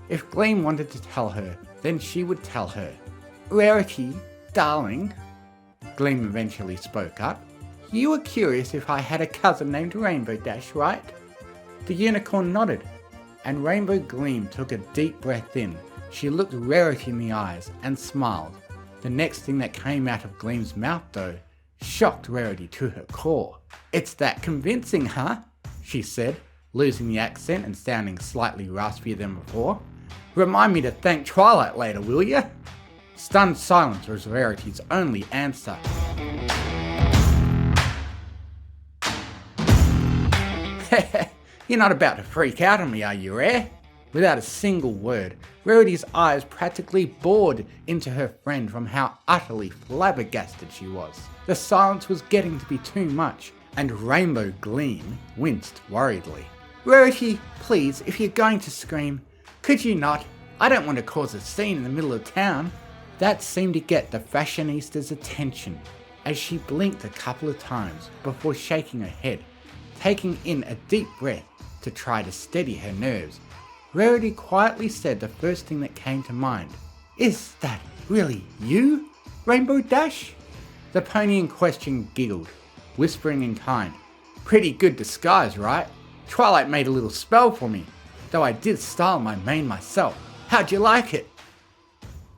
If Gleam wanted to tell her, then she would tell her. Rarity, darling, Gleam eventually spoke up. You were curious if I had a cousin named Rainbow Dash, right? The unicorn nodded, and Rainbow Gleam took a deep breath in. She looked Rarity in the eyes and smiled. The next thing that came out of Gleam's mouth, though, shocked Rarity to her core. It's that convincing, huh? She said, losing the accent and sounding slightly raspier than before. Remind me to thank Twilight later, will ya? Stunned silence was Rarity's only answer. You're not about to freak out on me, are you, Rare? Without a single word, Rarity's eyes practically bored into her friend from how utterly flabbergasted she was. The silence was getting to be too much, and Rainbow Gleam winced worriedly. Rarity, please, if you're going to scream, could you not? I don't want to cause a scene in the middle of town. That seemed to get the fashionista's attention, as she blinked a couple of times before shaking her head, taking in a deep breath to try to steady her nerves. Rarity quietly said the first thing that came to mind. Is that really you, Rainbow Dash? The pony in question giggled, whispering in kind. Pretty good disguise, right? Twilight made a little spell for me, though I did style my mane myself. How'd you like it?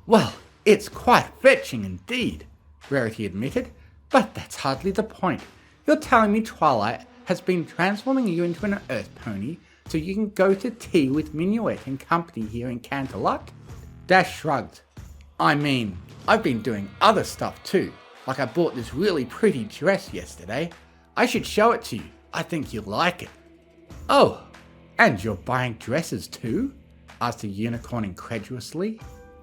Well, it's quite fetching indeed, Rarity admitted, but that's hardly the point. You're telling me Twilight has been transforming you into an earth pony so you can go to tea with Minuet and company here in Canterlot? Dash shrugged. I mean, I've been doing other stuff too, like I bought this really pretty dress yesterday. I should show it to you. I think you'll like it. Oh, and you're buying dresses too? Asked the unicorn incredulously.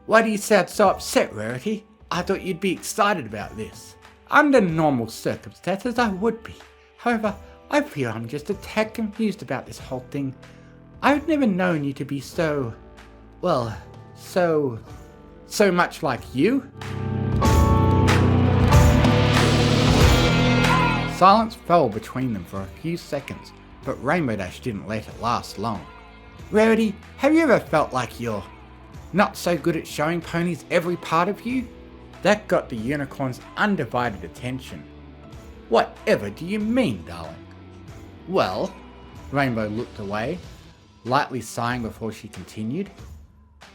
Why do you sound so upset, Rarity? I thought you'd be excited about this. Under normal circumstances, I would be. However, I feel I'm just a tad confused about this whole thing. I've never known you to be so much like you. Silence fell between them for a few seconds, but Rainbow Dash didn't let it last long. Rarity, have you ever felt like you're not so good at showing ponies every part of you? That got the unicorn's undivided attention. Whatever do you mean, darling? Well, Rainbow looked away, lightly sighing before she continued.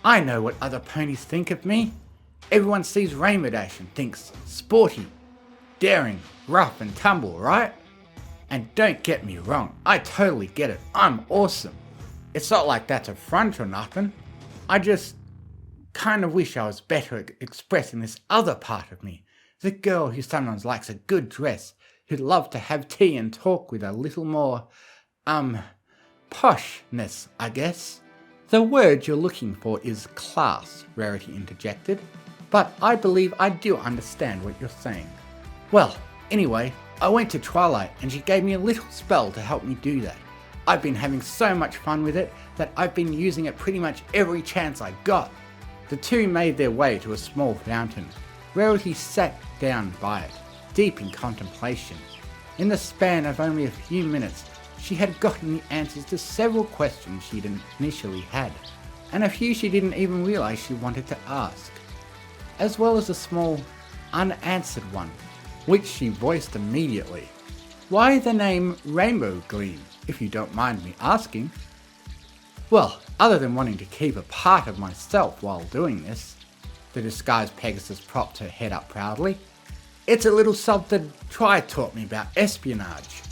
I know what other ponies think of me. Everyone sees Rainbow Dash and thinks sporty, daring, rough and tumble, right? And don't get me wrong, I totally get it. I'm awesome. It's not like that's a front or nothing. I just kind of wish I was better at expressing this other part of me. The girl who sometimes likes a good dress, who'd love to have tea and talk with a little more, poshness, I guess. The word you're looking for is class, Rarity interjected, but I believe I do understand what you're saying. Well, anyway, I went to Twilight and she gave me a little spell to help me do that. I've been having so much fun with it that I've been using it pretty much every chance I got. The two made their way to a small fountain. Rarity sat down by it, deep in contemplation. In the span of only a few minutes, she had gotten the answers to several questions she'd initially had. and a few she didn't even realise she wanted to ask, as well as a small, unanswered one, which she voiced immediately. Why the name Rainbow Gleam, if you don't mind me asking? Well, other than wanting to keep a part of myself while doing this, the disguised Pegasus propped her head up proudly. It's a little something Try taught me about espionage.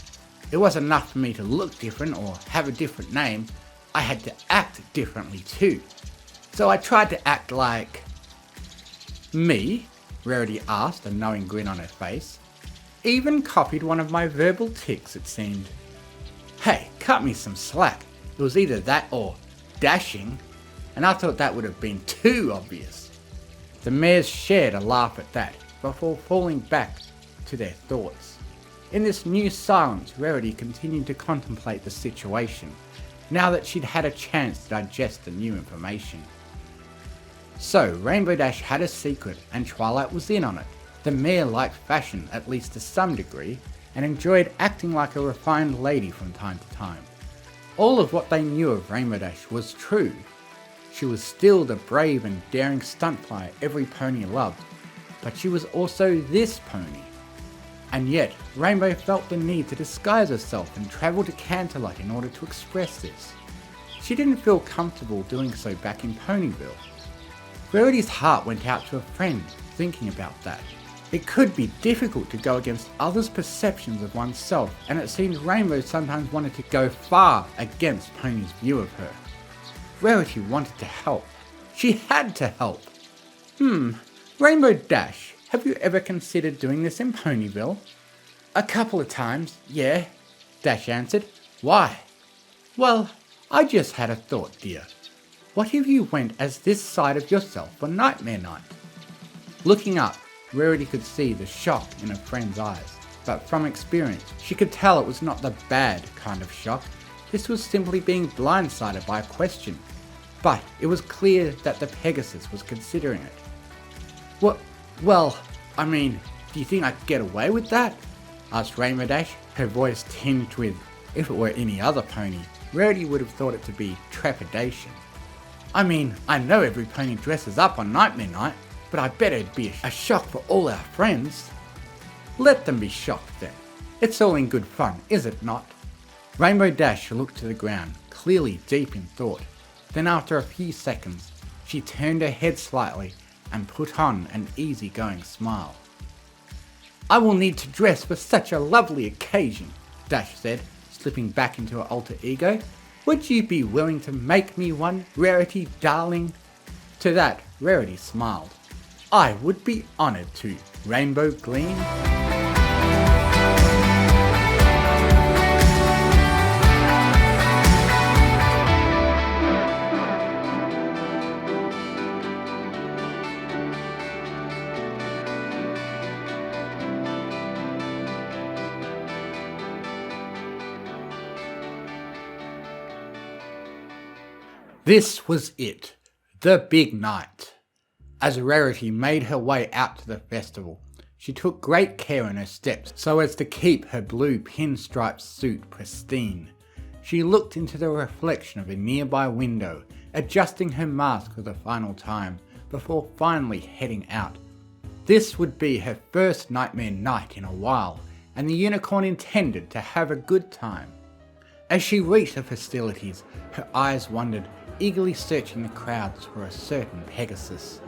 It wasn't enough for me to look different or have a different name, I had to act differently too. So I tried to act like... Me? Rarity asked, a knowing grin on her face. Even copied one of my verbal tics, it seemed. Hey, cut me some slack. It was either that or dashing, and I thought that would have been too obvious. The mares shared a laugh at that, before falling back to their thoughts. In this new silence, Rarity continued to contemplate the situation, now that she'd had a chance to digest the new information. So, Rainbow Dash had a secret, and Twilight was in on it. The mare liked fashion, at least to some degree, and enjoyed acting like a refined lady from time to time. All of what they knew of Rainbow Dash was true. She was still the brave and daring stunt flyer every pony loved, but she was also this pony. And yet, Rainbow felt the need to disguise herself and travel to Canterlot in order to express this. She didn't feel comfortable doing so back in Ponyville. Rarity's heart went out to a friend, thinking about that. It could be difficult to go against others' perceptions of oneself, and it seemed Rainbow sometimes wanted to go far against Pony's view of her. Rarity wanted to help. She had to help. Rainbow Dash, have you ever considered doing this in Ponyville? A couple of times, yeah, Dash answered. Why? Well, I just had a thought, dear. What if you went as this side of yourself for Nightmare Night? Looking up, Rarity could see the shock in her friend's eyes, but from experience, she could tell it was not the bad kind of shock. This was simply being blindsided by a question. But it was clear that the Pegasus was considering it. Well, I mean, do you think I could get away with that? Asked Rainbow Dash, her voice tinged with, if it were any other pony, Rarity would have thought it to be trepidation. I mean, I know every pony dresses up on Nightmare Night, but I bet it'd be a shock for all our friends. Let them be shocked then. It's all in good fun, is it not? Rainbow Dash looked to the ground, clearly deep in thought. Then after a few seconds, she turned her head slightly and put on an easygoing smile. I will need to dress for such a lovely occasion, Dash said, slipping back into her alter ego. Would you be willing to make me one, Rarity darling? To that, Rarity smiled. I would be honoured to, Rainbow Gleam. This was it, the big night. As Rarity made her way out to the festival, she took great care in her steps so as to keep her blue pinstripe suit pristine. She looked into the reflection of a nearby window, adjusting her mask for the final time before finally heading out. This would be her first Nightmare Night in a while, and the unicorn intended to have a good time. As she reached the facilities, her eyes wandered, eagerly searching the crowds for a certain Pegasus.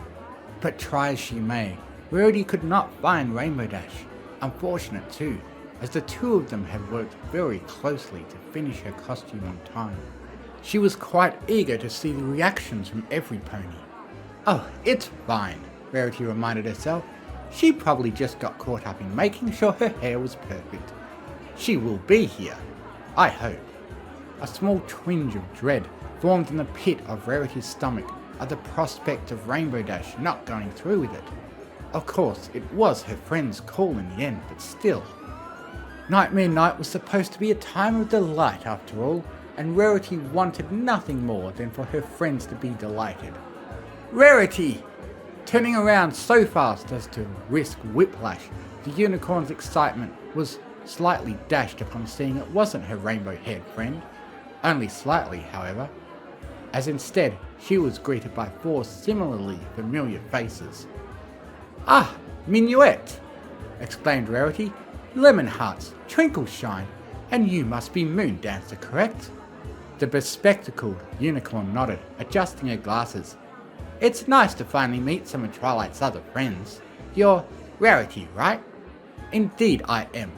But try as she may, Rarity could not find Rainbow Dash. Unfortunate too, as the two of them had worked very closely to finish her costume on time. She was quite eager to see the reactions from every pony. Oh, it's fine, Rarity reminded herself. She probably just got caught up in making sure her hair was perfect. She will be here, I hope. A small twinge of dread formed in the pit of Rarity's stomach at the prospect of Rainbow Dash not going through with it. Of course, it was her friend's call in the end, but still. Nightmare Night was supposed to be a time of delight after all, and Rarity wanted nothing more than for her friends to be delighted. Rarity! Turning around so fast as to risk whiplash, the unicorn's excitement was slightly dashed upon seeing it wasn't her rainbow-haired friend. Only slightly, however. as instead she was greeted by 4 similarly familiar faces. "Ah, Minuet!" exclaimed Rarity. "Lemon Hearts, Twinkle Shine, and you must be Moon Dancer, correct?" The bespectacled unicorn nodded, adjusting her glasses. "It's nice to finally meet some of Twilight's other friends. You're Rarity, right?" Indeed I am.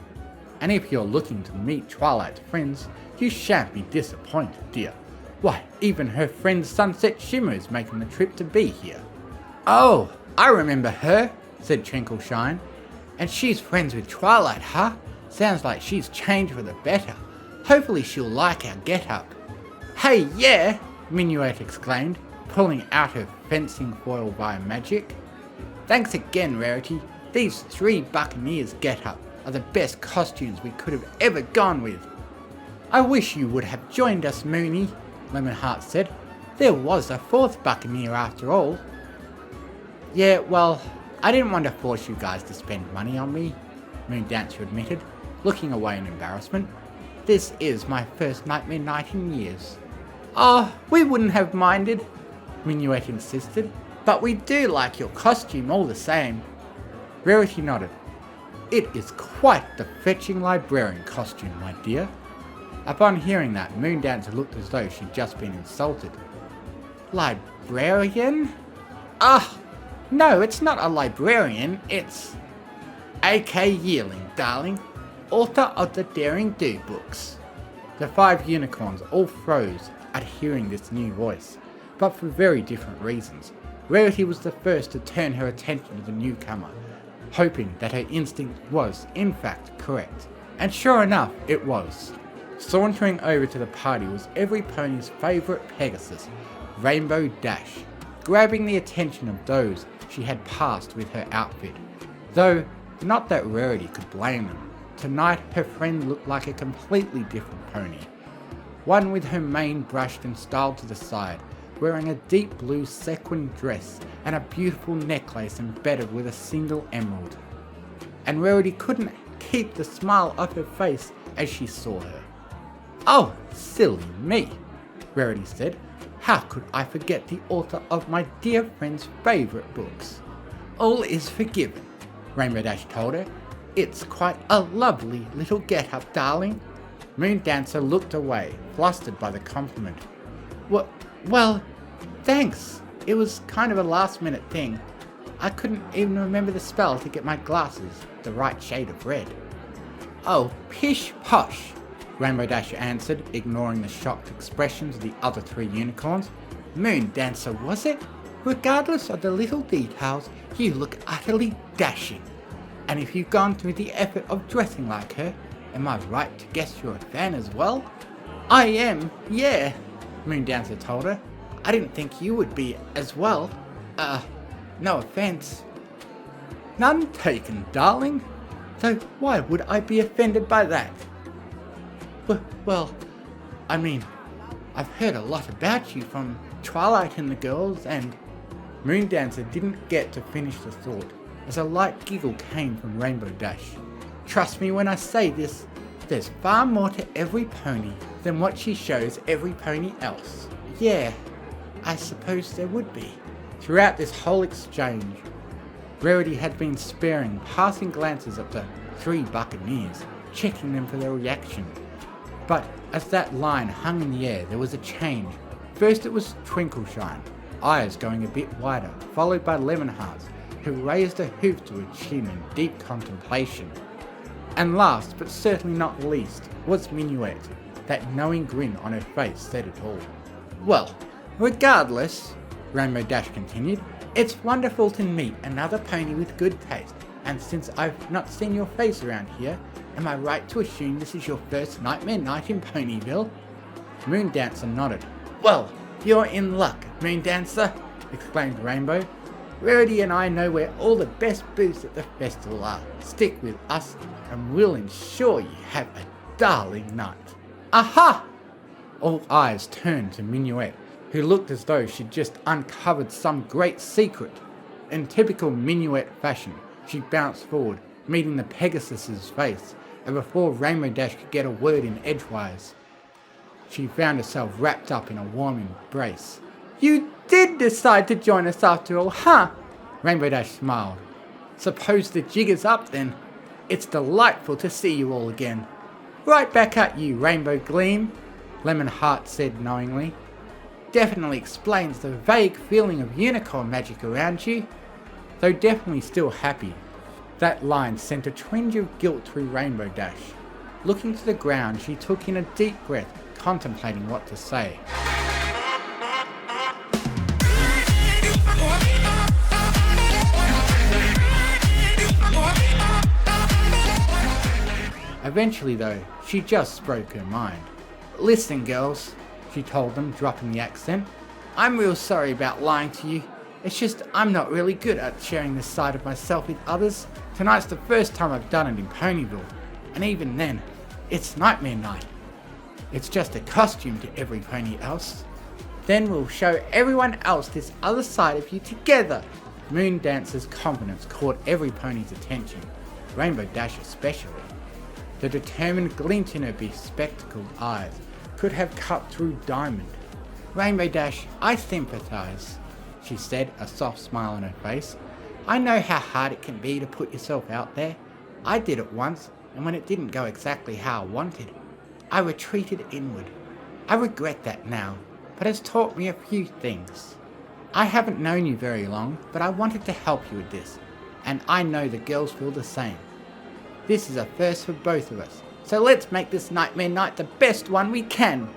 And if you're looking to meet Twilight's friends, you shan't be disappointed, dear. Why, even her friend Sunset Shimmer is making the trip to be here." "Oh, I remember her," said Twinkle Shine. "And she's friends with Twilight, huh? Sounds like she's changed for the better. Hopefully she'll like our get-up." "Hey, yeah!" Minuet exclaimed, pulling out her fencing foil via magic. "Thanks again, Rarity. These 3 Buccaneers get-up are the best costumes we could have ever gone with." "I wish you would have joined us, Moony," Lemonheart said. "There was a 4th Buccaneer after all." "Yeah, well, I didn't want to force you guys to spend money on me," Moon Dancer admitted, looking away in embarrassment. "This is my first Nightmare Night in years." "Oh, we wouldn't have minded," Minuet insisted, "but we do like your costume all the same." Rarity nodded. "It is quite the fetching librarian costume, my dear." Upon hearing that, Moon Dancer looked as though she'd just been insulted. "Librarian? Ah, no, it's not a librarian, it's A.K. Yearling, darling, author of the Daring Do books." The 5 unicorns all froze at hearing this new voice, but for very different reasons. Rarity was the first to turn her attention to the newcomer, hoping that her instinct was, in fact, correct. And sure enough, it was. Sauntering over to the party was every pony's favourite Pegasus, Rainbow Dash, grabbing the attention of those she had passed with her outfit. Though, not that Rarity could blame them. Tonight, her friend looked like a completely different pony. One with her mane brushed and styled to the side, wearing a deep blue sequin dress and a beautiful necklace embedded with a single emerald. And Rarity couldn't keep the smile off her face as she saw her. "Oh, silly me," Rarity said. "How could I forget the author of my dear friend's favourite books?" "All is forgiven," Rainbow Dash told her. "It's quite a lovely little get-up, darling." Moon Dancer looked away, flustered by the compliment. Well, thanks. It was kind of a last-minute thing. I couldn't even remember the spell to get my glasses the right shade of red." "Oh, pish-posh," Rainbow Dash answered, ignoring the shocked expressions of the other 3 unicorns. "Moon Dancer, was it? Regardless of the little details, you look utterly dashing. And if you've gone through the effort of dressing like her, am I right to guess you're a fan as well?" "I am, yeah," Moon Dancer told her. "I didn't think you would be as well. No offense." "None taken, darling. Though why would I be offended by that?" Well, I mean, I've heard a lot about you from Twilight and the girls, and..." Moon Dancer didn't get to finish the thought, as a light giggle came from Rainbow Dash. "Trust me when I say this, there's far more to every pony than what she shows every pony else." "Yeah, I suppose there would be." Throughout this whole exchange, Rarity had been sparing passing glances at the 3 Buccaneers, checking them for their reaction. But as that line hung in the air, there was a change. First it was Twinkleshine, eyes going a bit wider, followed by Lemonhearts, who raised a hoof to her chin in deep contemplation. And last, but certainly not least, was Minuet. That knowing grin on her face said it all. "Well, regardless," Rainbow Dash continued, "it's wonderful to meet another pony with good taste, and since I've not seen your face around here, am I right to assume this is your first Nightmare Night in Ponyville?" Moon Dancer nodded. "Well, you're in luck, Moon Dancer," exclaimed Rainbow. "Rarity and I know where all the best booths at the festival are. Stick with us, and we'll ensure you have a darling night." "Aha!" All eyes turned to Minuet, who looked as though she'd just uncovered some great secret. In typical Minuet fashion, she bounced forward, meeting the Pegasus's face, and before Rainbow Dash could get a word in edgewise, She found herself wrapped up in a warm embrace. "You did decide to join us after all, huh?" Rainbow Dash smiled. "Suppose the jig is up then. It's delightful to see you all again." "Right back at you, Rainbow Gleam," Lemon Heart said knowingly. "Definitely explains the vague feeling of unicorn magic around you, though definitely still happy." That line sent a twinge of guilt through Rainbow Dash. Looking to the ground, she took in a deep breath, contemplating what to say. Eventually though, she just spoke her mind. "Listen girls," she told them, dropping the accent. "I'm real sorry about lying to you. It's just I'm not really good at sharing this side of myself with others. Tonight's the first time I've done it in Ponyville, and even then, it's Nightmare Night. It's just a costume to every pony else. Then we'll show everyone else this other side of you together." Moon Dancer's confidence caught every pony's attention, Rainbow Dash especially. The determined glint in her bespectacled eyes could have cut through diamond. "Rainbow Dash, I sympathise," she said, a soft smile on her face. "I know how hard it can be to put yourself out there. I did it once, and when it didn't go exactly how I wanted, I retreated inward. I regret that now, but it's taught me a few things. I haven't known you very long, but I wanted to help you with this, and I know the girls feel the same. This is a first for both of us, so let's make this Nightmare Night the best one we can."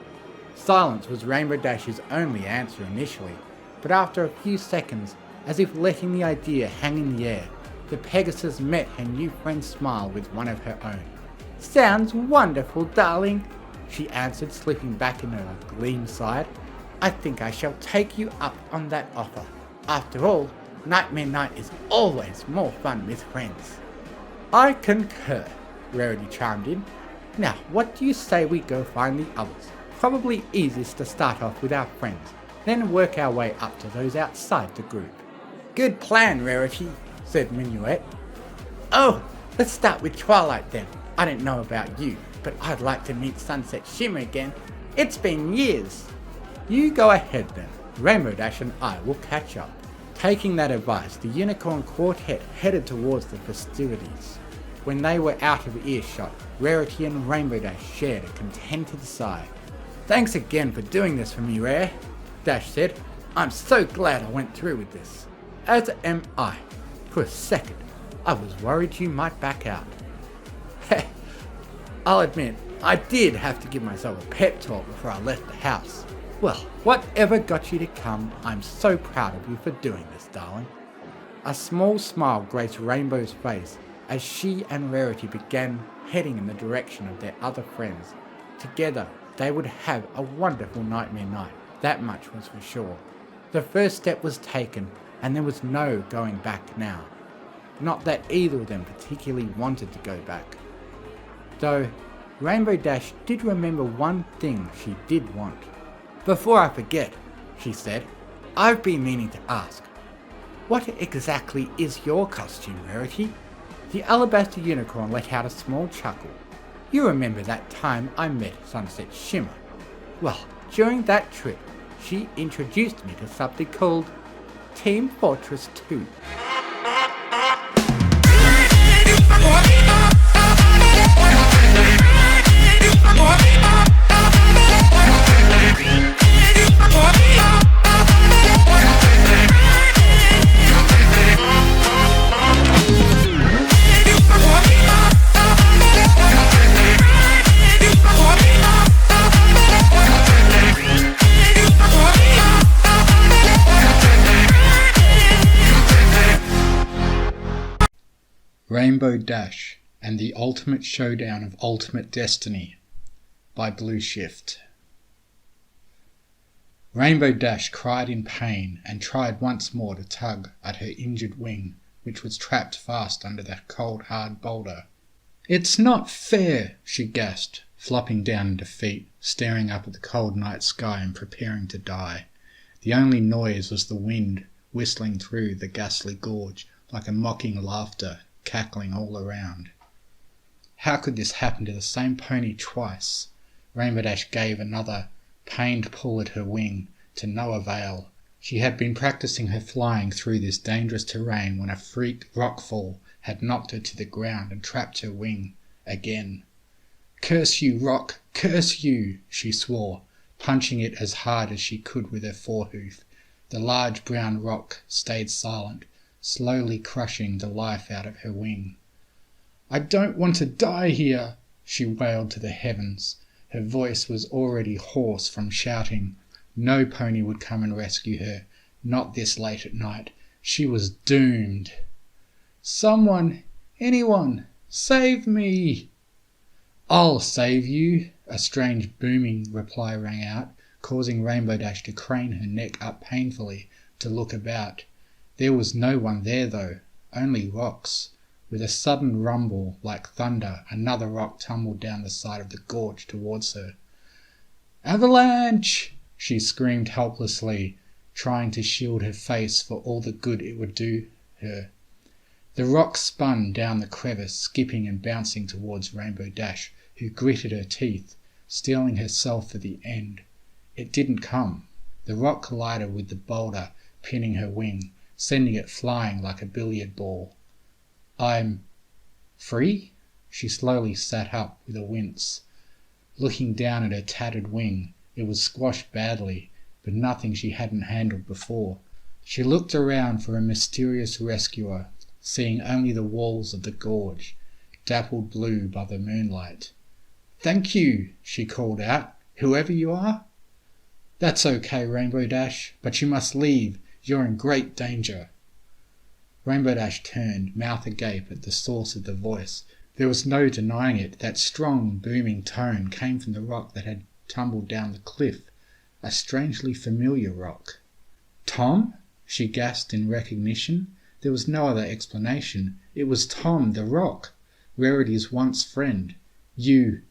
Silence was Rainbow Dash's only answer initially, but after a few seconds, as if letting the idea hang in the air, the Pegasus met her new friend's smile with one of her own. "Sounds wonderful, darling," she answered, slipping back into her gleam side. "I think I shall take you up on that offer. After all, Nightmare Night is always more fun with friends." "I concur," Rarity chimed in. "Now, what do you say we go find the others? Probably easiest to start off with our friends, then work our way up to those outside the group." "Good plan, Rarity," said Minuet. "Oh, let's start with Twilight then. I don't know about you, but I'd like to meet Sunset Shimmer again. It's been years." "You go ahead then. Rainbow Dash and I will catch up." Taking that advice, the Unicorn Quartet headed towards the festivities. When they were out of earshot, Rarity and Rainbow Dash shared a contented sigh. "Thanks again for doing this for me, Rare," Dash said. "I'm so glad I went through with this. As am I. For a second, I was worried you might back out." Heh, I'll admit, I did have to give myself a pep talk before I left the house. "Well, whatever got you to come, I'm so proud of you for doing this, darling." A small smile graced Rainbow's face as she and Rarity began heading in the direction of their other friends. Together, they would have a wonderful Nightmare Night, that much was for sure. The first step was taken, and there was no going back now. Not that either of them particularly wanted to go back. Though, Rainbow Dash did remember one thing she did want. "Before I forget," she said, "I've been meaning to ask, what exactly is your costume, Rarity?" The Alabaster Unicorn let out a small chuckle. "You remember that time I met Sunset Shimmer? Well, during that trip, she introduced me to something called Team Fortress 2. Rainbow Dash and the Ultimate Showdown of Ultimate Destiny by Blue Shift. Rainbow Dash cried in pain and tried once more to tug at her injured wing, which was trapped fast under that cold, hard boulder. "It's not fair," she gasped, flopping down in defeat, staring up at the cold night sky and preparing to die. The only noise was the wind whistling through the ghastly gorge like a mocking laughter cackling all around. How could this happen to the same pony twice? Rainbow Dash gave another pained pull at her wing, to no avail. She had been practicing her flying through this dangerous terrain when a freak rockfall had knocked her to the ground and trapped her wing again. "Curse you, rock! Curse you!" she swore, punching it as hard as she could with her forehoof. The large brown rock stayed silent, slowly crushing the life out of her wing. "I don't want to die here," she wailed to the heavens. Her voice was already hoarse from shouting. No pony would come and rescue her, not this late at night. She was doomed. "Someone, anyone, save me!" "I'll save you," a strange booming reply rang out, causing Rainbow Dash to crane her neck up painfully to look about. There was no one there though, only rocks. With a sudden rumble like thunder, another rock tumbled down the side of the gorge towards her. "Avalanche!" she screamed helplessly, trying to shield her face for all the good it would do her. The rock spun down the crevice, skipping and bouncing towards Rainbow Dash, who gritted her teeth, steeling herself for the end. It didn't come. The rock collided with the boulder, pinning her wing, sending it flying like a billiard ball. "I'm free?" She slowly sat up with a wince. Looking down at her tattered wing, it was squashed badly, but nothing she hadn't handled before. She looked around for a mysterious rescuer, seeing only the walls of the gorge, dappled blue by the moonlight. "Thank you," she called out, "whoever you are." "That's okay, Rainbow Dash, but you must leave. You're in great danger." Rainbow Dash turned, mouth agape at the source of the voice. There was no denying it. That strong, booming tone came from the rock that had tumbled down the cliff, a strangely familiar rock. "Tom?" she gasped in recognition. There was no other explanation. It was Tom, the rock, Rarity's once friend. You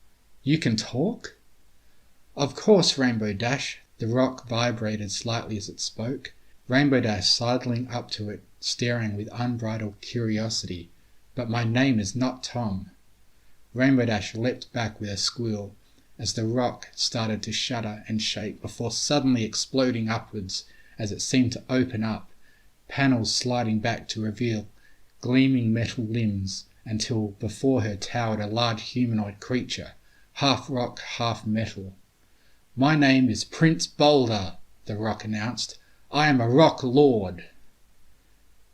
can talk?" "Of course, Rainbow Dash." The rock vibrated slightly as it spoke. Rainbow Dash sidling up to it, staring with unbridled curiosity. "But my name is not Tom." Rainbow Dash leapt back with a squeal as the rock started to shudder and shake before suddenly exploding upwards as it seemed to open up, panels sliding back to reveal gleaming metal limbs until before her towered a large humanoid creature, half rock, half metal. "My name is Prince Boulder," the rock announced. "I am a rock lord."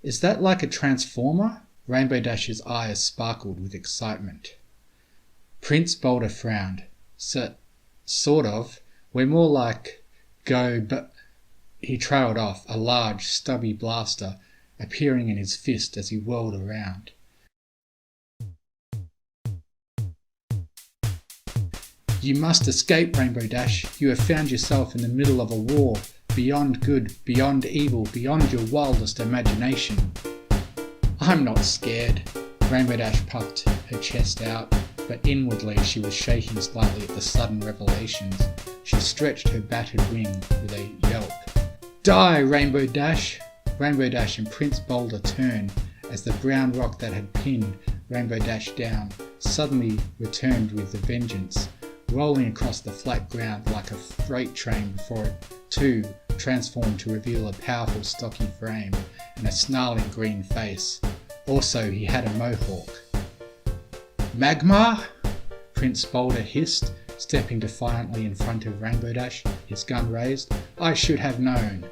"Is that like a transformer?" Rainbow Dash's eyes sparkled with excitement. Prince Boulder frowned. Sort of. We're more like but he trailed off, a large, stubby blaster appearing in his fist as he whirled around. "You must escape, Rainbow Dash. You have found yourself in the middle of a war, beyond good, beyond evil, beyond your wildest imagination." "I'm not scared." Rainbow Dash puffed her chest out, but inwardly she was shaking slightly at the sudden revelations. She stretched her battered wing with a yelp. "Die, Rainbow Dash!" Rainbow Dash and Prince Boulder turned as the brown rock that had pinned Rainbow Dash down suddenly returned with a vengeance, rolling across the flat ground like a freight train before it, too, transformed to reveal a powerful stocky frame and a snarling green face. Also, he had a mohawk. "Magma?" Prince Boulder hissed, stepping defiantly in front of Rainbow Dash, his gun raised. "I should have known."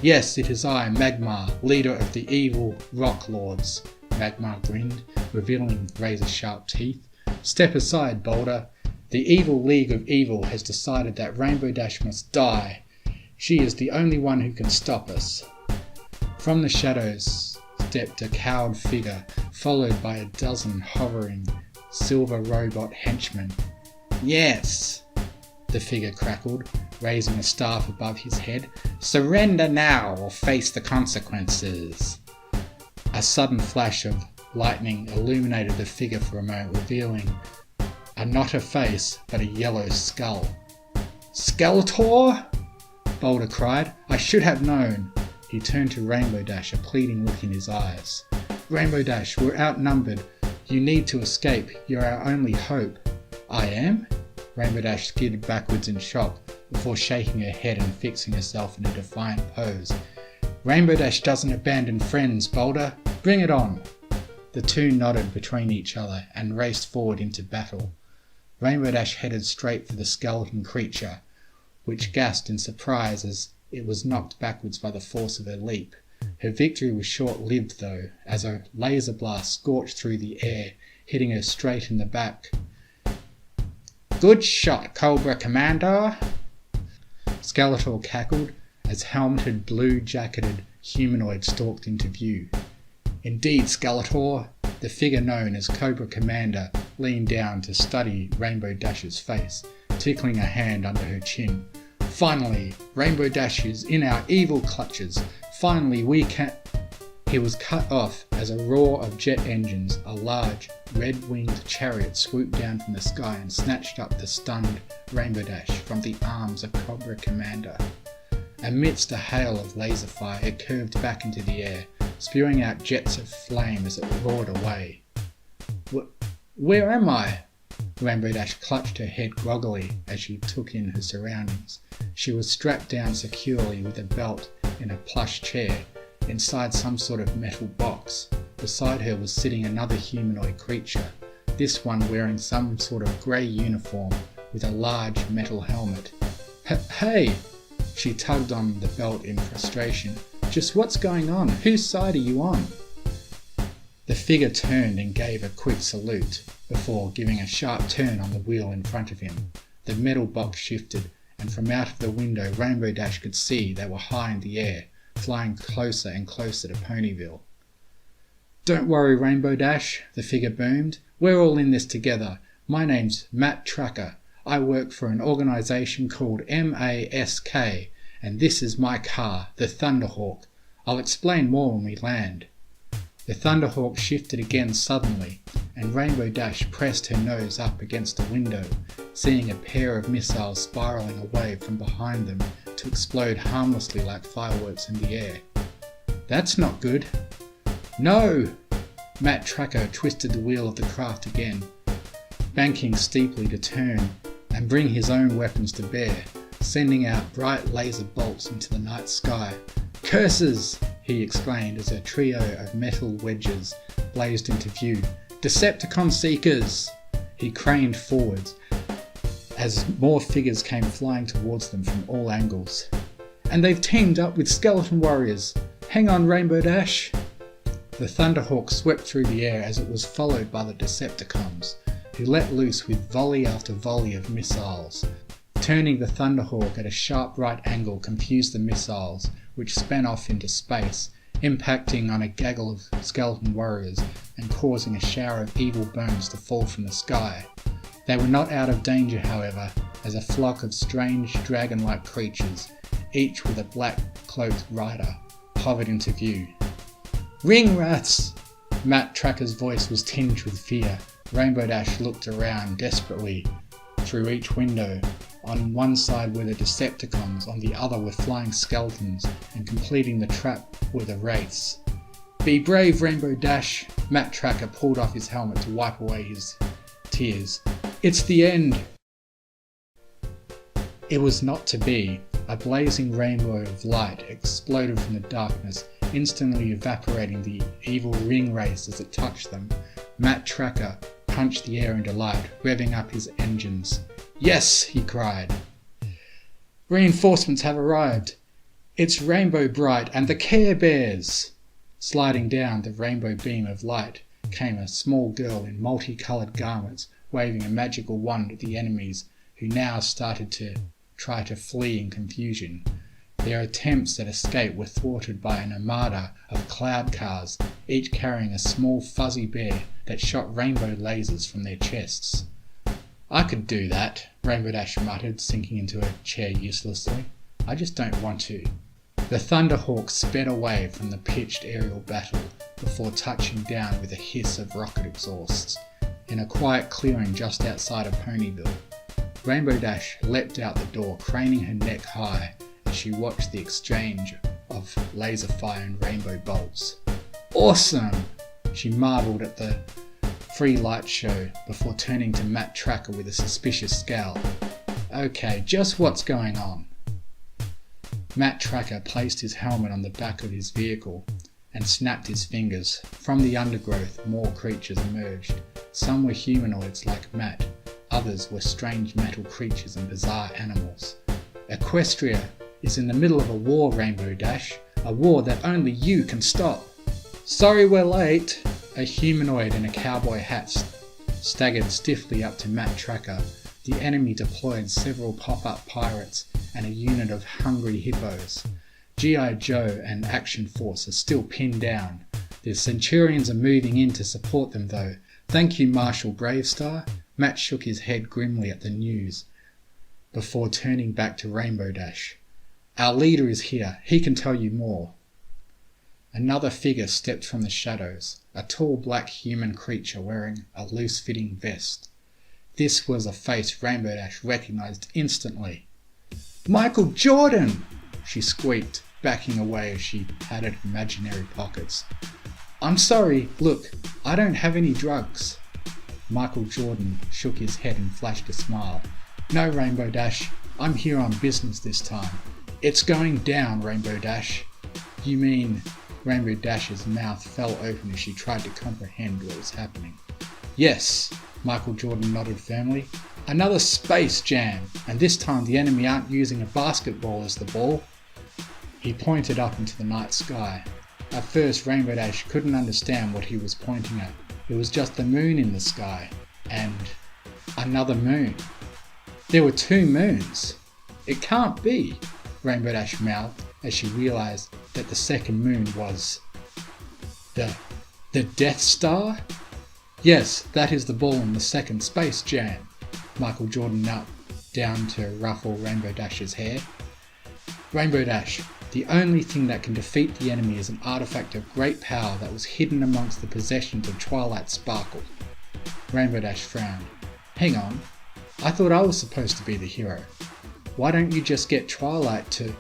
"Yes, it is I, Magma, leader of the evil Rock Lords." Magma grinned, revealing razor-sharp teeth. "Step aside, Boulder. The Evil League of Evil has decided that Rainbow Dash must die. She is the only one who can stop us." From the shadows stepped a cowed figure, followed by a dozen hovering silver robot henchmen. "Yes," the figure crackled, raising a staff above his head. "Surrender now or face the consequences." A sudden flash of lightning illuminated the figure for a moment, revealing not a face, but a yellow skull. "Skeletor?" Boulder cried. "I should have known." He turned to Rainbow Dash, a pleading look in his eyes. "Rainbow Dash, we're outnumbered. You need to escape. You're our only hope." "I am?" Rainbow Dash skidded backwards in shock before shaking her head and fixing herself in a defiant pose. Rainbow Dash doesn't abandon friends, Boulder. Bring it on. The two nodded between each other and raced forward into battle. Rainbow Dash headed straight for the skeleton creature, which gasped in surprise as it was knocked backwards by the force of her leap. Her victory was short-lived though, as a laser blast scorched through the air, hitting her straight in the back. Good shot, Cobra Commander! Skeletor cackled as helmeted, blue-jacketed humanoid stalked into view. Indeed, Skeletor, the figure known as Cobra Commander leaned down to study Rainbow Dash's face, tickling a hand under her chin. Finally, Rainbow Dash is in our evil clutches. Finally, we can... He was cut off as a roar of jet engines, a large, red-winged chariot swooped down from the sky and snatched up the stunned Rainbow Dash from the arms of Cobra Commander. Amidst a hail of laser fire, it curved back into the air, spewing out jets of flame as it roared away. Where am I? Rainbow Dash clutched her head groggily as she took in her surroundings. She was strapped down securely with a belt in a plush chair, inside some sort of metal box. Beside her was sitting another humanoid creature, this one wearing some sort of grey uniform with a large metal helmet. Hey! She tugged on the belt in frustration. Just what's going on? Whose side are you on? The figure turned and gave a quick salute, before giving a sharp turn on the wheel in front of him. The metal box shifted, and from out of the window Rainbow Dash could see they were high in the air, flying closer and closer to Ponyville. Don't worry, Rainbow Dash, the figure boomed. We're all in this together. My name's Matt Tracker. I work for an organisation called MASK, and this is my car, the Thunderhawk. I'll explain more when we land. The Thunderhawk shifted again suddenly, and Rainbow Dash pressed her nose up against the window, seeing a pair of missiles spiralling away from behind them to explode harmlessly like fireworks in the air. That's not good. No! Matt Tracker twisted the wheel of the craft again, banking steeply to turn and bring his own weapons to bear, sending out bright laser bolts into the night sky. Curses! He exclaimed as a trio of metal wedges blazed into view. Decepticon Seekers! He craned forwards as more figures came flying towards them from all angles. And they've teamed up with Skeleton Warriors! Hang on, Rainbow Dash! The Thunderhawk swept through the air as it was followed by the Decepticons, who let loose with volley after volley of missiles. Turning the Thunderhawk at a sharp right angle confused the missiles, which span off into space, impacting on a gaggle of skeleton warriors and causing a shower of evil bones to fall from the sky. They were not out of danger, however, as a flock of strange dragon-like creatures, each with a black cloaked rider, hovered into view. Ring rats! Matt Tracker's voice was tinged with fear. Rainbow Dash looked around desperately through each window. On one side were the Decepticons, on the other were flying skeletons, and completing the trap were the wraiths. Be brave, Rainbow Dash! Matt Tracker pulled off his helmet to wipe away his tears. It's the end! It was not to be. A blazing rainbow of light exploded from the darkness, instantly evaporating the evil ring wraiths as it touched them. Matt Tracker punched the air in delight, revving up his engines. Yes, he cried. Reinforcements have arrived. It's Rainbow Bright and the Care Bears. Sliding down the rainbow beam of light came a small girl in multicoloured garments, waving a magical wand at the enemies, who now started to try to flee in confusion. Their attempts at escape were thwarted by an armada of cloud cars, each carrying a small fuzzy bear that shot rainbow lasers from their chests. I could do that, Rainbow Dash muttered, sinking into a chair uselessly. I just don't want to. The Thunderhawk sped away from the pitched aerial battle before touching down with a hiss of rocket exhausts in a quiet clearing just outside of Ponyville. Rainbow Dash leapt out the door, craning her neck high as she watched the exchange of laser fire and rainbow bolts. Awesome! She marvelled at the free light show before turning to Matt Tracker with a suspicious scowl. Okay, just what's going on? Matt Tracker placed his helmet on the back of his vehicle and snapped his fingers. From the undergrowth, more creatures emerged. Some were humanoids like Matt, others were strange metal creatures and bizarre animals. Equestria is in the middle of a war, Rainbow Dash, a war that only you can stop. Sorry we're late. A humanoid in a cowboy hat staggered stiffly up to Matt Tracker. The enemy deployed several pop-up pirates and a unit of hungry hippos. G.I. Joe and Action Force are still pinned down. The Centurions are moving in to support them though. Thank you, Marshal Bravestar. Matt shook his head grimly at the news before turning back to Rainbow Dash. Our leader is here. He can tell you more. Another figure stepped from the shadows, a tall black human creature wearing a loose-fitting vest. This was a face Rainbow Dash recognized instantly. Michael Jordan! She squeaked, backing away as she patted imaginary pockets. I'm sorry, look, I don't have any drugs. Michael Jordan shook his head and flashed a smile. No, Rainbow Dash, I'm here on business this time. It's going down, Rainbow Dash. You mean... Rainbow Dash's mouth fell open as she tried to comprehend what was happening. Yes, Michael Jordan nodded firmly. Another space jam, and this time the enemy aren't using a basketball as the ball. He pointed up into the night sky. At first, Rainbow Dash couldn't understand what he was pointing at. It was just the moon in the sky, and another moon. There were 2 moons. It can't be, Rainbow Dash mouthed as she realized that the second moon was... The Death Star? Yes, that is the ball in the second space jam. Michael Jordan knelt down to ruffle Rainbow Dash's hair. Rainbow Dash, the only thing that can defeat the enemy is an artifact of great power that was hidden amongst the possessions of Twilight Sparkle. Rainbow Dash frowned. Hang on, I thought I was supposed to be the hero. Why don't you just get Twilight to...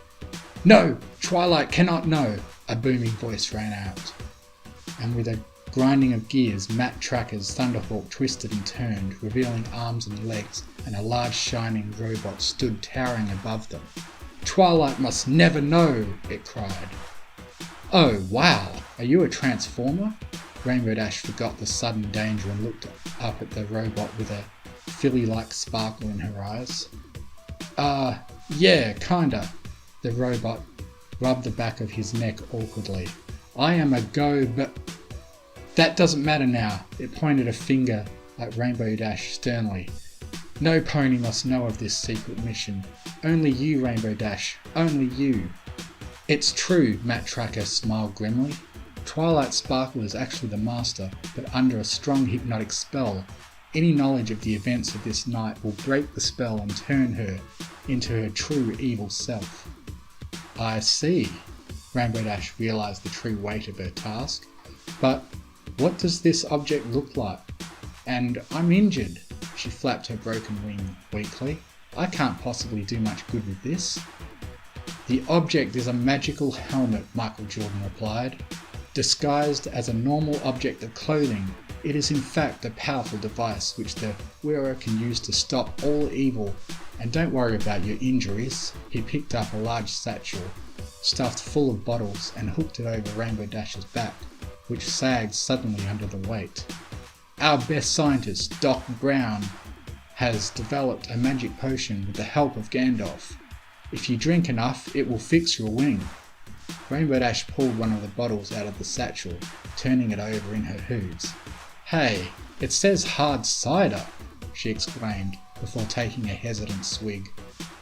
No! Twilight cannot know! A booming voice rang out. And with a grinding of gears, Matt Tracker's Thunderhawk twisted and turned, revealing arms and legs, and a large shining robot stood towering above them. Twilight must never know! It cried. Oh, wow! Are you a Transformer? Rainbow Dash forgot the sudden danger and looked up at the robot with a filly-like sparkle in her eyes. Yeah, kinda. The robot rubbed the back of his neck awkwardly. I am a but... That doesn't matter now. It pointed a finger at Rainbow Dash sternly. No pony must know of this secret mission. Only you, Rainbow Dash. Only you. It's true, Matt Tracker smiled grimly. Twilight Sparkle is actually the master, but under a strong hypnotic spell. Any knowledge of the events of this night will break the spell and turn her into her true evil self. I see. Rainbow Dash realized the true weight of her task. But what does this object look like? And I'm injured. She flapped her broken wing weakly. I can't possibly do much good with this. The object is a magical helmet, Michael Jordan replied. Disguised as a normal object of clothing, it is in fact a powerful device which the wearer can use to stop all evil. And don't worry about your injuries. He picked up a large satchel, stuffed full of bottles, and hooked it over Rainbow Dash's back, which sagged suddenly under the weight. Our best scientist, Doc Brown, has developed a magic potion with the help of Gandalf. If you drink enough, it will fix your wing. Rainbow Dash pulled one of the bottles out of the satchel, turning it over in her hooves. Hey, it says hard cider, she exclaimed, before taking a hesitant swig.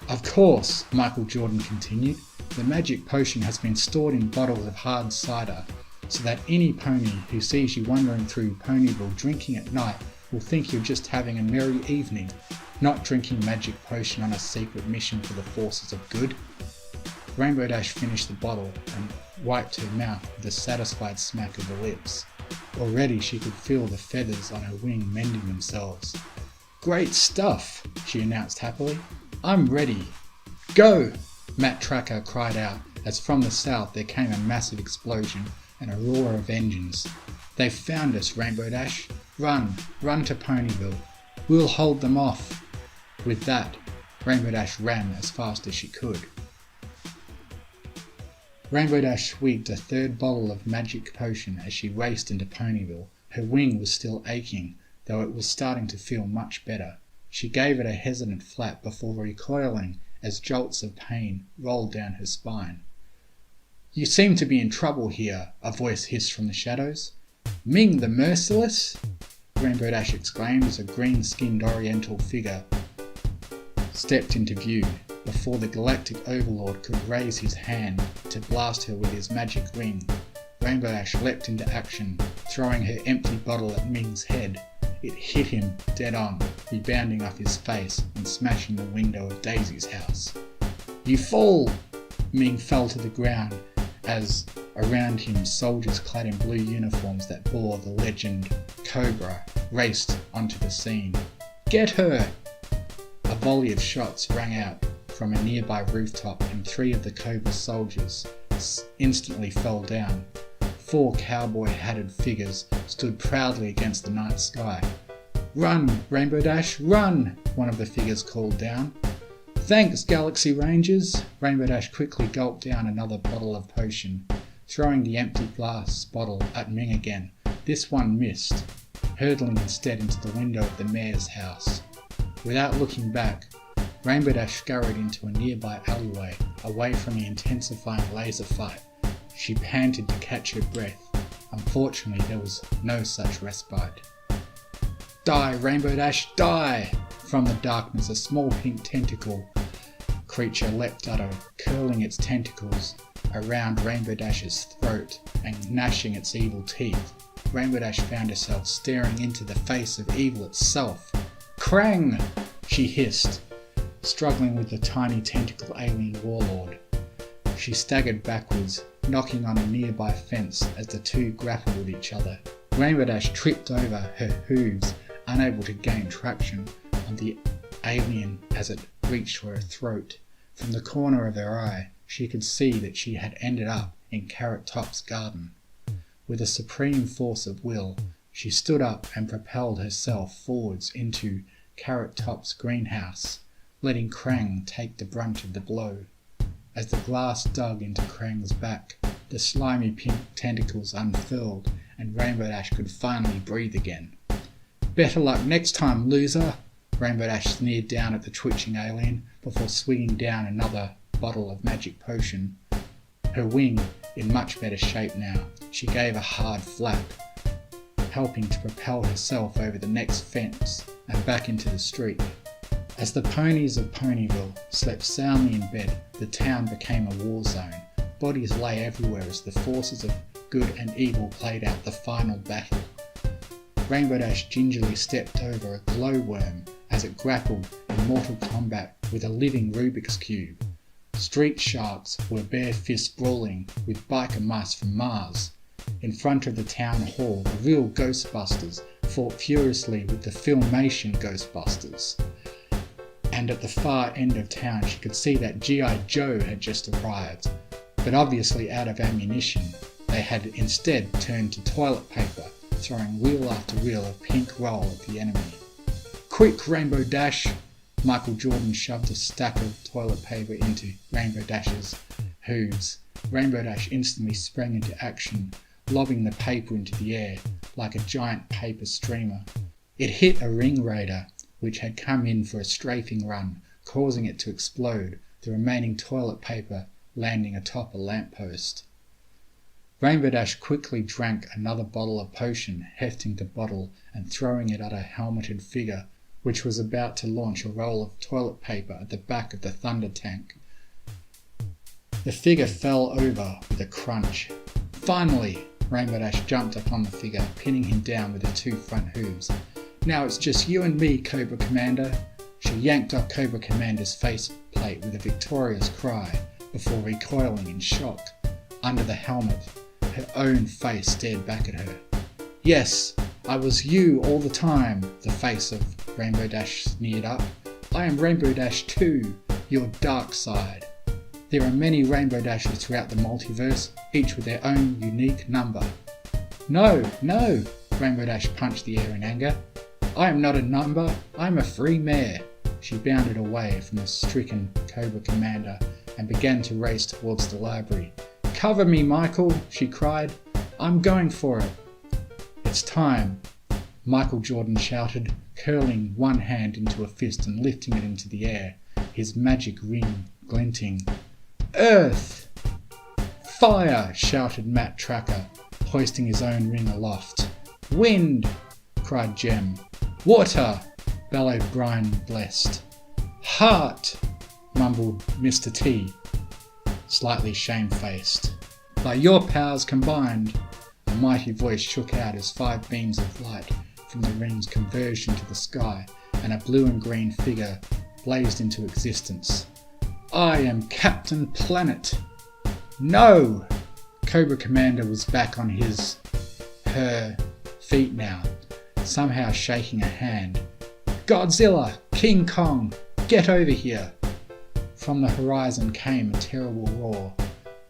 Of course, Michael Jordan continued, the magic potion has been stored in bottles of hard cider, so that any pony who sees you wandering through Ponyville drinking at night will think you're just having a merry evening, not drinking magic potion on a secret mission for the forces of good. Rainbow Dash finished the bottle and wiped her mouth with a satisfied smack of the lips. Already she could feel the feathers on her wing mending themselves. Great stuff, she announced happily. I'm ready. Go! Matt Tracker cried out as from the south there came a massive explosion and a roar of engines. They've found us, Rainbow Dash. Run to Ponyville. We'll hold them off. With that, Rainbow Dash ran as fast as she could. Rainbow Dash swigged a third bottle of magic potion as she raced into Ponyville. Her wing was still aching, though it was starting to feel much better. She gave it a hesitant flap before recoiling as jolts of pain rolled down her spine. "You seem to be in trouble here," a voice hissed from the shadows. "Ming the Merciless?" Rainbow Dash exclaimed as a green-skinned oriental figure stepped into view. Before the Galactic Overlord could raise his hand to blast her with his magic ring, Rainbow Dash leapt into action, throwing her empty bottle at Ming's head. It hit him dead on, rebounding off his face and smashing the window of Daisy's house. "You fool!" Ming fell to the ground as around him soldiers clad in blue uniforms that bore the legend Cobra raced onto the scene. "Get her!" A volley of shots rang out from a nearby rooftop and 3 of the Cobra soldiers instantly fell down. 4 cowboy-hatted figures stood proudly against the night sky. "Run, Rainbow Dash, run!" one of the figures called down. "Thanks, Galaxy Rangers!" Rainbow Dash quickly gulped down another bottle of potion, throwing the empty glass bottle at Ming again. This one missed, hurtling instead into the window of the mayor's house. Without looking back, Rainbow Dash scurried into a nearby alleyway, away from the intensifying laser fight. She panted to catch her breath. Unfortunately, there was no such respite. "Die, Rainbow Dash, die!" From the darkness, a small pink tentacle creature leapt at her, curling its tentacles around Rainbow Dash's throat and gnashing its evil teeth. Rainbow Dash found herself staring into the face of evil itself. "Krang!" she hissed, struggling with the tiny tentacle alien warlord. She staggered backwards, knocking on a nearby fence as the two grappled with each other. Rainbow Dash tripped over her hooves, unable to gain traction on the alien as it reached for her throat. From the corner of her eye, she could see that she had ended up in Carrot Top's garden. With a supreme force of will, she stood up and propelled herself forwards into Carrot Top's greenhouse, letting Krang take the brunt of the blow. As the glass dug into Krang's back, the slimy pink tentacles unfurled and Rainbow Dash could finally breathe again. "Better luck next time, loser!" Rainbow Dash sneered down at the twitching alien before swinging down another bottle of magic potion. Her wing in much better shape now, she gave a hard flap, helping to propel herself over the next fence and back into the street. As the ponies of Ponyville slept soundly in bed, the town became a war zone. Bodies lay everywhere as the forces of good and evil played out the final battle. Rainbow Dash gingerly stepped over a glowworm as it grappled in mortal combat with a living Rubik's Cube. Street sharks were bare fist brawling with biker mice from Mars. In front of the town hall, the real Ghostbusters fought furiously with the Filmation Ghostbusters. And at the far end of town she could see that G.I. Joe had just arrived, but obviously out of ammunition. They had instead turned to toilet paper, throwing wheel after wheel of pink roll at the enemy. "Quick, Rainbow Dash!" Michael Jordan shoved a stack of toilet paper into Rainbow Dash's hooves. Rainbow Dash instantly sprang into action, lobbing the paper into the air like a giant paper streamer. It hit a ring raider, which had come in for a strafing run, causing it to explode, the remaining toilet paper landing atop a lamppost. Rainbow Dash quickly drank another bottle of potion, hefting the bottle and throwing it at a helmeted figure, which was about to launch a roll of toilet paper at the back of the thunder tank. The figure fell over with a crunch. Finally, Rainbow Dash jumped upon the figure, pinning him down with her 2 front hooves. "Now it's just you and me, Cobra Commander." She yanked up Cobra Commander's faceplate with a victorious cry before recoiling in shock. Under the helmet, her own face stared back at her. "Yes, I was you all the time," the face of Rainbow Dash sneered up. "I am Rainbow Dash 2, your dark side." There are many Rainbow Dashes throughout the multiverse, each with their own unique number. No! Rainbow Dash punched the air in anger. I am not a number, I am a free mare. She bounded away from the stricken Cobra Commander and began to race towards the library. Cover me, Michael, she cried. I'm going for it. It's time, Michael Jordan shouted, curling one hand into a fist and lifting it into the air, his magic ring glinting. Earth! Fire! Shouted Matt Tracker, hoisting his own ring aloft. Wind! Cried Jem. Water! Bellowed Brian Blessed. Heart! Mumbled Mr. T, slightly shamefaced. By your powers combined, a mighty voice shook out as 5 beams of light from the ring's converged into the sky, and a blue and green figure blazed into existence. I am Captain Planet. No! Cobra Commander was back on her feet now, somehow shaking a hand. Godzilla! King Kong! Get over here! From the horizon came a terrible roar,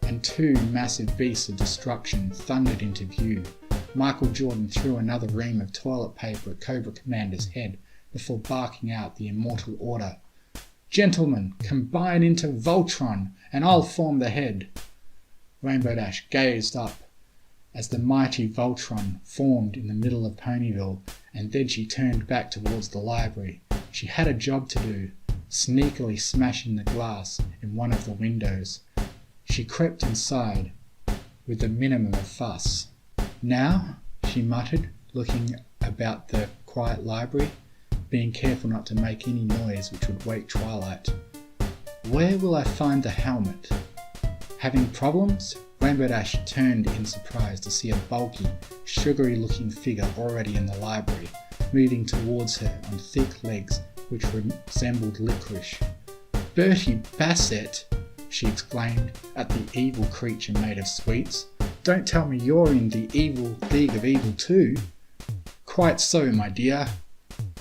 and 2 massive beasts of destruction thundered into view. Michael Jordan threw another ream of toilet paper at Cobra Commander's head before barking out the immortal order. Gentlemen, combine into Voltron, and I'll form the head. Rainbow Dash gazed up as the mighty Voltron formed in the middle of Ponyville, and then she turned back towards the library. She had a job to do, sneakily smashing the glass in one of the windows. She crept inside with the minimum of fuss. Now, she muttered, looking about the quiet library, being careful not to make any noise which would wake Twilight. Where will I find the helmet? Having problems? Rainbow Dash turned in surprise to see a bulky, sugary-looking figure already in the library, moving towards her on thick legs which resembled licorice. Bertie Bassett, she exclaimed at the evil creature made of sweets. Don't tell me you're in the evil League of Evil too. Quite so, my dear,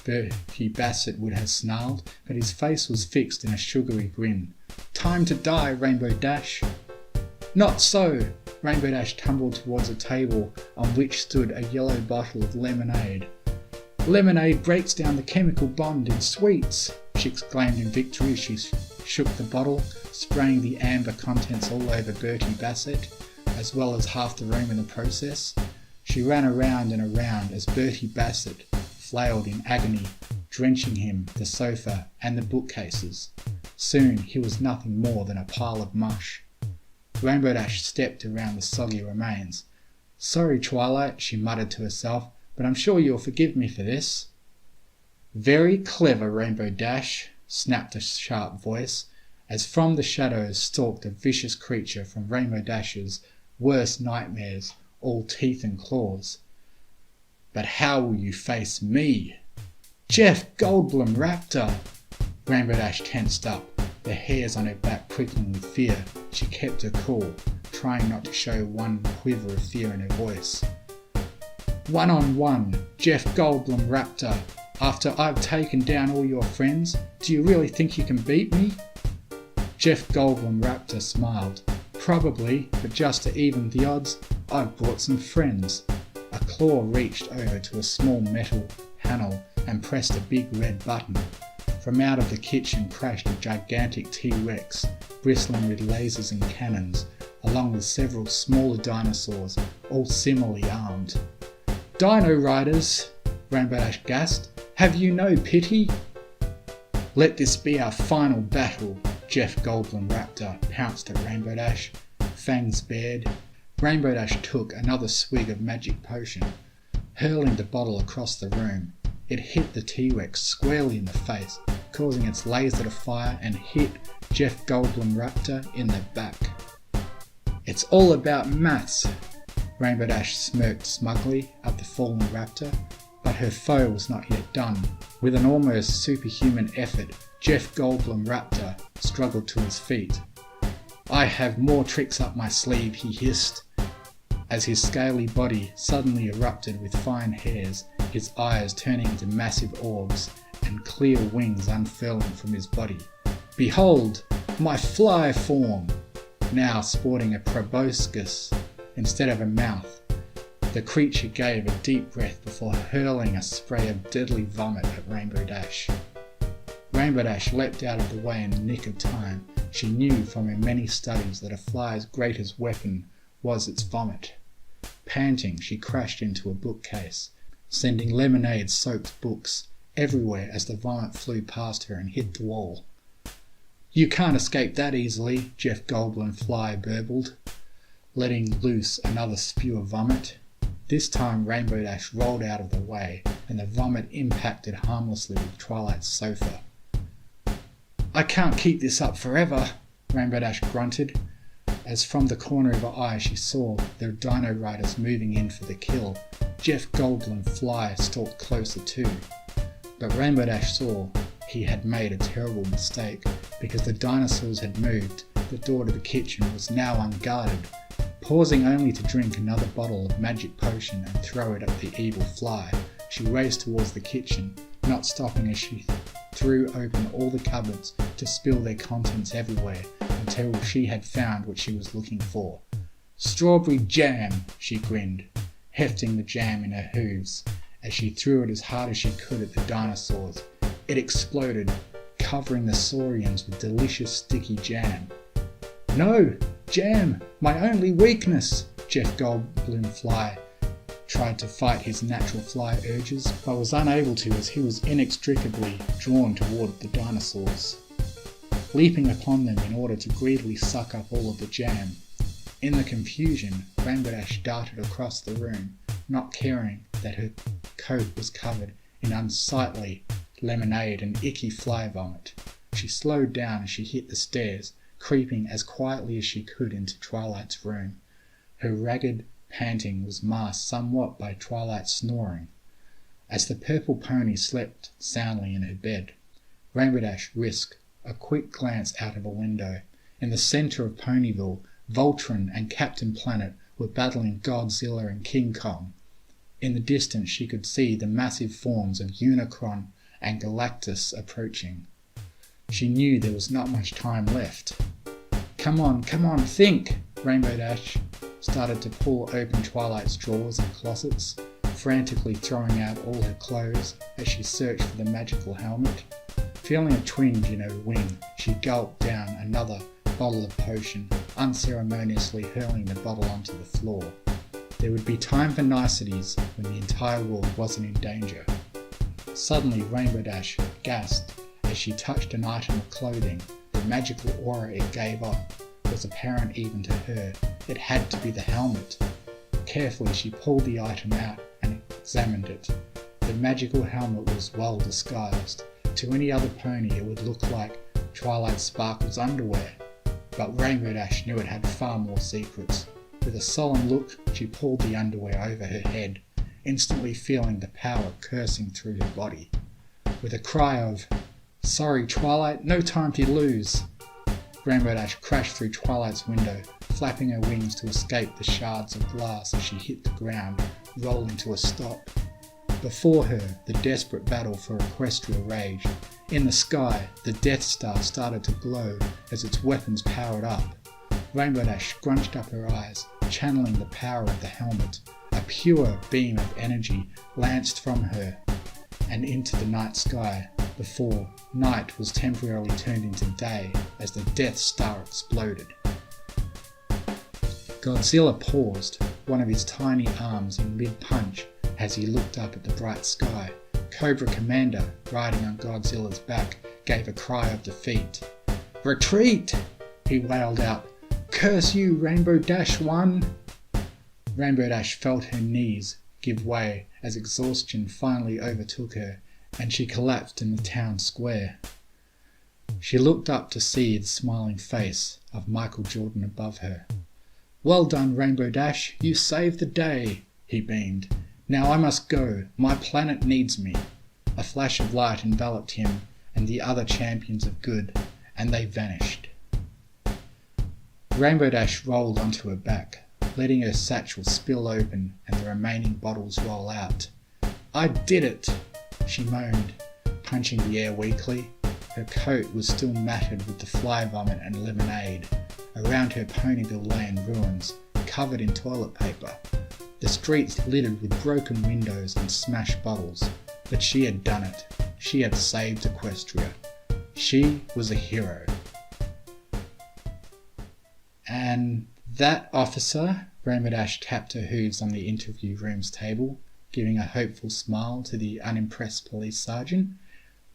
Bertie Bassett would have snarled, but his face was fixed in a sugary grin. Time to die, Rainbow Dash. Not so! Rainbow Dash tumbled towards a table on which stood a yellow bottle of lemonade. Lemonade breaks down the chemical bond in sweets, she exclaimed in victory as she shook the bottle, spraying the amber contents all over Bertie Bassett, as well as half the room in the process. She ran around and around as Bertie Bassett flailed in agony, drenching him, the sofa, and the bookcases. Soon he was nothing more than a pile of mush. Rainbow Dash stepped around the soggy remains. Sorry, Twilight, she muttered to herself, but I'm sure you'll forgive me for this. Very clever, Rainbow Dash, snapped a sharp voice, as from the shadows stalked a vicious creature from Rainbow Dash's worst nightmares, all teeth and claws. But how will you face me? Jeff Goldblum Raptor! Rainbow Dash tensed up, the hairs on her back prickling with fear. She kept her cool, trying not to show one quiver of fear in her voice. 1-on-1, Jeff Goldblum Raptor. After I've taken down all your friends, do you really think you can beat me? Jeff Goldblum Raptor smiled. Probably, but just to even the odds, I've brought some friends. A claw reached over to a small metal panel and pressed a big red button. From out of the kitchen crashed a gigantic T-Rex, bristling with lasers and cannons, along with several smaller dinosaurs, all similarly armed. Dino Riders, Rainbow Dash gasped. Have you no pity? Let this be our final battle, Jeff Goldblum Raptor pounced at Rainbow Dash, fangs bared. Rainbow Dash took another swig of magic potion, hurling the bottle across the room. It hit the T-Rex squarely in the face, causing its laser to fire and hit Jeff Goldblum Raptor in the back. It's all about maths. Rainbow Dash smirked smugly at the fallen raptor, but her foe was not yet done. With an almost superhuman effort, Jeff Goldblum Raptor struggled to his feet. I have more tricks up my sleeve, he hissed, as his scaly body suddenly erupted with fine hairs, his eyes turning into massive orbs and clear wings unfurling from his body. Behold, my fly form, now sporting a proboscis instead of a mouth. The creature gave a deep breath before hurling a spray of deadly vomit at Rainbow Dash. Rainbow Dash leapt out of the way in the nick of time. She knew from her many studies that a fly's greatest weapon was its vomit. Panting, she crashed into a bookcase, sending lemonade-soaked books everywhere as the vomit flew past her and hit the wall. "You can't escape that easily," Jeff Goldblum Fly burbled, letting loose another spew of vomit. This time Rainbow Dash rolled out of the way, and the vomit impacted harmlessly with Twilight's sofa. "I can't keep this up forever," Rainbow Dash grunted, as from the corner of her eye she saw the Dino Riders moving in for the kill. Jeff Goldblum Fly stalked closer too, but Rainbow Dash saw he had made a terrible mistake, because the dinosaurs had moved. The door to the kitchen was now unguarded. Pausing only to drink another bottle of magic potion and throw it at the evil fly, she raced towards the kitchen, not stopping as she threw open all the cupboards to spill their contents everywhere until she had found what she was looking for. "Strawberry jam," she grinned, hefting the jam in her hooves as she threw it as hard as she could at the dinosaurs. It exploded, covering the saurians with delicious sticky jam. "No! Jam! My only weakness!" Jeff Goldblum Fly tried to fight his natural fly urges, but was unable to as he was inextricably drawn toward the dinosaurs, leaping upon them in order to greedily suck up all of the jam. In the confusion, Rainbow Dash darted across the room, not caring that her coat was covered in unsightly lemonade and icky fly vomit. She slowed down as she hit the stairs, creeping as quietly as she could into Twilight's room. Her ragged panting was masked somewhat by Twilight's snoring, as the purple pony slept soundly in her bed. Rainbow Dash risked a quick glance out of a window. In the centre of Ponyville, Voltron and Captain Planet were battling Godzilla and King Kong. In the distance she could see the massive forms of Unicron and Galactus approaching. She knew there was not much time left. Come on, think! Rainbow Dash started to pull open Twilight's drawers and closets, frantically throwing out all her clothes as she searched for the magical helmet. Feeling a twinge in her wing, she gulped down another bottle of potion, unceremoniously hurling the bottle onto the floor. There would be time for niceties when the entire world wasn't in danger. Suddenly Rainbow Dash gasped as she touched an item of clothing. The magical aura it gave off was apparent even to her. It had to be the helmet. Carefully she pulled the item out and examined it. The magical helmet was well disguised. To any other pony it would look like Twilight Sparkle's underwear, but Rainbow Dash knew it had far more secrets. With a solemn look, she pulled the underwear over her head, instantly feeling the power coursing through her body. With a cry of, "Sorry, Twilight, no time to lose," Rainbow Dash crashed through Twilight's window, flapping her wings to escape the shards of glass as she hit the ground, rolling to a stop. Before her, the desperate battle for Equestria raged. In the sky, the Death Star started to glow as its weapons powered up. Rainbow Dash scrunched up her eyes, channeling the power of the helmet. A pure beam of energy lanced from her and into the night sky, before night was temporarily turned into day as the Death Star exploded. Godzilla paused, one of his tiny arms in mid-punch as he looked up at the bright sky. Cobra Commander, riding on Godzilla's back, gave a cry of defeat. "Retreat!" he wailed out. "Curse you, Rainbow Dash 1!" Rainbow Dash felt her knees give way as exhaustion finally overtook her, and she collapsed in the town square. She looked up to see the smiling face of Michael Jordan above her. "Well done, Rainbow Dash, you saved the day," he beamed. "Now I must go, my planet needs me." A flash of light enveloped him and the other champions of good, and they vanished. Rainbow Dash rolled onto her back, letting her satchel spill open and the remaining bottles roll out. "I did it!" she moaned, punching the air weakly. Her coat was still matted with the fly vomit and lemonade. Around her Ponyville lay in ruins, covered in toilet paper. the streets littered with broken windows and smashed bottles. But she had done it. She had saved Equestria. She was a hero. And that officer, Rainbow Dash tapped her hooves on the interview room's table, giving a hopeful smile to the unimpressed police sergeant,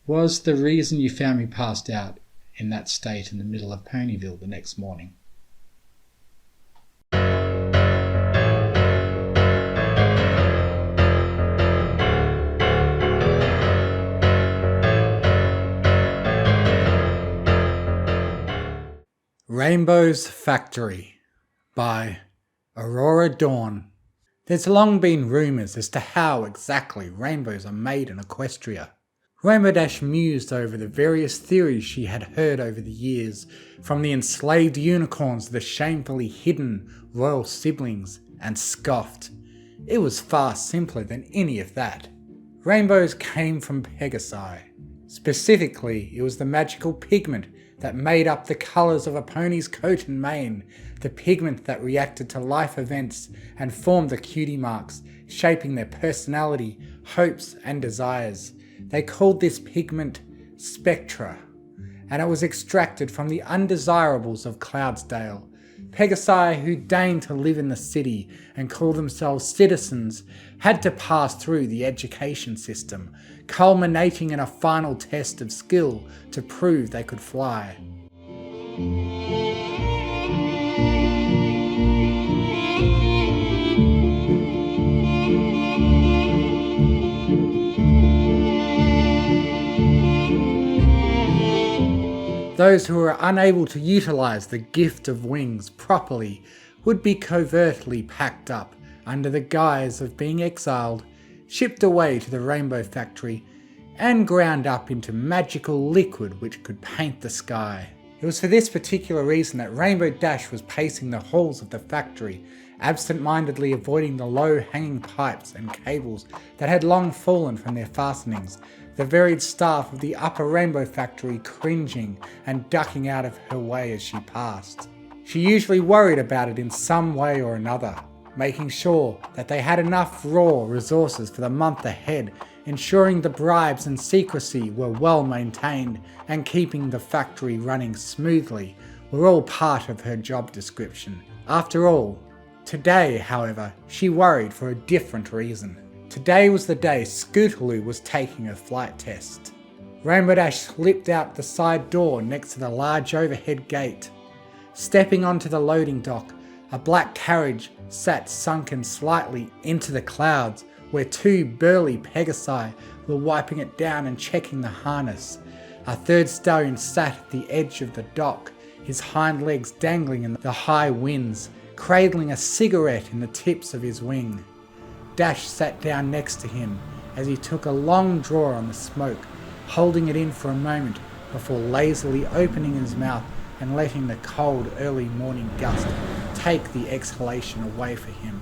was the reason you found me passed out in that state in the middle of Ponyville the next morning. Rainbow's Factory by Aurora Dawn. There's long been rumours as to how exactly rainbows are made in Equestria. Rainbow Dash mused over the various theories she had heard over the years, from the enslaved unicorns to the shamefully hidden royal siblings, and scoffed. It was far simpler than any of that. Rainbows came from Pegasi. Specifically, it was the magical pigment that made up the colours of a pony's coat and mane, the pigment that reacted to life events and formed the cutie marks, shaping their personality, hopes and desires. They called this pigment spectra, and it was extracted from the undesirables of Cloudsdale. Pegasi, who deigned to live in the city and call themselves citizens, had to pass through the education system, culminating in a final test of skill to prove they could fly. Those who were unable to utilise the gift of wings properly would be covertly packed up under the guise of being exiled, shipped away to the Rainbow Factory, and ground up into magical liquid which could paint the sky. It was for this particular reason that Rainbow Dash was pacing the halls of the factory, absent-mindedly avoiding the low-hanging pipes and cables that had long fallen from their fastenings, the varied staff of the upper Rainbow Factory cringing and ducking out of her way as she passed. She usually worried about it in some way or another, making sure that they had enough raw resources for the month ahead, ensuring the bribes and secrecy were well maintained, and keeping the factory running smoothly were all part of her job description. After all, today, however, she worried for a different reason. Today was the day Scootaloo was taking her flight test. Rainbow Dash slipped out the side door next to the large overhead gate. Stepping onto the loading dock, a black carriage sat sunken slightly into the clouds, where two burly Pegasi were wiping it down and checking the harness. A third stallion sat at the edge of the dock, his hind legs dangling in the high winds, cradling a cigarette in the tips of his wing. Dash sat down next to him as he took a long draw on the smoke, holding it in for a moment before lazily opening his mouth and letting the cold early morning gust take the exhalation away for him.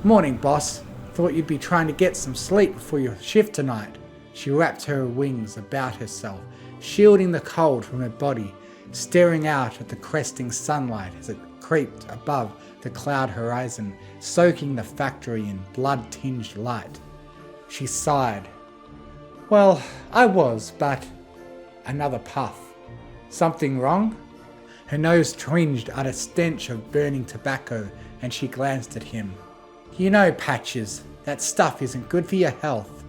"Morning, boss. Thought you'd be trying to get some sleep before your shift tonight." She wrapped her wings about herself, shielding the cold from her body, staring out at the cresting sunlight as it creeped above the cloud horizon, soaking the factory in blood-tinged light. She sighed. "Well, I was, but..." Another puff. "Something wrong?" Her nose twinged at a stench of burning tobacco, and she glanced at him. "You know, Patches, that stuff isn't good for your health."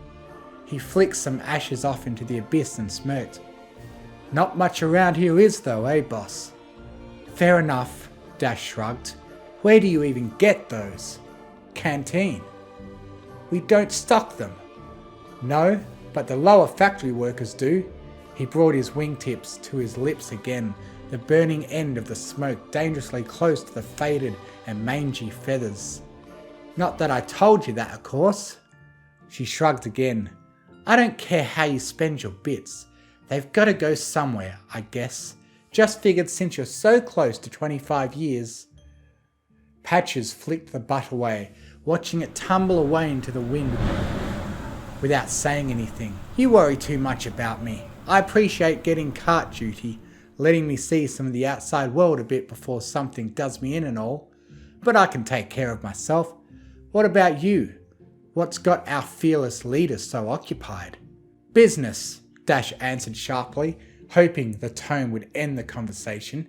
He flicked some ashes off into the abyss and smirked. "Not much around here is though, eh, boss?" "Fair enough," Dash shrugged. "Where do you even get those?" "Canteen." "We don't stock them." "No, but the lower factory workers do." He brought his wingtips to his lips again, the burning end of the smoke dangerously close to the faded and mangy feathers. "Not that I told you that, of course." She shrugged again. "I don't care how you spend your bits. They've got to go somewhere, I guess. Just figured since you're so close to 25 years. Patches flicked the butt away, watching it tumble away into the wind without saying anything. "You worry too much about me. I appreciate getting cart duty, letting me see some of the outside world a bit before something does me in and all. But I can take care of myself. What about you? What's got our fearless leader so occupied? Business, Dash answered sharply, hoping the tone would end the conversation.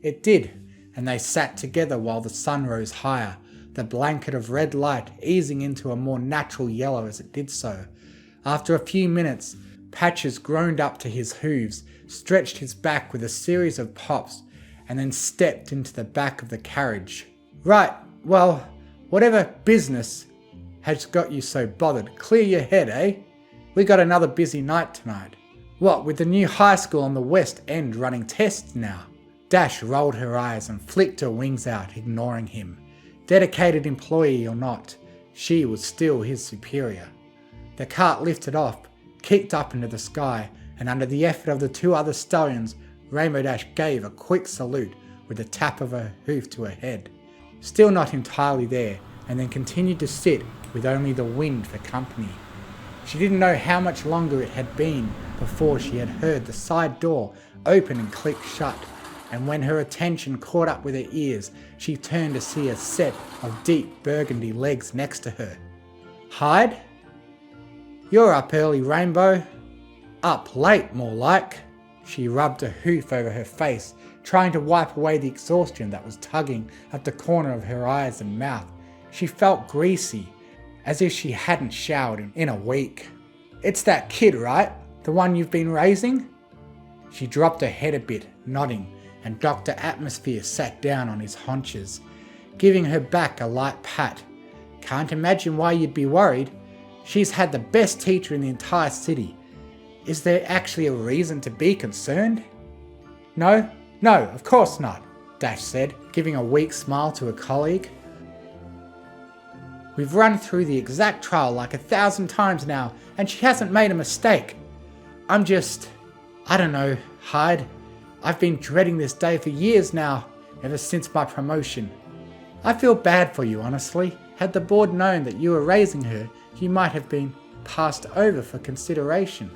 It did, and they sat together while the sun rose higher, the blanket of red light easing into a more natural yellow as it did so. After a few minutes, Patches groaned up to his hooves, stretched his back with a series of pops, and then stepped into the back of the carriage. Right, well, whatever business has got you so bothered, clear your head, eh? We got another busy night tonight. What, with the new high school on the West End running tests now? Dash rolled her eyes and flicked her wings out, ignoring him. Dedicated employee or not, she was still his superior. The cart lifted off, kicked up into the sky, and under the effort of the two other stallions, Rainbow Dash gave a quick salute with a tap of her hoof to her head. Still not entirely there, and then continued to sit with only the wind for company. She didn't know how much longer it had been before she had heard the side door open and click shut, and when her attention caught up with her ears, she turned to see a set of deep burgundy legs next to her. Hyde? You're up early, Rainbow. Up late, more like. She rubbed a hoof over her face, trying to wipe away the exhaustion that was tugging at the corner of her eyes and mouth. She felt greasy, as if she hadn't showered in a week. It's that kid, right? The one you've been raising? She dropped her head a bit, nodding, and Dr. Atmosphere sat down on his haunches, giving her back a light pat. Can't imagine why you'd be worried. She's had the best teacher in the entire city. Is there actually a reason to be concerned? No, of course not, Dash said, giving a weak smile to a colleague. We've run through the exact trial like 1,000 times now, and she hasn't made a mistake. I don't know, Hyde. I've been dreading this day for years now, ever since my promotion. I feel bad for you, honestly. Had the board known that you were raising her, you might have been passed over for consideration.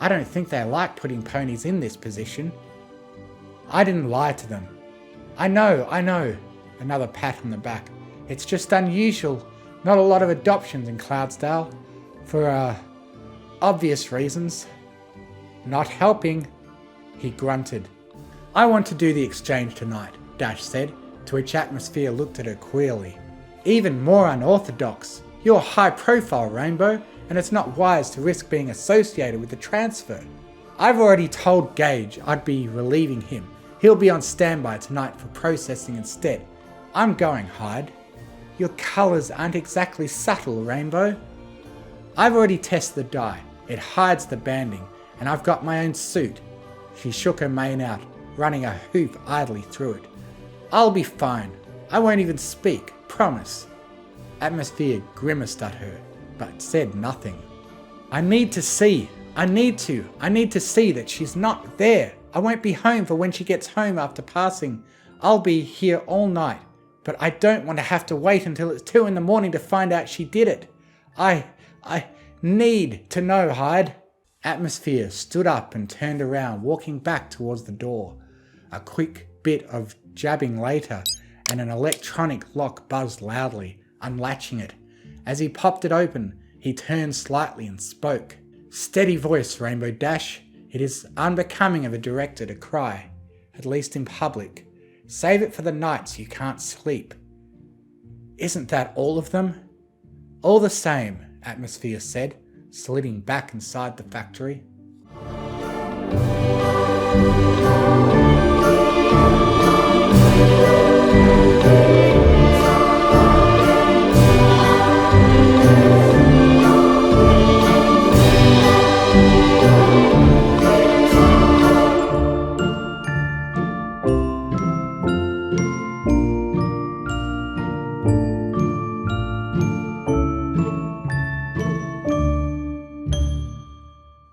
I don't think they like putting ponies in this position. I didn't lie to them. I know. Another pat on the back. It's just unusual. Not a lot of adoptions in Cloudsdale. For, obvious reasons. Not helping, he grunted. I want to do the exchange tonight, Dash said, to which Atmosphere looked at her queerly. Even more unorthodox. You're high profile, Rainbow, and it's not wise to risk being associated with the transfer. I've already told Gage I'd be relieving him. He'll be on standby tonight for processing instead. I'm going, Hyde. Your colours aren't exactly subtle, Rainbow. I've already tested the dye. It hides the banding, and I've got my own suit. She shook her mane out, running a hoof idly through it. I'll be fine. I won't even speak, promise. Atmosphere grimaced at her, but said nothing. I need to see that she's not there. I won't be home for when she gets home after passing. I'll be here all night, but I don't want to have to wait until it's 2 a.m. to find out she did it. I need to know, Hyde. Atmosphere stood up and turned around, walking back towards the door. A quick bit of jabbing later, and an electronic lock buzzed loudly, unlatching it. As he popped it open, he turned slightly and spoke. Steady voice, Rainbow Dash. It is unbecoming of a director to cry, at least in public. Save it for the nights you can't sleep. Isn't that all of them? All the same, Atmosphere said, sliding back inside the factory.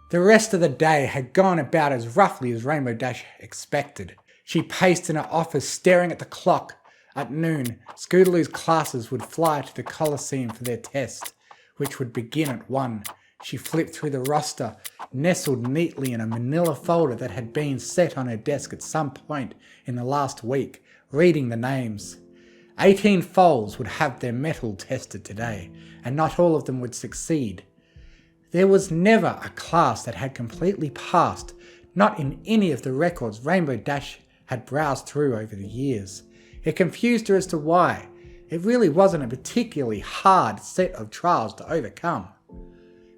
The rest of the day had gone about as roughly as Rainbow Dash expected. She paced in her office, staring at the clock. At noon, Scootaloo's classes would fly to the Coliseum for their test, which would begin at 1. She flipped through the roster, nestled neatly in a manila folder that had been set on her desk at some point in the last week, reading the names. 18 foals would have their mettle tested today, and not all of them would succeed. There was never a class that had completely passed, not in any of the records Rainbow Dash had browsed through over the years. It confused her as to why. It really wasn't a particularly hard set of trials to overcome.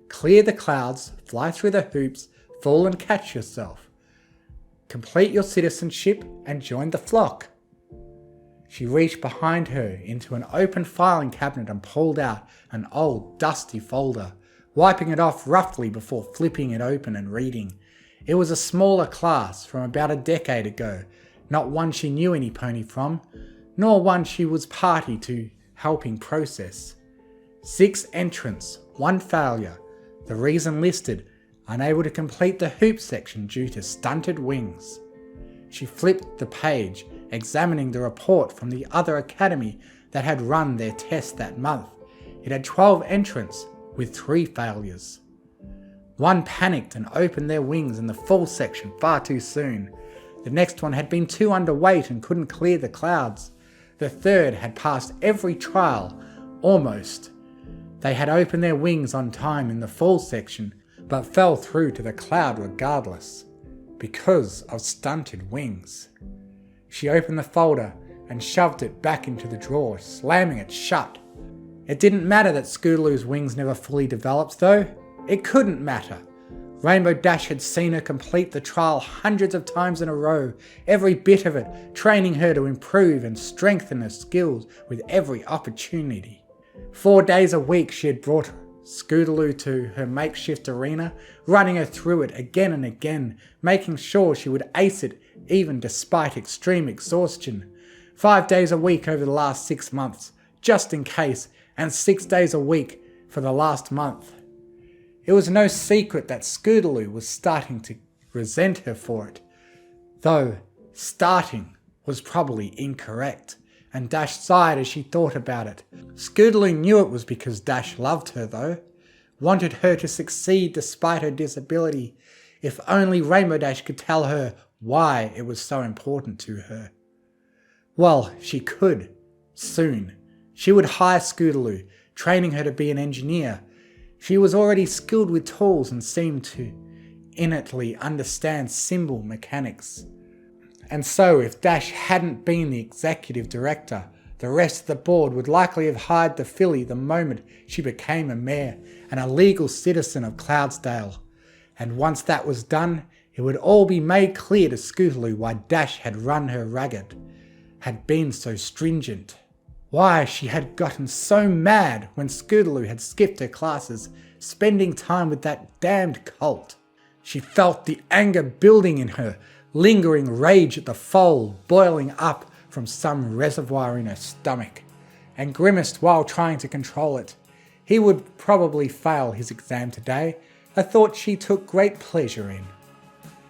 Clear the clouds, fly through the hoops, fall and catch yourself. Complete your citizenship and join the flock. She reached behind her into an open filing cabinet and pulled out an old dusty folder, wiping it off roughly before flipping it open and reading. It was a smaller class from about a decade ago, not one she knew any pony from, nor one she was party to helping process. 6 entrants, 1 failure. The reason listed, unable to complete the hoop section due to stunted wings. She flipped the page, examining the report from the other academy that had run their test that month. It had 12 entrants with 3 failures. 1 panicked and opened their wings in the full section far too soon. The next one had been too underweight and couldn't clear the clouds. The third had passed every trial, almost. They had opened their wings on time in the full section, but fell through to the cloud regardless, because of stunted wings. She opened the folder and shoved it back into the drawer, slamming it shut. It didn't matter that Scootaloo's wings never fully developed though. It couldn't matter. Rainbow Dash had seen her complete the trial hundreds of times in a row, every bit of it, training her to improve and strengthen her skills with every opportunity. 4 days a week she had brought Scootaloo to her makeshift arena, running her through it again and again, making sure she would ace it even despite extreme exhaustion. 5 days a week over the last 6 months, just in case, and 6 days a week for the last month. It was no secret that Scootaloo was starting to resent her for it, though starting was probably incorrect, and Dash sighed as she thought about it. Scootaloo knew it was because Dash loved her though, wanted her to succeed despite her disability. If only Rainbow Dash could tell her why it was so important to her. Well, she could, soon. She would hire Scootaloo, training her to be an engineer. She was already skilled with tools and seemed to innately understand symbol mechanics. And so if Dash hadn't been the executive director, the rest of the board would likely have hired the filly the moment she became a mare and a legal citizen of Cloudsdale. And once that was done, it would all be made clear to Scootaloo why Dash had run her ragged, had been so stringent. Why she had gotten so mad when Scootaloo had skipped her classes, spending time with that damned cult. She felt the anger building in her, lingering rage at the foal boiling up from some reservoir in her stomach, and grimaced while trying to control it. He would probably fail his exam today, a thought she took great pleasure in.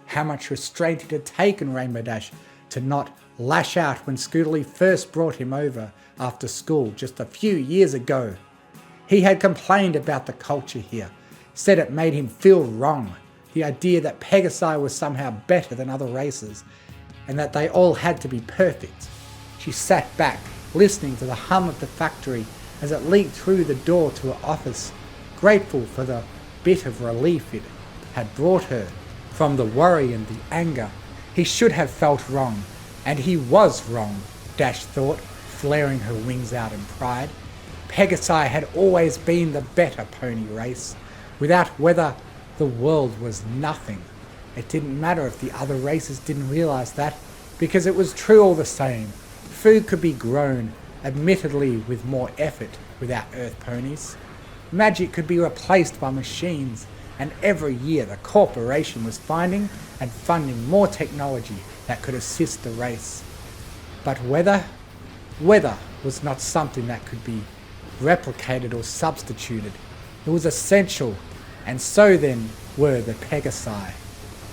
How much restraint it had taken Rainbow Dash to not lash out when Scootaloo first brought him over after school just a few years ago. He had complained about the culture here, said it made him feel wrong, the idea that Pegasi was somehow better than other races, and that they all had to be perfect. She sat back, listening to the hum of the factory as it leaked through the door to her office, grateful for the bit of relief it had brought her from the worry and the anger. He should have felt wrong, and he was wrong, Dash thought, flaring her wings out in pride. Pegasi had always been the better pony race. Without weather, the world was nothing. It didn't matter if the other races didn't realise that, because it was true all the same. Food could be grown, admittedly with more effort, without Earth ponies. Magic could be replaced by machines, and every year the corporation was finding and funding more technology that could assist the race. But weather was not something that could be replicated or substituted. It was essential, and so then were the Pegasi.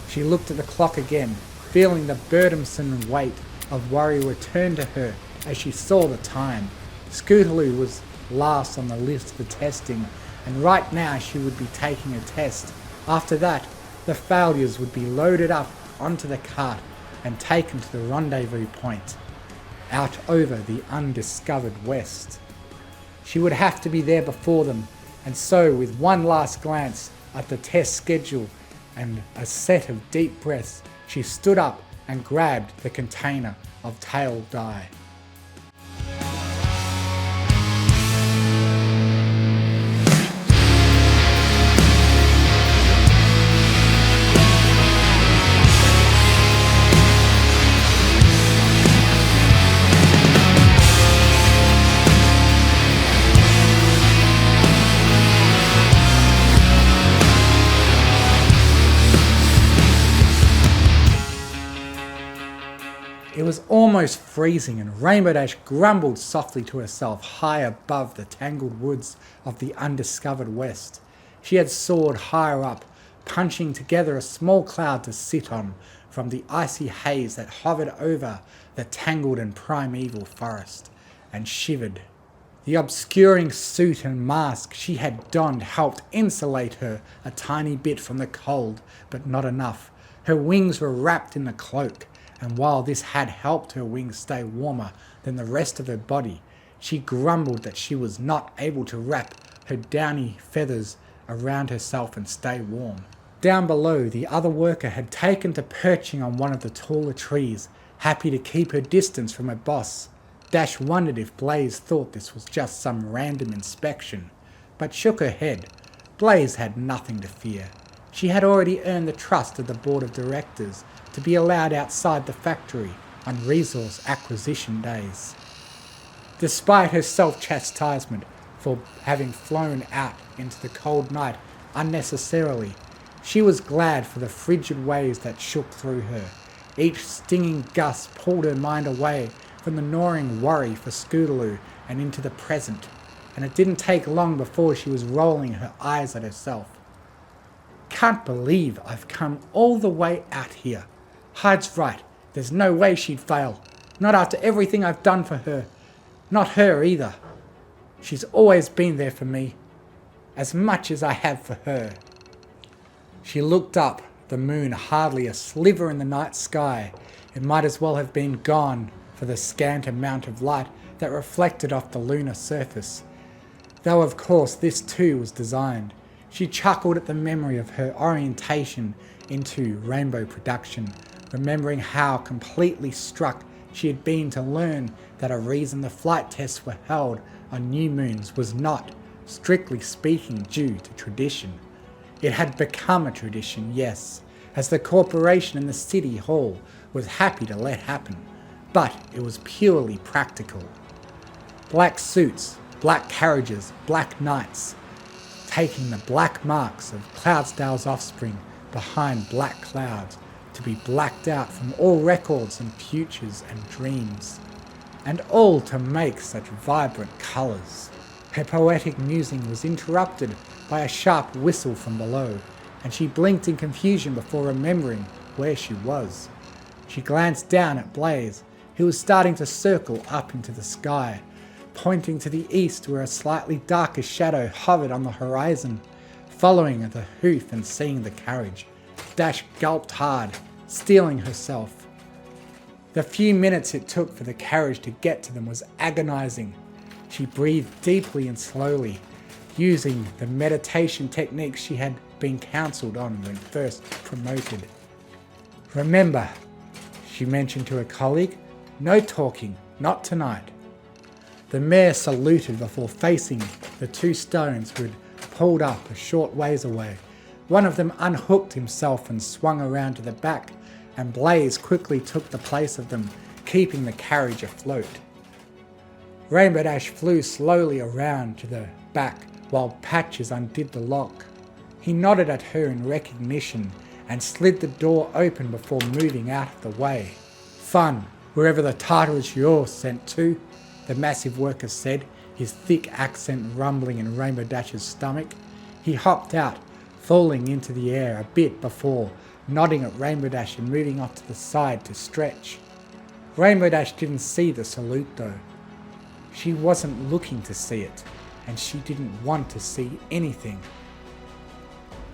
She looked at the clock again, feeling the burdensome weight of worry return to her as she saw the time. Scootaloo was last on the list for testing, and right now she would be taking a test. After that, the failures would be loaded up onto the cart and taken to the rendezvous point. out over the undiscovered west. She would have to be there before them, and so with one last glance at the test schedule and a set of deep breaths, she stood up and grabbed the container of tail dye. It was almost freezing, and Rainbow Dash grumbled softly to herself high above the tangled woods of the undiscovered west. She had soared higher up, punching together a small cloud to sit on from the icy haze that hovered over the tangled and primeval forest, and shivered. The obscuring suit and mask she had donned helped insulate her a tiny bit from the cold, but not enough. Her wings were wrapped in the cloak, and while this had helped her wings stay warmer than the rest of her body, she grumbled that she was not able to wrap her downy feathers around herself and stay warm. Down below, the other worker had taken to perching on one of the taller trees, happy to keep her distance from her boss. Dash wondered if Blaze thought this was just some random inspection, but shook her head. Blaze had nothing to fear. She had already earned the trust of the board of directors to be allowed outside the factory on resource acquisition days. Despite her self-chastisement for having flown out into the cold night unnecessarily, she was glad for the frigid waves that shook through her. Each stinging gust pulled her mind away from the gnawing worry for Scootaloo and into the present, and it didn't take long before she was rolling her eyes at herself. Can't believe I've come all the way out here. Hyde's right, there's no way she'd fail. Not after everything I've done for her. Not her either. She's always been there for me, as much as I have for her. She looked up, the moon hardly a sliver in the night sky. It might as well have been gone for the scant amount of light that reflected off the lunar surface. Though of course this too was designed. She chuckled at the memory of her orientation into rainbow production, remembering how completely struck she had been to learn that a reason the flight tests were held on new moons was not, strictly speaking, due to tradition. It had become a tradition, yes, as the corporation in the city hall was happy to let happen, but it was purely practical. Black suits, black carriages, black knights, taking the black marks of Cloudsdale's offspring behind black clouds, to be blacked out from all records and futures and dreams, and all to make such vibrant colours. Her poetic musing was interrupted by a sharp whistle from below, and she blinked in confusion before remembering where she was. She glanced down at Blaze, who was starting to circle up into the sky, pointing to the east where a slightly darker shadow hovered on the horizon. Following the hoof and seeing the carriage, Dash gulped hard, steeling herself. The few minutes it took for the carriage to get to them was agonizing. She breathed deeply and slowly, using the meditation techniques she had been counseled on when first promoted. Remember, she mentioned to her colleague, no talking, not tonight. The mare saluted before facing the two stones who had pulled up a short ways away. One of them unhooked himself and swung around to the back, and Blaze quickly took the place of them, keeping the carriage afloat. Rainbow Dash flew slowly around to the back while Patches undid the lock. He nodded at her in recognition and slid the door open before moving out of the way. Fun, wherever the Tartarus you're sent to, the massive worker said, his thick accent rumbling in Rainbow Dash's stomach. He hopped out, falling into the air a bit before nodding at Rainbow Dash and moving off to the side to stretch. Rainbow Dash didn't see the salute though. She wasn't looking to see it, and she didn't want to see anything.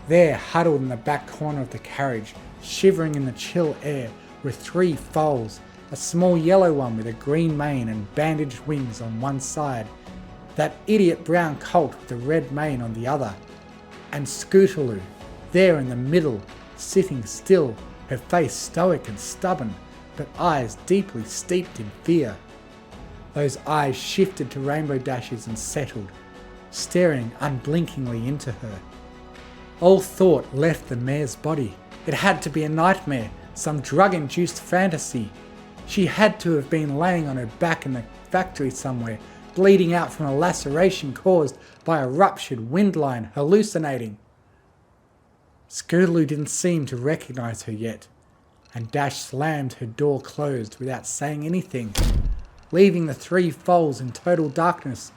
There, huddled in the back corner of the carriage, shivering in the chill air, were three foals, a small yellow one with a green mane and bandaged wings on one side, that idiot brown colt with the red mane on the other, and Scootaloo, there in the middle, sitting still, her face stoic and stubborn, but eyes deeply steeped in fear. Those eyes shifted to Rainbow Dash's and settled, staring unblinkingly into her. All thought left the mare's body. It had to be a nightmare, some drug-induced fantasy. She had to have been laying on her back in the factory somewhere, bleeding out from a laceration caused by a ruptured wind line, hallucinating. Scootaloo didn't seem to recognise her yet, and Dash slammed her door closed without saying anything. Leaving the three foals in total darkness,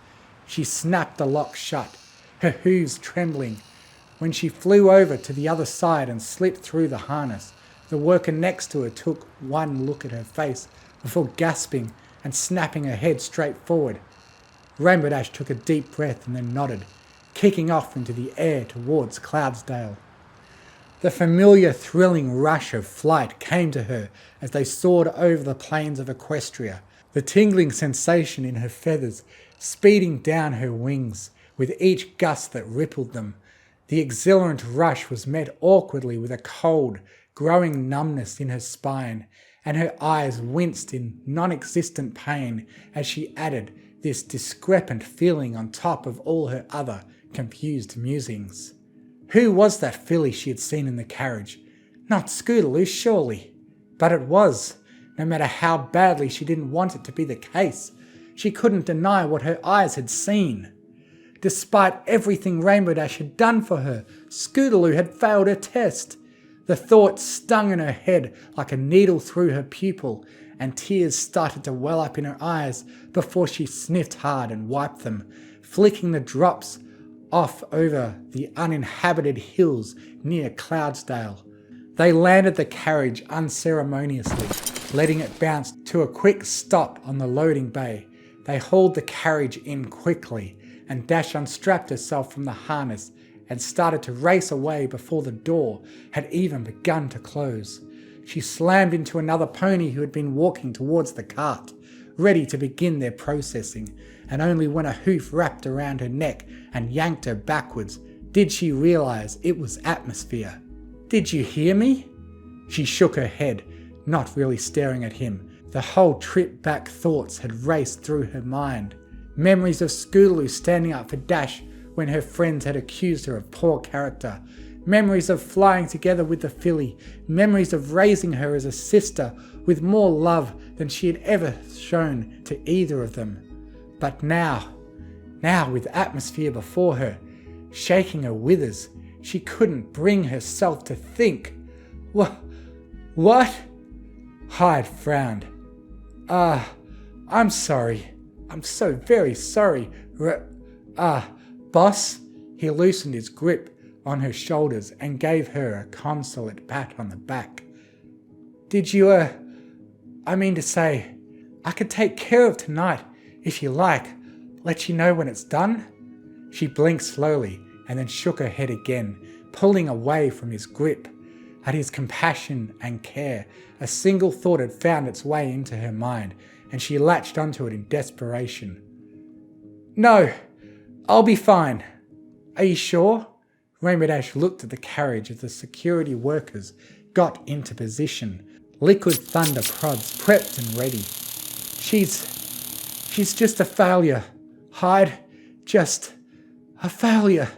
she snapped the lock shut, her hooves trembling. When she flew over to the other side and slipped through the harness, the worker next to her took one look at her face before gasping and snapping her head straight forward. Rainbow Dash took a deep breath and then nodded, kicking off into the air towards Cloudsdale. The familiar thrilling rush of flight came to her as they soared over the plains of Equestria, the tingling sensation in her feathers speeding down her wings with each gust that rippled them. The exhilarant rush was met awkwardly with a cold, growing numbness in her spine, and her eyes winced in non-existent pain as she added this discrepant feeling on top of all her other confused musings. Who was that filly she had seen in the carriage? Not Scootaloo, surely. But it was, no matter how badly she didn't want it to be the case. She couldn't deny what her eyes had seen. Despite everything Rainbow Dash had done for her, Scootaloo had failed her test. The thought stung in her head like a needle through her pupil, and tears started to well up in her eyes before she sniffed hard and wiped them, flicking the drops off over the uninhabited hills near Cloudsdale. They landed the carriage unceremoniously, letting it bounce to a quick stop on the loading bay. They hauled the carriage in quickly, and Dash unstrapped herself from the harness and started to race away before the door had even begun to close. She slammed into another pony who had been walking towards the cart, ready to begin their processing, and only when a hoof wrapped around her neck and yanked her backwards did she realise it was Atmosphere. "Did you hear me?" She shook her head, not really staring at him. The whole trip back thoughts had raced through her mind. Memories of Scootaloo standing up for Dash when her friends had accused her of poor character. Memories of flying together with the filly. Memories of raising her as a sister with more love than she had ever shown to either of them. But now with Atmosphere before her, shaking her withers, she couldn't bring herself to think. What? Hyde frowned. I'm sorry. I'm so very sorry. Boss? He loosened his grip on her shoulders and gave her a consolate pat on the back. Did you, I mean to say, I could take care of tonight, if you like. Let you know when it's done? She blinked slowly and then shook her head again, pulling away from his grip. At his compassion and care, a single thought had found its way into her mind, and she latched onto it in desperation. No, I'll be fine. Are you sure? Rainbow Dash looked at the carriage as the security workers got into position. Liquid thunder prods prepped and ready. She's just a failure. Hyde, just a failure,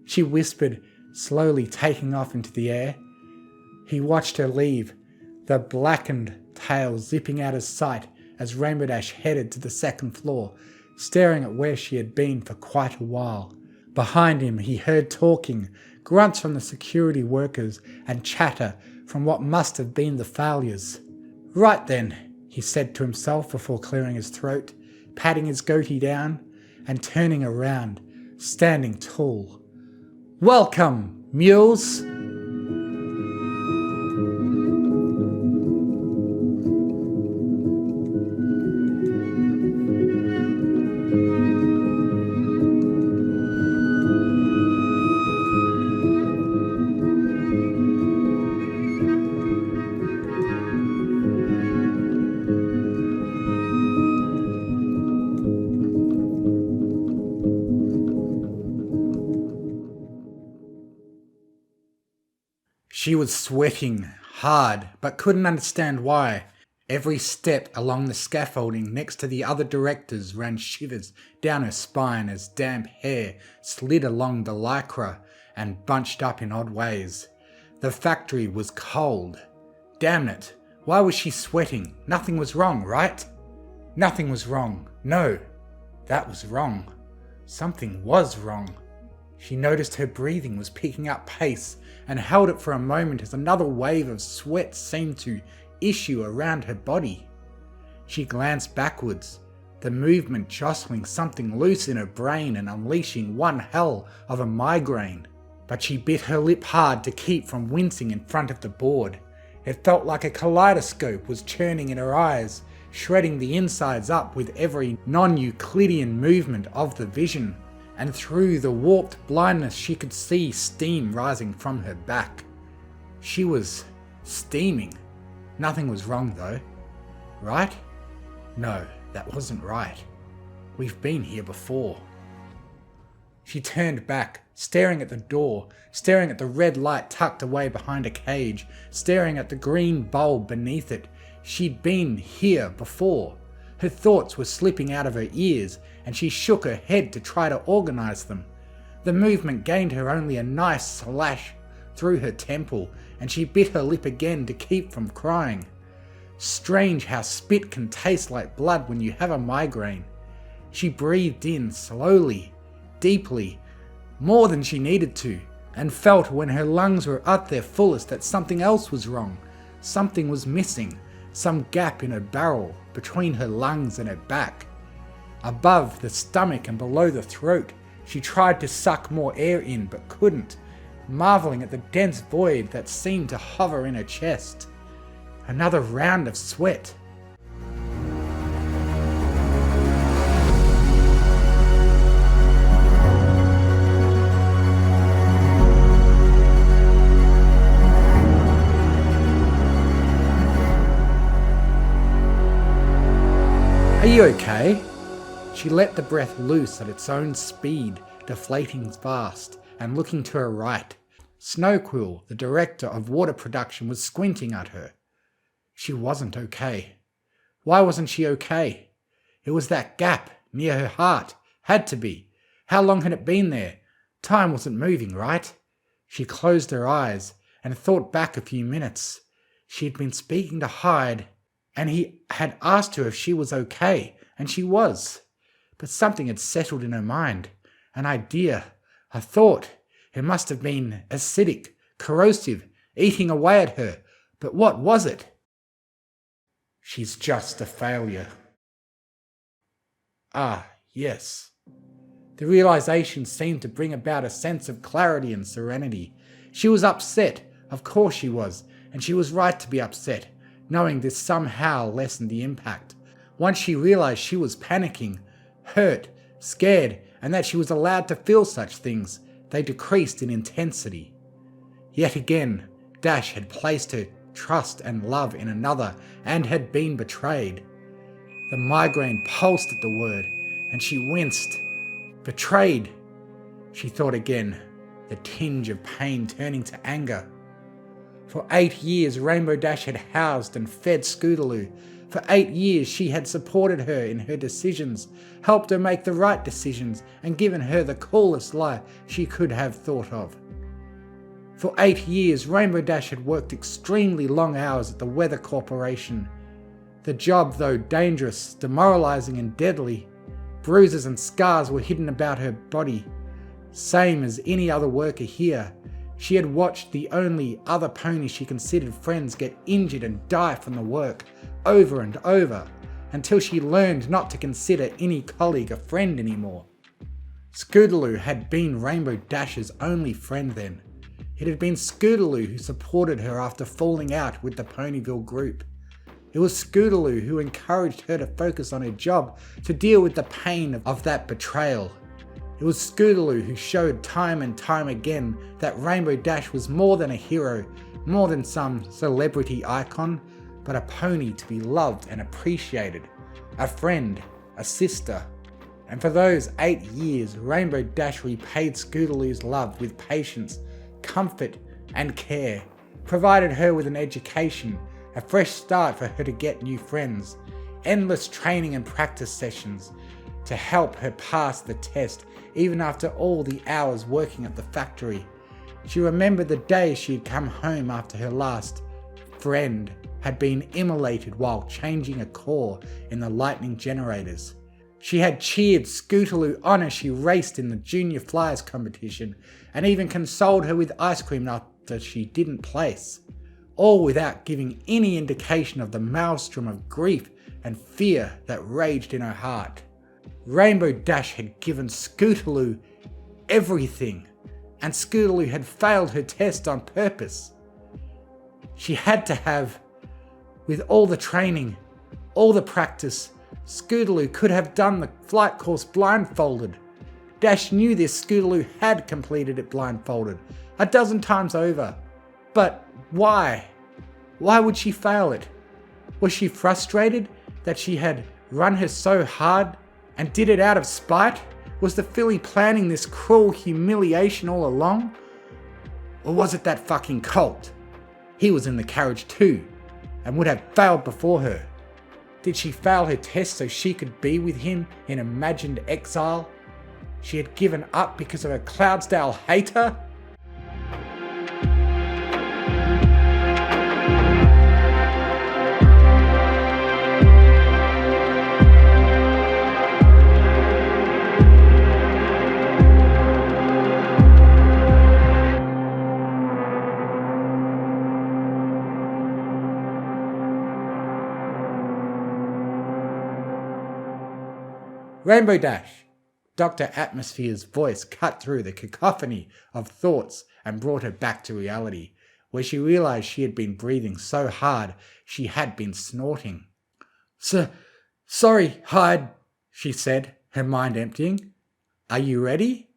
she whispered, slowly taking off into the air. He watched her leave, the blackened tail zipping out of sight as Rainbow Dash headed to the second floor, staring at where she had been for quite a while. Behind him he heard talking, grunts from the security workers and chatter from what must have been the failures. Right then, he said to himself before clearing his throat, patting his goatee down and turning around, standing tall. Welcome, mules! She was sweating hard, but couldn't understand why. Every step along the scaffolding next to the other directors ran shivers down her spine as damp hair slid along the lycra and bunched up in odd ways. The factory was cold. Damn it, why was she sweating? Nothing was wrong, right? Nothing was wrong. No, that was wrong. Something was wrong. She noticed her breathing was picking up pace and held it for a moment as another wave of sweat seemed to issue around her body. She glanced backwards, the movement jostling something loose in her brain and unleashing one hell of a migraine. But she bit her lip hard to keep from wincing in front of the board. It felt like a kaleidoscope was churning in her eyes, shredding the insides up with every non-Euclidean movement of the vision, and through the warped blindness she could see steam rising from her back. She was steaming. Nothing was wrong though. Right? No, that wasn't right. We've been here before. She turned back, staring at the door, staring at the red light tucked away behind a cage, staring at the green bulb beneath it. She'd been here before. Her thoughts were slipping out of her ears, and she shook her head to try to organize them. The movement gained her only a nice slash through her temple, and she bit her lip again to keep from crying. Strange how spit can taste like blood when you have a migraine. She breathed in slowly, deeply, more than she needed to, and felt when her lungs were at their fullest that something else was wrong. Something was missing, some gap in her barrel between her lungs and her back. Above the stomach and below the throat, she tried to suck more air in but couldn't, marveling at the dense void that seemed to hover in her chest. Another round of sweat. Are you okay? She let the breath loose at its own speed, deflating fast, and looking to her right. Snowquill, the director of water production, was squinting at her. She wasn't okay. Why wasn't she okay? It was that gap near her heart. Had to be. How long had it been there? Time wasn't moving, right? She closed her eyes and thought back a few minutes. She had been speaking to Hyde, and he had asked her if she was okay, and she was. But something had settled in her mind. An idea, a thought. It must have been acidic, corrosive, eating away at her. But what was it? She's just a failure. Ah, yes. The realization seemed to bring about a sense of clarity and serenity. She was upset, of course she was, and she was right to be upset, knowing this somehow lessened the impact. Once she realized she was panicking, hurt, scared, and that she was allowed to feel such things, they decreased in intensity. Yet again, Dash had placed her trust and love in another and had been betrayed. The migraine pulsed at the word, and she winced. Betrayed, she thought again, the tinge of pain turning to anger. For 8 years, Rainbow Dash had housed and fed Scootaloo. For 8 years, she had supported her in her decisions, helped her make the right decisions, and given her the coolest life she could have thought of. For 8 years, Rainbow Dash had worked extremely long hours at the Weather Corporation. The job, though dangerous, demoralizing and deadly, bruises and scars were hidden about her body. Same as any other worker here, she had watched the only other pony she considered friends get injured and die from the work, over and over, until she learned not to consider any colleague a friend anymore. Scootaloo had been Rainbow Dash's only friend then. It had been Scootaloo who supported her after falling out with the Ponyville group. It was Scootaloo who encouraged her to focus on her job, to deal with the pain of that betrayal. It was Scootaloo who showed time and time again that Rainbow Dash was more than a hero, more than some celebrity icon, but a pony to be loved and appreciated, a friend, a sister. And for those 8 years, Rainbow Dash repaid Scootaloo's love with patience, comfort, and care, provided her with an education, a fresh start for her to get new friends, endless training and practice sessions to help her pass the test even after all the hours working at the factory. She remembered the day she had come home after her last friend had been immolated while changing a core in the lightning generators. She had cheered Scootaloo on as she raced in the junior flyers competition and even consoled her with ice cream after she didn't place, all without giving any indication of the maelstrom of grief and fear that raged in her heart. Rainbow Dash had given Scootaloo everything, and Scootaloo had failed her test on purpose. She had to have, with all the training, all the practice, Scootaloo could have done the flight course blindfolded. Dash knew this. Scootaloo had completed it blindfolded 12 times over. But why? Why would she fail it? Was she frustrated that she had run her so hard and did it out of spite? Was the filly planning this cruel humiliation all along? Or was it that fucking Colt? He was in the carriage too, and would have failed before her. Did she fail her test so she could be with him in imagined exile? She had given up because of a Cloudsdale hater? Rainbow Dash. Dr. Atmosphere's voice cut through the cacophony of thoughts and brought her back to reality, where she realized she had been breathing so hard she had been snorting. Sorry, Hyde, she said, her mind emptying. Are you ready?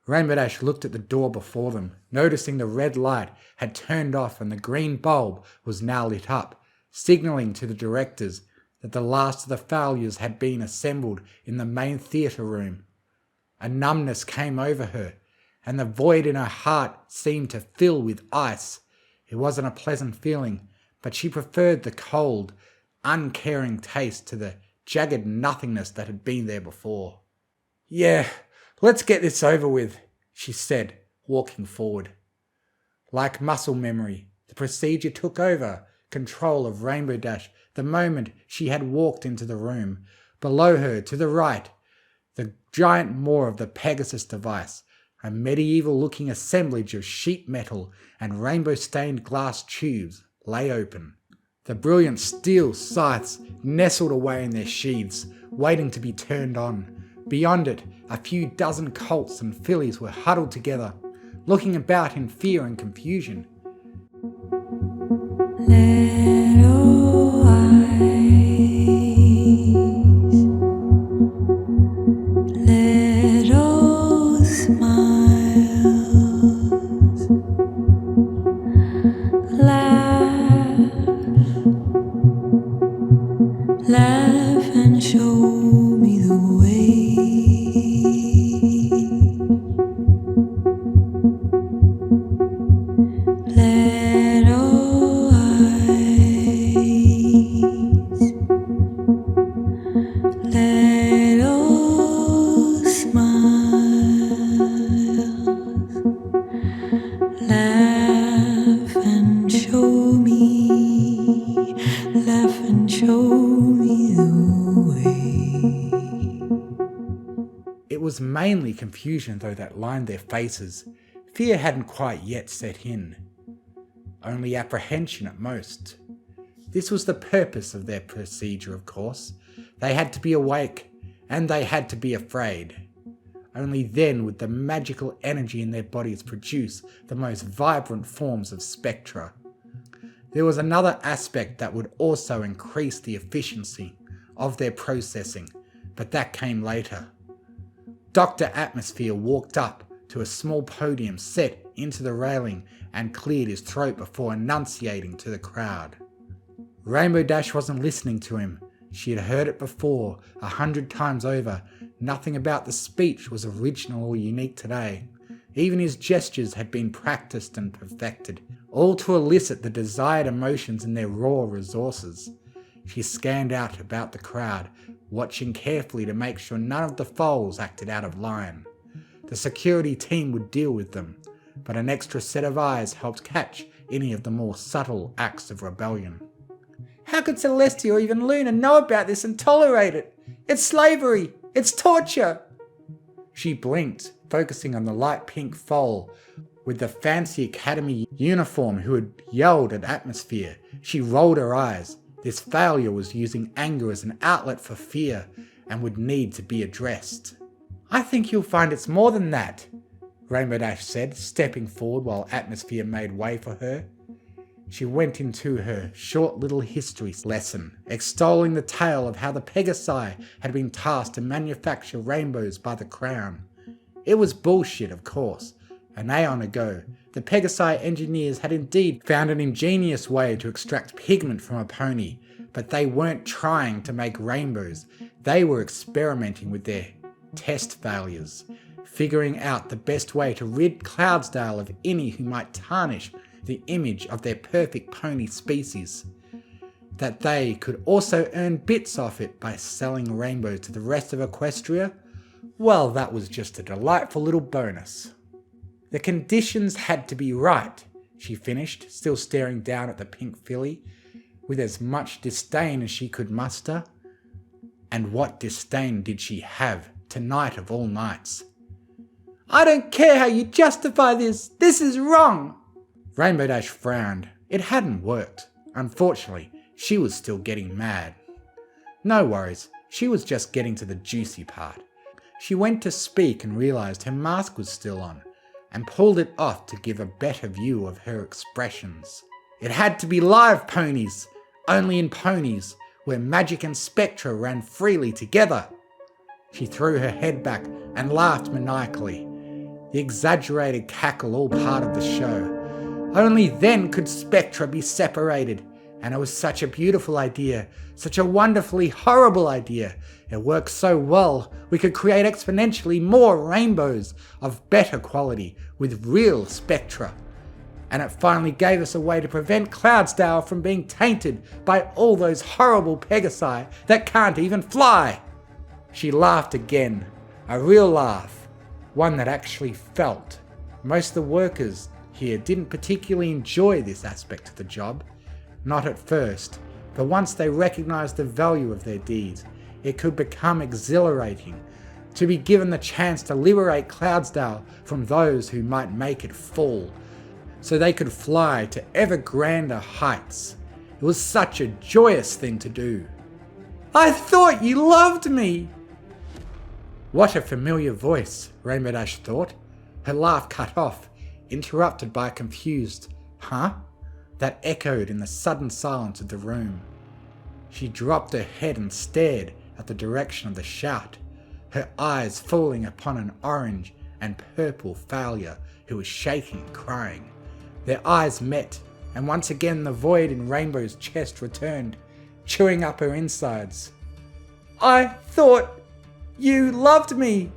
Rainbow Dash looked at the door before them, noticing the red light had turned off and the green bulb was now lit up, signalling to the directors that the last of the failures had been assembled in the main theatre room. A numbness came over her, and the void in her heart seemed to fill with ice. It wasn't a pleasant feeling, but she preferred the cold, uncaring taste to the jagged nothingness that had been there before. Yeah, let's get this over with, she said, walking forward. Like muscle memory, the procedure took over control of Rainbow Dash the moment she had walked into the room. Below her, to the right, the giant maw of the Pegasus device, a medieval-looking assemblage of sheet metal and rainbow-stained glass tubes, lay open. The brilliant steel scythes nestled away in their sheaths, waiting to be turned on. Beyond it, a few dozen colts and fillies were huddled together, looking about in fear and confusion. Laugh and show me the way. Little eyes, little smiles. Laugh and show me. Laugh and show me the way. It was mainly confusion, though, that lined their faces. Fear hadn't quite yet set in. Only apprehension at most. This was the purpose of their procedure, of course. They had to be awake, and they had to be afraid. Only then would the magical energy in their bodies produce the most vibrant forms of spectra. There was another aspect that would also increase the efficiency of their processing, but that came later. Dr. Atmosphere walked up to a small podium set into the railing and cleared his throat before enunciating to the crowd. Rainbow Dash wasn't listening to him. She had heard it before, 100 times over. Nothing about the speech was original or unique today. Even his gestures had been practiced and perfected. all to elicit the desired emotions in their raw resources. She scanned out about the crowd, watching carefully to make sure none of the foals acted out of line. The security team would deal with them, but an extra set of eyes helped catch any of the more subtle acts of rebellion. How could Celestia or even Luna know about this and tolerate it? It's slavery! It's torture! She blinked, focusing on the light pink foal with the fancy academy uniform who had yelled at Atmosphere. She rolled her eyes. This failure was using anger as an outlet for fear and would need to be addressed. I think you'll find it's more than that, Rainbow Dash said, stepping forward while Atmosphere made way for her. She went into her short little history lesson, extolling the tale of how the Pegasi had been tasked to manufacture rainbows by the Crown. It was bullshit, of course. An aeon ago, the Pegasi engineers had indeed found an ingenious way to extract pigment from a pony, but they weren't trying to make rainbows. They were experimenting with their test failures, figuring out the best way to rid Cloudsdale of any who might tarnish the image of their perfect pony species. That they could also earn bits off it by selling rainbows to the rest of Equestria, well, that was just a delightful little bonus. The conditions had to be right, she finished, still staring down at the pink filly, with as much disdain as she could muster. And what disdain did she have, tonight of all nights? I don't care how you justify this! This is wrong! Rainbow Dash frowned. It hadn't worked. Unfortunately, she was still getting mad. No worries, she was just getting to the juicy part. She went to speak and realised her mask was still on, and pulled it off to give a better view of her expressions. It had to be live ponies, only in ponies, where magic and spectra ran freely together. She threw her head back and laughed maniacally, the exaggerated cackle all part of the show. Only then could spectra be separated, and it was such a beautiful idea, such a wonderfully horrible idea. It worked so well, we could create exponentially more rainbows of better quality with real spectra. And it finally gave us a way to prevent Cloudsdale from being tainted by all those horrible Pegasi that can't even fly. She laughed again, a real laugh, one that actually felt. Most of the workers here didn't particularly enjoy this aspect of the job. Not at first, but once they recognised the value of their deeds, it could become exhilarating to be given the chance to liberate Cloudsdale from those who might make it fall, so they could fly to ever grander heights. It was such a joyous thing to do. I thought you loved me! What a familiar voice, Rainbow Dash thought. Her laugh cut off, interrupted by a confused, huh? That echoed in the sudden silence of the room. She dropped her head and stared at the direction of the shout, her eyes falling upon an orange and purple failure who was shaking and crying. Their eyes met, and once again the void in Rainbow's chest returned, chewing up her insides. I thought you loved me!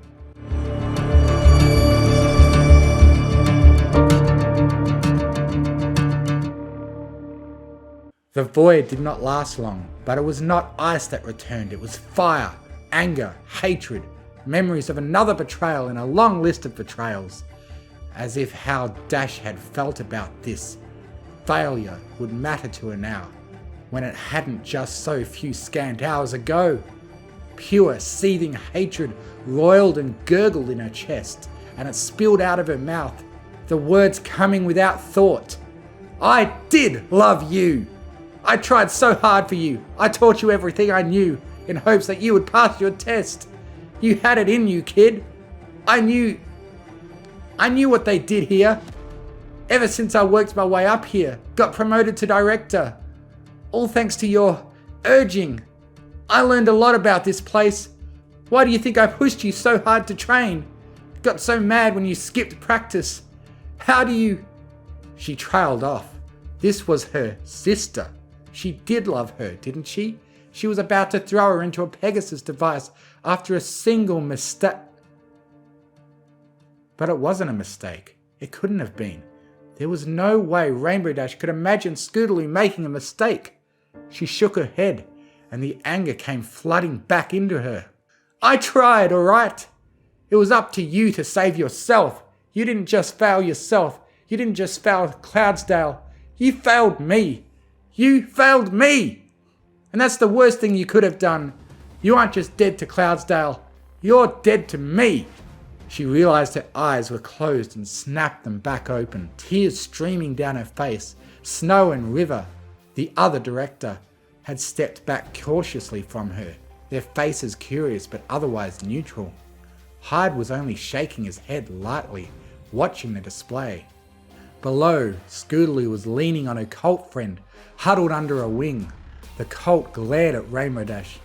The void did not last long, but it was not ice that returned, it was fire, anger, hatred, memories of another betrayal in a long list of betrayals. As if how Dash had felt about this failure would matter to her now, when it hadn't just so few scant hours ago. Pure, seething hatred roiled and gurgled in her chest, and it spilled out of her mouth, the words coming without thought. I did love you! I tried so hard for you. I taught you everything I knew in hopes that you would pass your test. You had it in you, kid. I knew what they did here. Ever since I worked my way up here, got promoted to director. All thanks to your urging. I learned a lot about this place. Why do you think I pushed you so hard to train? Got so mad when you skipped practice. How do you... She trailed off. This was her sister. She did love her, didn't she? She was about to throw her into a Pegasus device after a single mistake. But it wasn't a mistake. It couldn't have been. There was no way Rainbow Dash could imagine Scootaloo making a mistake. She shook her head, and the anger came flooding back into her. I tried, alright? It was up to you to save yourself. You didn't just fail yourself. You didn't just fail Cloudsdale. You failed me. You failed me! And that's the worst thing you could have done. You aren't just dead to Cloudsdale. You're dead to me. She realised her eyes were closed and snapped them back open, tears streaming down her face. Snow and River, the other director, had stepped back cautiously from her, their faces curious but otherwise neutral. Hyde was only shaking his head lightly, watching the display. Below, Scootaloo was leaning on her cult friend, huddled under a wing. The cult glared at Rainbow Dash,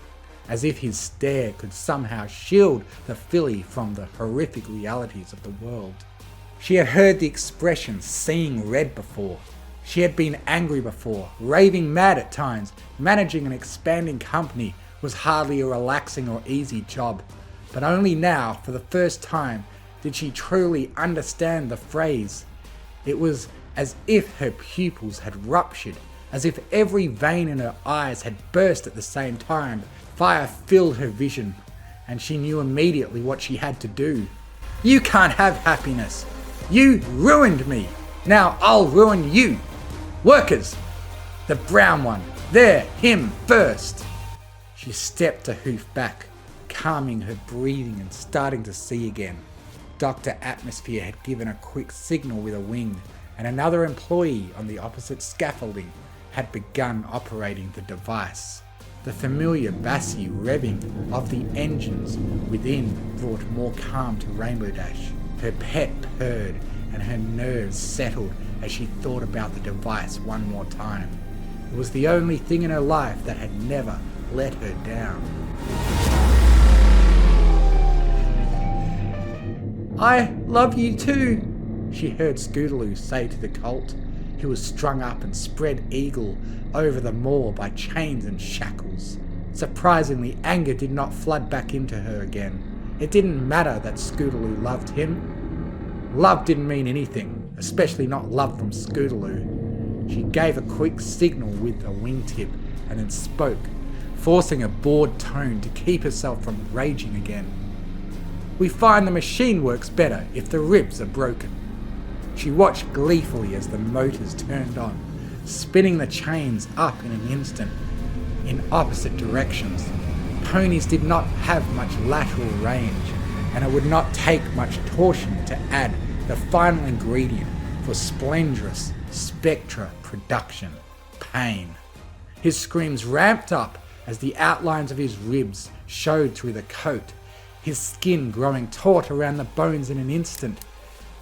as if his stare could somehow shield the filly from the horrific realities of the world. She had heard the expression seeing red before. She had been angry before, raving mad at times. Managing an expanding company was hardly a relaxing or easy job. But only now, for the first time, did she truly understand the phrase. It was as if her pupils had ruptured, as if every vein in her eyes had burst at the same time. Fire filled her vision, and she knew immediately what she had to do. You can't have happiness. You ruined me. Now I'll ruin you. Workers! The brown one. There, him first. She stepped a hoof back, calming her breathing and starting to see again. Dr. Atmosphere had given a quick signal with a wing, and another employee on the opposite scaffolding had begun operating the device. The familiar bassy revving of the engines within brought more calm to Rainbow Dash. Her pet purred and her nerves settled as she thought about the device one more time. It was the only thing in her life that had never let her down. I love you too, she heard Scootaloo say to the cult, who was strung up and spread eagle over the moor by chains and shackles. Surprisingly, anger did not flood back into her again. It didn't matter that Scootaloo loved him. Love didn't mean anything, especially not love from Scootaloo. She gave a quick signal with a wingtip and then spoke, forcing a bored tone to keep herself from raging again. We find the machine works better if the ribs are broken. She watched gleefully as the motors turned on, spinning the chains up in an instant in opposite directions. Ponies did not have much lateral range, and it would not take much torsion to add the final ingredient for splendorous Spectra production: pain. His screams ramped up as the outlines of his ribs showed through the coat, his skin growing taut around the bones in an instant.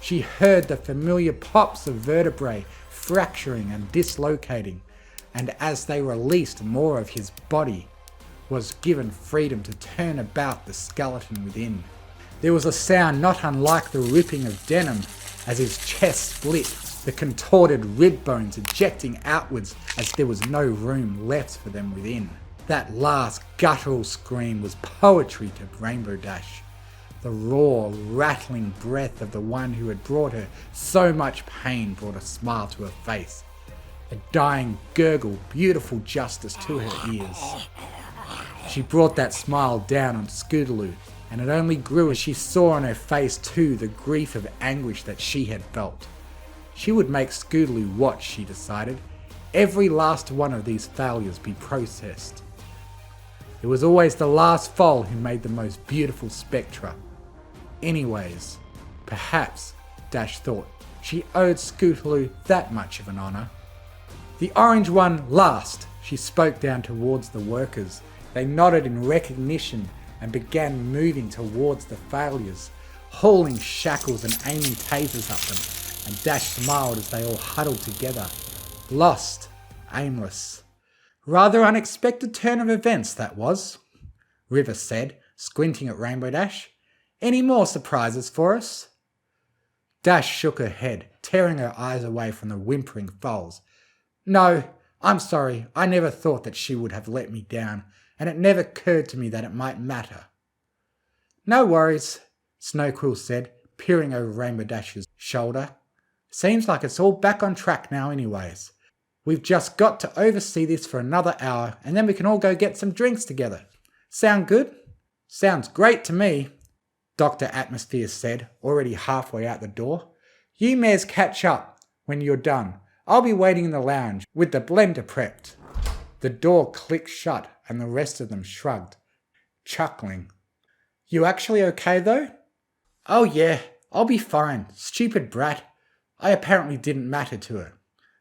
She heard the familiar pops of vertebrae fracturing and dislocating, and as they released, more of his body was given freedom to turn about the skeleton within. There was a sound not unlike the ripping of denim as his chest split, the contorted rib bones ejecting outwards as there was no room left for them within. That last guttural scream was poetry to Rainbow Dash. The raw, rattling breath of the one who had brought her so much pain brought a smile to her face. A dying gurgle, beautiful justice to her ears. She brought that smile down on Scootaloo, and it only grew as she saw on her face too the grief of anguish that she had felt. She would make Scootaloo watch, she decided. Every last one of these failures be processed. It was always the last foal who made the most beautiful spectra. Anyways, perhaps, Dash thought, she owed Scootaloo that much of an honour. The orange one last, she spoke down towards the workers. They nodded in recognition and began moving towards the failures, hauling shackles and aiming tasers at them, and Dash smiled as they all huddled together, lost, aimless. Rather unexpected turn of events, that was, River said, squinting at Rainbow Dash. Any more surprises for us? Dash shook her head, tearing her eyes away from the whimpering foals. No, I'm sorry, I never thought that she would have let me down, and it never occurred to me that it might matter. No worries, Snowquill said, peering over Rainbow Dash's shoulder. Seems like it's all back on track now anyways. We've just got to oversee this for another hour and then we can all go get some drinks together. Sound good? Sounds great to me, Dr. Atmosphere said, already halfway out the door. You mares catch up when you're done. I'll be waiting in the lounge with the blender prepped. The door clicked shut and the rest of them shrugged, chuckling. You actually okay though? Oh yeah, I'll be fine. Stupid brat. I apparently didn't matter to her.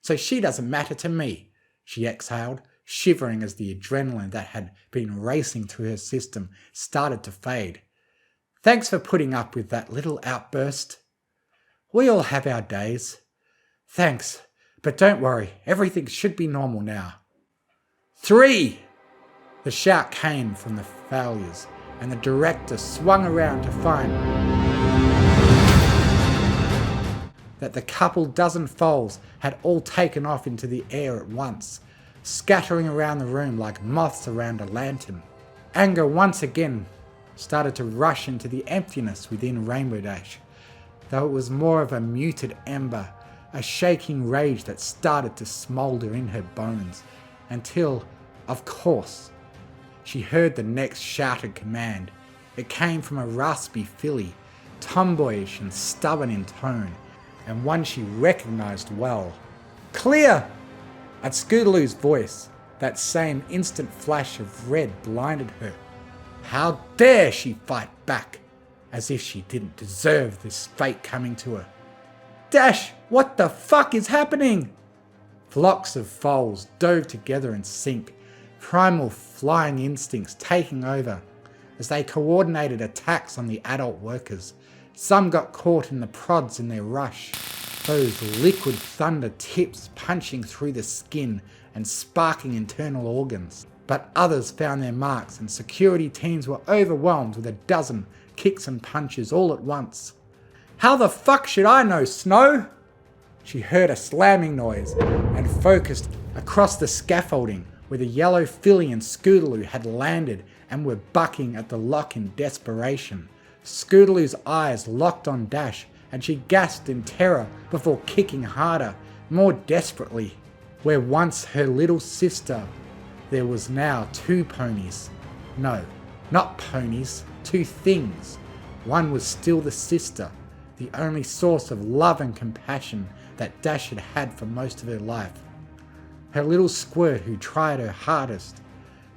So she doesn't matter to me, she exhaled, shivering as the adrenaline that had been racing through her system started to fade. Thanks for putting up with that little outburst. We all have our days. Thanks, but don't worry, everything should be normal now. 3! The shout came from the failures, and the director swung around to find that the couple dozen foals had all taken off into the air at once, scattering around the room like moths around a lantern. Anger once again started to rush into the emptiness within Rainbow Dash, though it was more of a muted ember, a shaking rage that started to smoulder in her bones, until, of course, she heard the next shouted command. It came from a raspy filly, tomboyish and stubborn in tone, and one she recognised well. Clear! At Scootaloo's voice, that same instant flash of red blinded her. How dare she fight back, as if she didn't deserve this fate coming to her. Dash, what the fuck is happening? Flocks of foals dove together in sync, primal flying instincts taking over as they coordinated attacks on the adult workers. Some got caught in the prods in their rush, those liquid thunder tips punching through the skin and sparking internal organs. But others found their marks and security teams were overwhelmed with a dozen kicks and punches all at once. How the fuck should I know, Snow? She heard a slamming noise and focused across the scaffolding where the yellow filly and Scootaloo had landed and were bucking at the lock in desperation. Scootaloo's eyes locked on Dash and she gasped in terror before kicking harder, more desperately. Where once her little sister, there was now 2 ponies. No, not ponies, 2 things. One was still the sister, the only source of love and compassion that Dash had had for most of her life. Her little squirt who tried her hardest,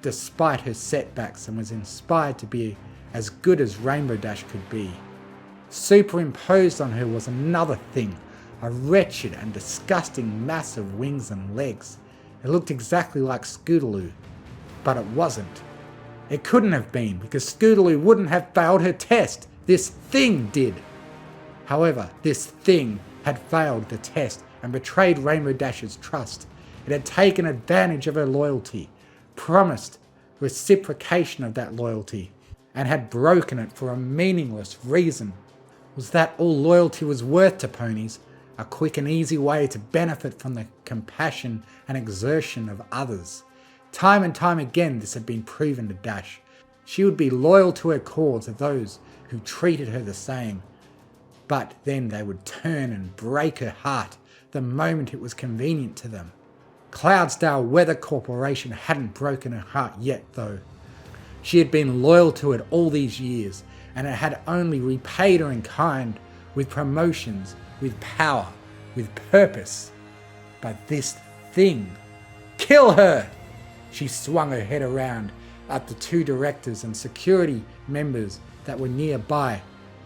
despite her setbacks, and was inspired to be as good as Rainbow Dash could be. Superimposed on her was another thing, a wretched and disgusting mass of wings and legs. It looked exactly like Scootaloo, but it wasn't. It couldn't have been, because Scootaloo wouldn't have failed her test. This thing did. However, this thing had failed the test and betrayed Rainbow Dash's trust. It had taken advantage of her loyalty, promised reciprocation of that loyalty, and had broken it for a meaningless reason. Was that all loyalty was worth to ponies? A quick and easy way to benefit from the compassion and exertion of others. Time and time again this had been proven to Dash. She would be loyal to her cause of those who treated her the same. But then they would turn and break her heart the moment it was convenient to them. Cloudsdale Weather Corporation hadn't broken her heart yet though. She had been loyal to it all these years, and it had only repaid her in kind, with promotions, with power, with purpose. But this thing, kill her! She swung her head around at the 2 directors and security members that were nearby.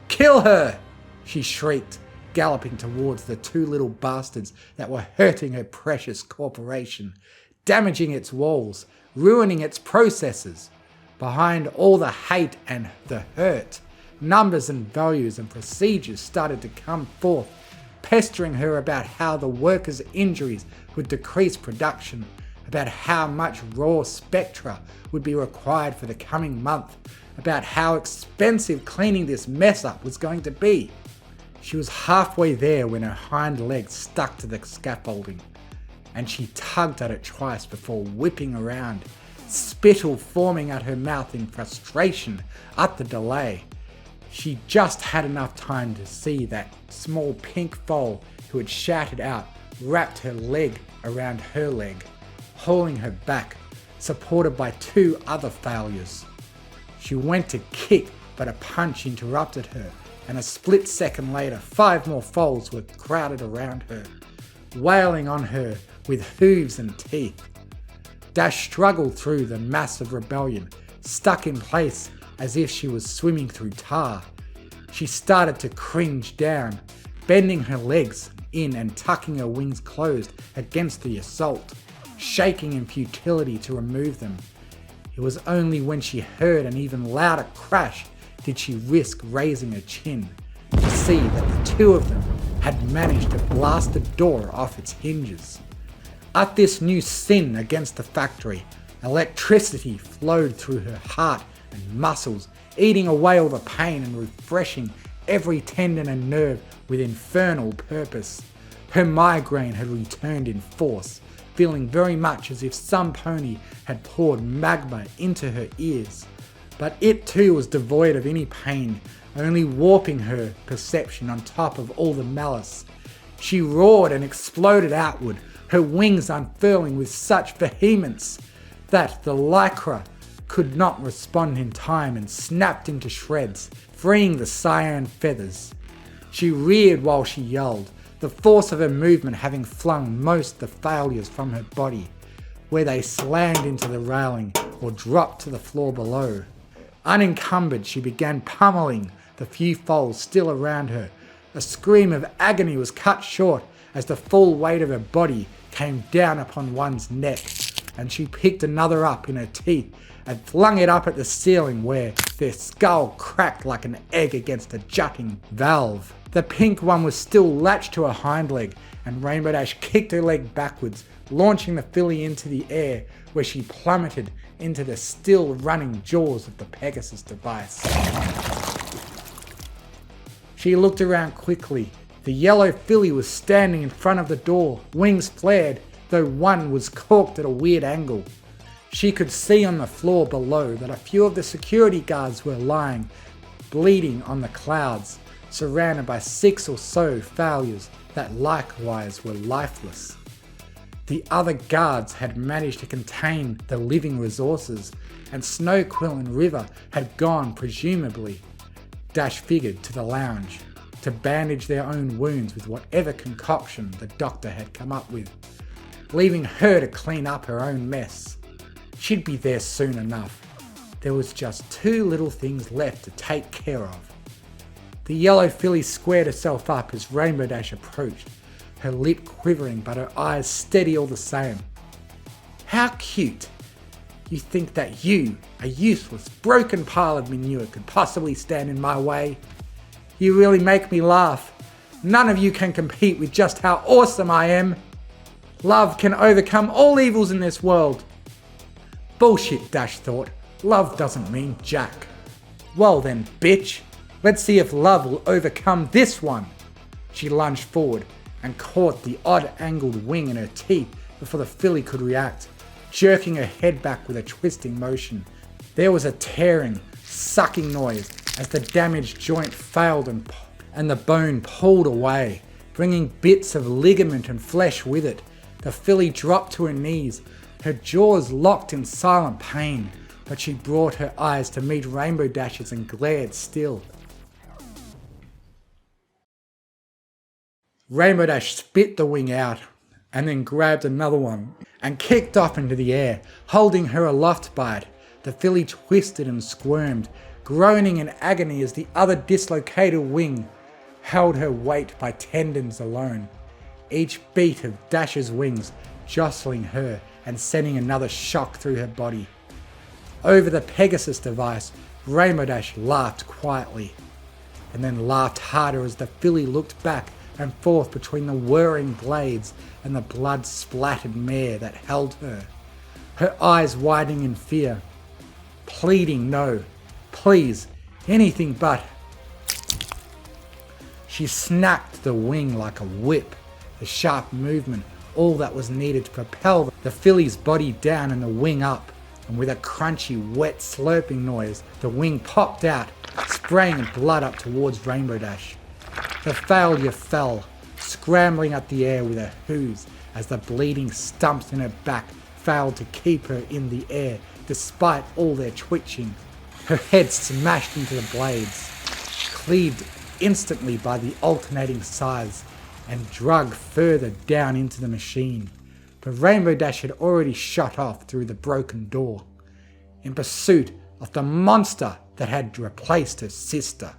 Kill her! She shrieked, galloping towards the 2 little bastards that were hurting her precious corporation, damaging its walls, ruining its processes. Behind all the hate and the hurt, numbers and values and procedures started to come forth, pestering her about how the workers' injuries would decrease production, about how much raw spectra would be required for the coming month, about how expensive cleaning this mess up was going to be. She was halfway there when her hind leg stuck to the scaffolding, and she tugged at it twice before whipping around, spittle forming at her mouth in frustration at the delay. She just had enough time to see that small pink foal who had shouted out wrapped her leg around her leg, holding her back, supported by 2 other failures. She went to kick, but a punch interrupted her, and a split second later 5 more foals were crowded around her, wailing on her with hooves and teeth. Dash struggled through the mass of rebellion, stuck in place as if she was swimming through tar. She started to cringe down, bending her legs in and tucking her wings closed against the assault, shaking in futility to remove them. It was only when she heard an even louder crash did she risk raising her chin to see that the 2 of them had managed to blast the door off its hinges. At this new sin against the factory, electricity flowed through her heart and muscles, eating away all the pain and refreshing every tendon and nerve with infernal purpose. Her migraine had returned in force, feeling very much as if some pony had poured magma into her ears. But it too was devoid of any pain, only warping her perception on top of all the malice. She roared and exploded outward, her wings unfurling with such vehemence that the lycra could not respond in time and snapped into shreds, freeing the cyan feathers. She reared while she yelled, the force of her movement having flung most of the failures from her body, where they slammed into the railing or dropped to the floor below. Unencumbered, she began pummeling the few foals still around her. A scream of agony was cut short as the full weight of her body came down upon one's neck, and she picked another up in her teeth and flung it up at the ceiling where their skull cracked like an egg against a jutting valve. The pink one was still latched to her hind leg, and Rainbow Dash kicked her leg backwards, launching the filly into the air where she plummeted into the still running jaws of the Pegasus device. She looked around quickly. The yellow filly was standing in front of the door, wings flared, though one was corked at a weird angle. She could see on the floor below that a few of the security guards were lying, bleeding on the clouds, surrounded by 6 or so failures that likewise were lifeless. The other guards had managed to contain the living resources, and Snowquill and River had gone, presumably, Dash figured, to the lounge, to bandage their own wounds with whatever concoction the doctor had come up with, leaving her to clean up her own mess. She'd be there soon enough. There was just 2 little things left to take care of. The yellow filly squared herself up as Rainbow Dash approached, her lip quivering but her eyes steady all the same. How cute! You think that you, a useless, broken pile of manure, could possibly stand in my way? You really make me laugh. None of you can compete with just how awesome I am. Love can overcome all evils in this world. Bullshit, Dash thought. Love doesn't mean jack. Well then, bitch. Let's see if love will overcome this one. She lunged forward and caught the odd-angled wing in her teeth before the filly could react, jerking her head back with a twisting motion. There was a tearing, sucking noise as the damaged joint failed and the bone pulled away, bringing bits of ligament and flesh with it. The filly dropped to her knees, her jaws locked in silent pain, but she brought her eyes to meet Rainbow Dash's and glared still. Rainbow Dash spit the wing out and then grabbed another one and kicked off into the air, holding her aloft by it. The filly twisted and squirmed, groaning in agony as the other dislocated wing held her weight by tendons alone, each beat of Dash's wings jostling her and sending another shock through her body. Over the Pegasus device, Rainbow Dash laughed quietly, and then laughed harder as the filly looked back and forth between the whirring blades and the blood-splattered mare that held her, her eyes widening in fear, pleading no, please, anything but. She snapped the wing like a whip, the sharp movement, all that was needed to propel the filly's body down and the wing up, and with a crunchy, wet slurping noise, the wing popped out, spraying blood up towards Rainbow Dash. The failure fell, scrambling up the air with her hooves as the bleeding stumps in her back failed to keep her in the air despite all their twitching. Her head smashed into the blades, cleaved instantly by the alternating scythes, and dragged further down into the machine. But Rainbow Dash had already shot off through the broken door, in pursuit of the monster that had replaced her sister.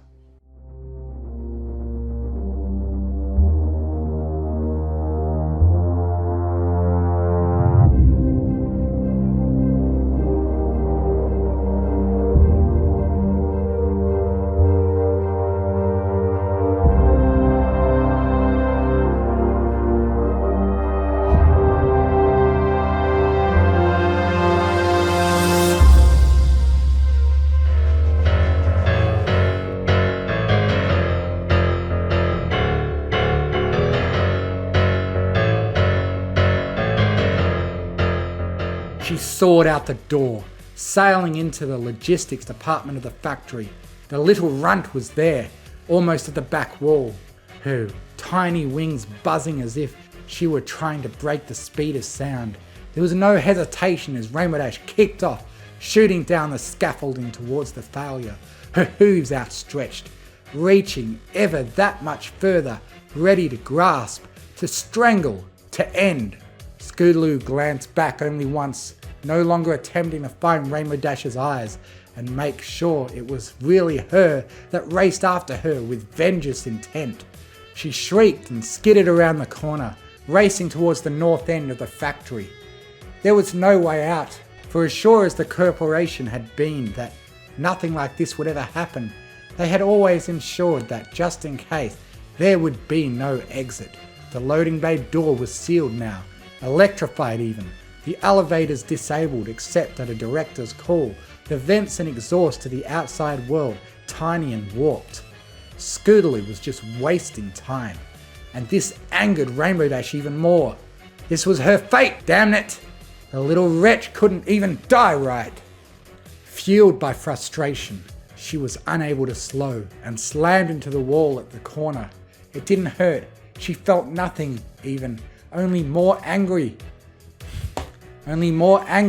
She soared out the door, sailing into the logistics department of the factory. The little runt was there, almost at the back wall, her tiny wings buzzing as if she were trying to break the speed of sound. There was no hesitation as Rainbow Dash kicked off, shooting down the scaffolding towards the failure, her hooves outstretched, reaching ever that much further, ready to grasp, to strangle, to end. Scootaloo glanced back only once, no longer attempting to find Rainbow Dash's eyes and make sure it was really her that raced after her with vengeance intent. She shrieked and skidded around the corner, racing towards the north end of the factory. There was no way out, for as sure as the corporation had been that nothing like this would ever happen, they had always ensured that just in case there would be no exit. The loading bay door was sealed now, electrified even, the elevators disabled except at a director's call, the vents and exhaust to the outside world tiny and warped. Scootaloo was just wasting time, and this angered Rainbow Dash even more. This was her fate, damn it! The little wretch couldn't even die right. Fueled by frustration, she was unable to slow and slammed into the wall at the corner. It didn't hurt, she felt nothing even, only more anger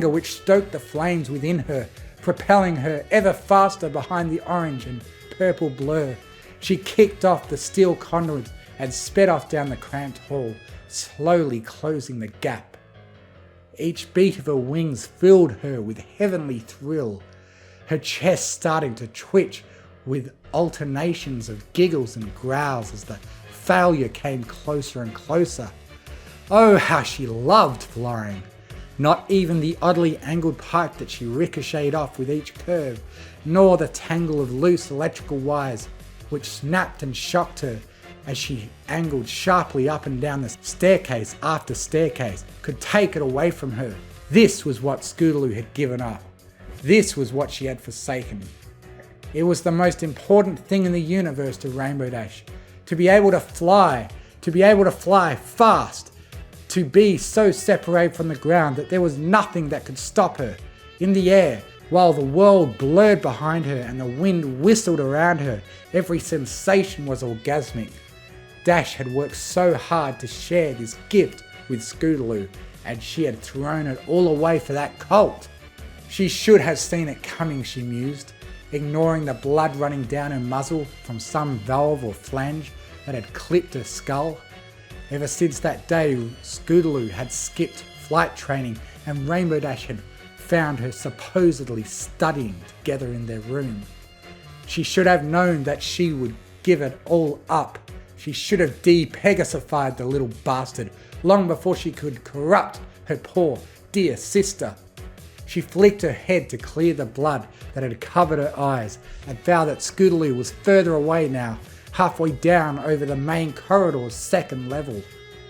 which stoked the flames within her, propelling her ever faster behind the orange and purple blur. She kicked off the steel conduit and sped off down the cramped hall, slowly closing the gap. Each beat of her wings filled her with heavenly thrill, her chest starting to twitch with alternations of giggles and growls as the failure came closer and closer. Oh, how she loved flying! Not even the oddly angled pipe that she ricocheted off with each curve, nor the tangle of loose electrical wires which snapped and shocked her as she angled sharply up and down the staircase after staircase, could take it away from her. This was what Scootaloo had given up. This was what she had forsaken. It was the most important thing in the universe to Rainbow Dash. To be able to fly fast, to be so separated from the ground that there was nothing that could stop her. In the air, while the world blurred behind her and the wind whistled around her, every sensation was orgasmic. Dash had worked so hard to share this gift with Scootaloo, and she had thrown it all away for that colt. She should have seen it coming, she mused, ignoring the blood running down her muzzle from some valve or flange that had clipped her skull. Ever since that day, Scootaloo had skipped flight training and Rainbow Dash had found her supposedly studying together in their room. She should have known that she would give it all up. She should have de-Pegasified the little bastard long before she could corrupt her poor, dear sister. She flicked her head to clear the blood that had covered her eyes and found that Scootaloo was further away now, halfway down over the main corridor's second level.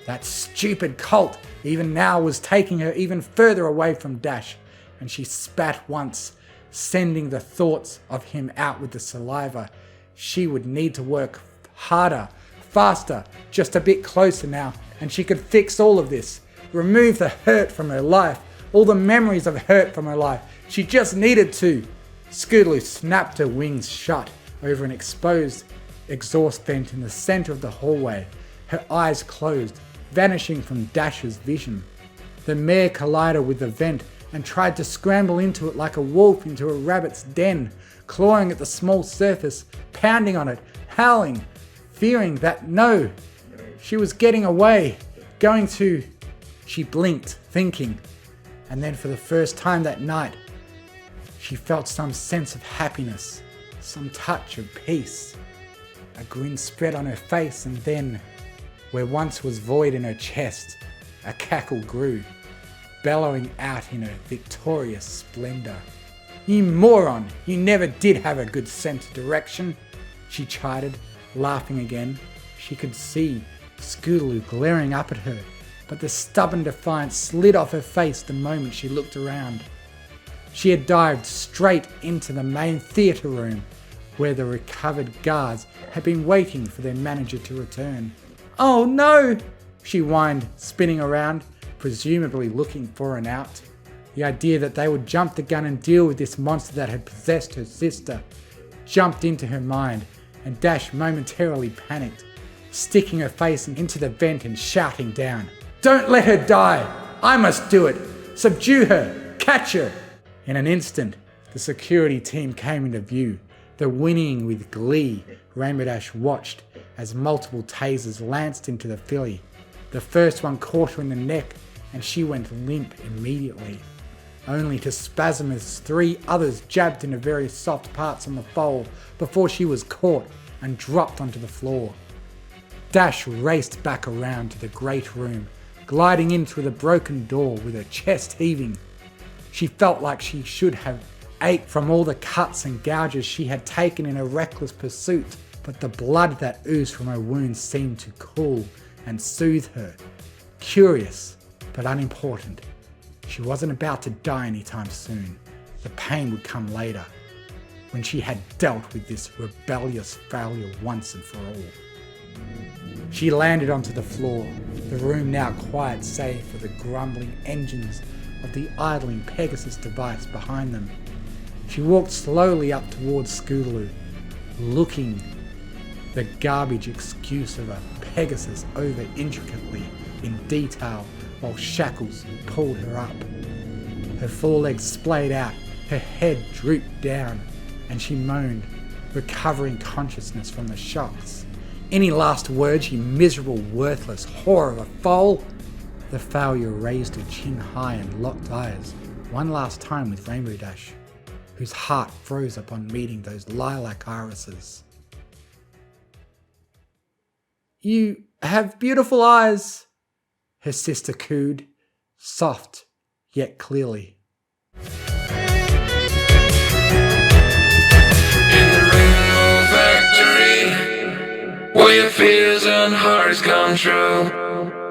That stupid colt even now was taking her even further away from Dash, and she spat once, sending the thoughts of him out with the saliva. She would need to work harder, faster, just a bit closer now, and she could fix all of this, remove the hurt from her life, all the memories of hurt from her life. She just needed to. Scootaloo snapped her wings shut, over an exposed exhaust vent in the center of the hallway, her eyes closed, vanishing from Dash's vision. The mare collided with the vent and tried to scramble into it like a wolf into a rabbit's den, clawing at the small surface, pounding on it, howling, fearing that no, she was getting away, going to... She blinked, thinking, and then for the first time that night, she felt some sense of happiness, some touch of peace. A grin spread on her face, and then, where once was void in her chest, a cackle grew, bellowing out in her victorious splendor. "You moron, you never did have a good sense of direction," she chided, laughing again. She could see Scootaloo glaring up at her, but the stubborn defiance slid off her face the moment she looked around. She had dived straight into the main theatre room, where the recovered guards had been waiting for their manager to return. "Oh no!" she whined, spinning around, presumably looking for an out. The idea that they would jump the gun and deal with this monster that had possessed her sister jumped into her mind, and Dash momentarily panicked, sticking her face into the vent and shouting down, "Don't let her die! I must do it! Subdue her! Catch her!" In an instant, the security team came into view. The whinnying with glee, Rainbow Dash watched as multiple tasers lanced into the filly. The first one caught her in the neck, and she went limp immediately, only to spasm as 3 others jabbed into various soft parts on the foal before she was caught and dropped onto the floor. Dash raced back around to the great room, gliding in through the broken door with her chest heaving. She felt like she should have ached from all the cuts and gouges she had taken in her reckless pursuit, but the blood that oozed from her wounds seemed to cool and soothe her. Curious, but unimportant. She wasn't about to die anytime soon. The pain would come later, when she had dealt with this rebellious failure once and for all. She landed onto the floor, the room now quiet save for the grumbling engines of the idling Pegasus device behind them. She walked slowly up towards Scootaloo, looking the garbage excuse of a Pegasus over intricately in detail while shackles pulled her up. Her forelegs splayed out, her head drooped down, and she moaned, recovering consciousness from the shocks. "Any last words, you miserable, worthless whore of a foal?" The failure raised her chin high and locked eyes one last time with Rainbow Dash, whose heart froze upon meeting those lilac irises. "You have beautiful eyes," her sister cooed, soft yet clearly. In the rainbow factory, where your fears and hearts come true.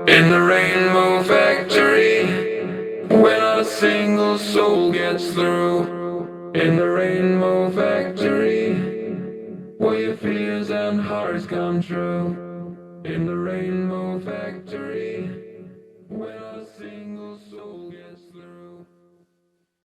In the rainbow factory, where not a single soul gets through. In the rainbow factory, where your fears and hearts come true. In the rainbow factory, where not a single soul gets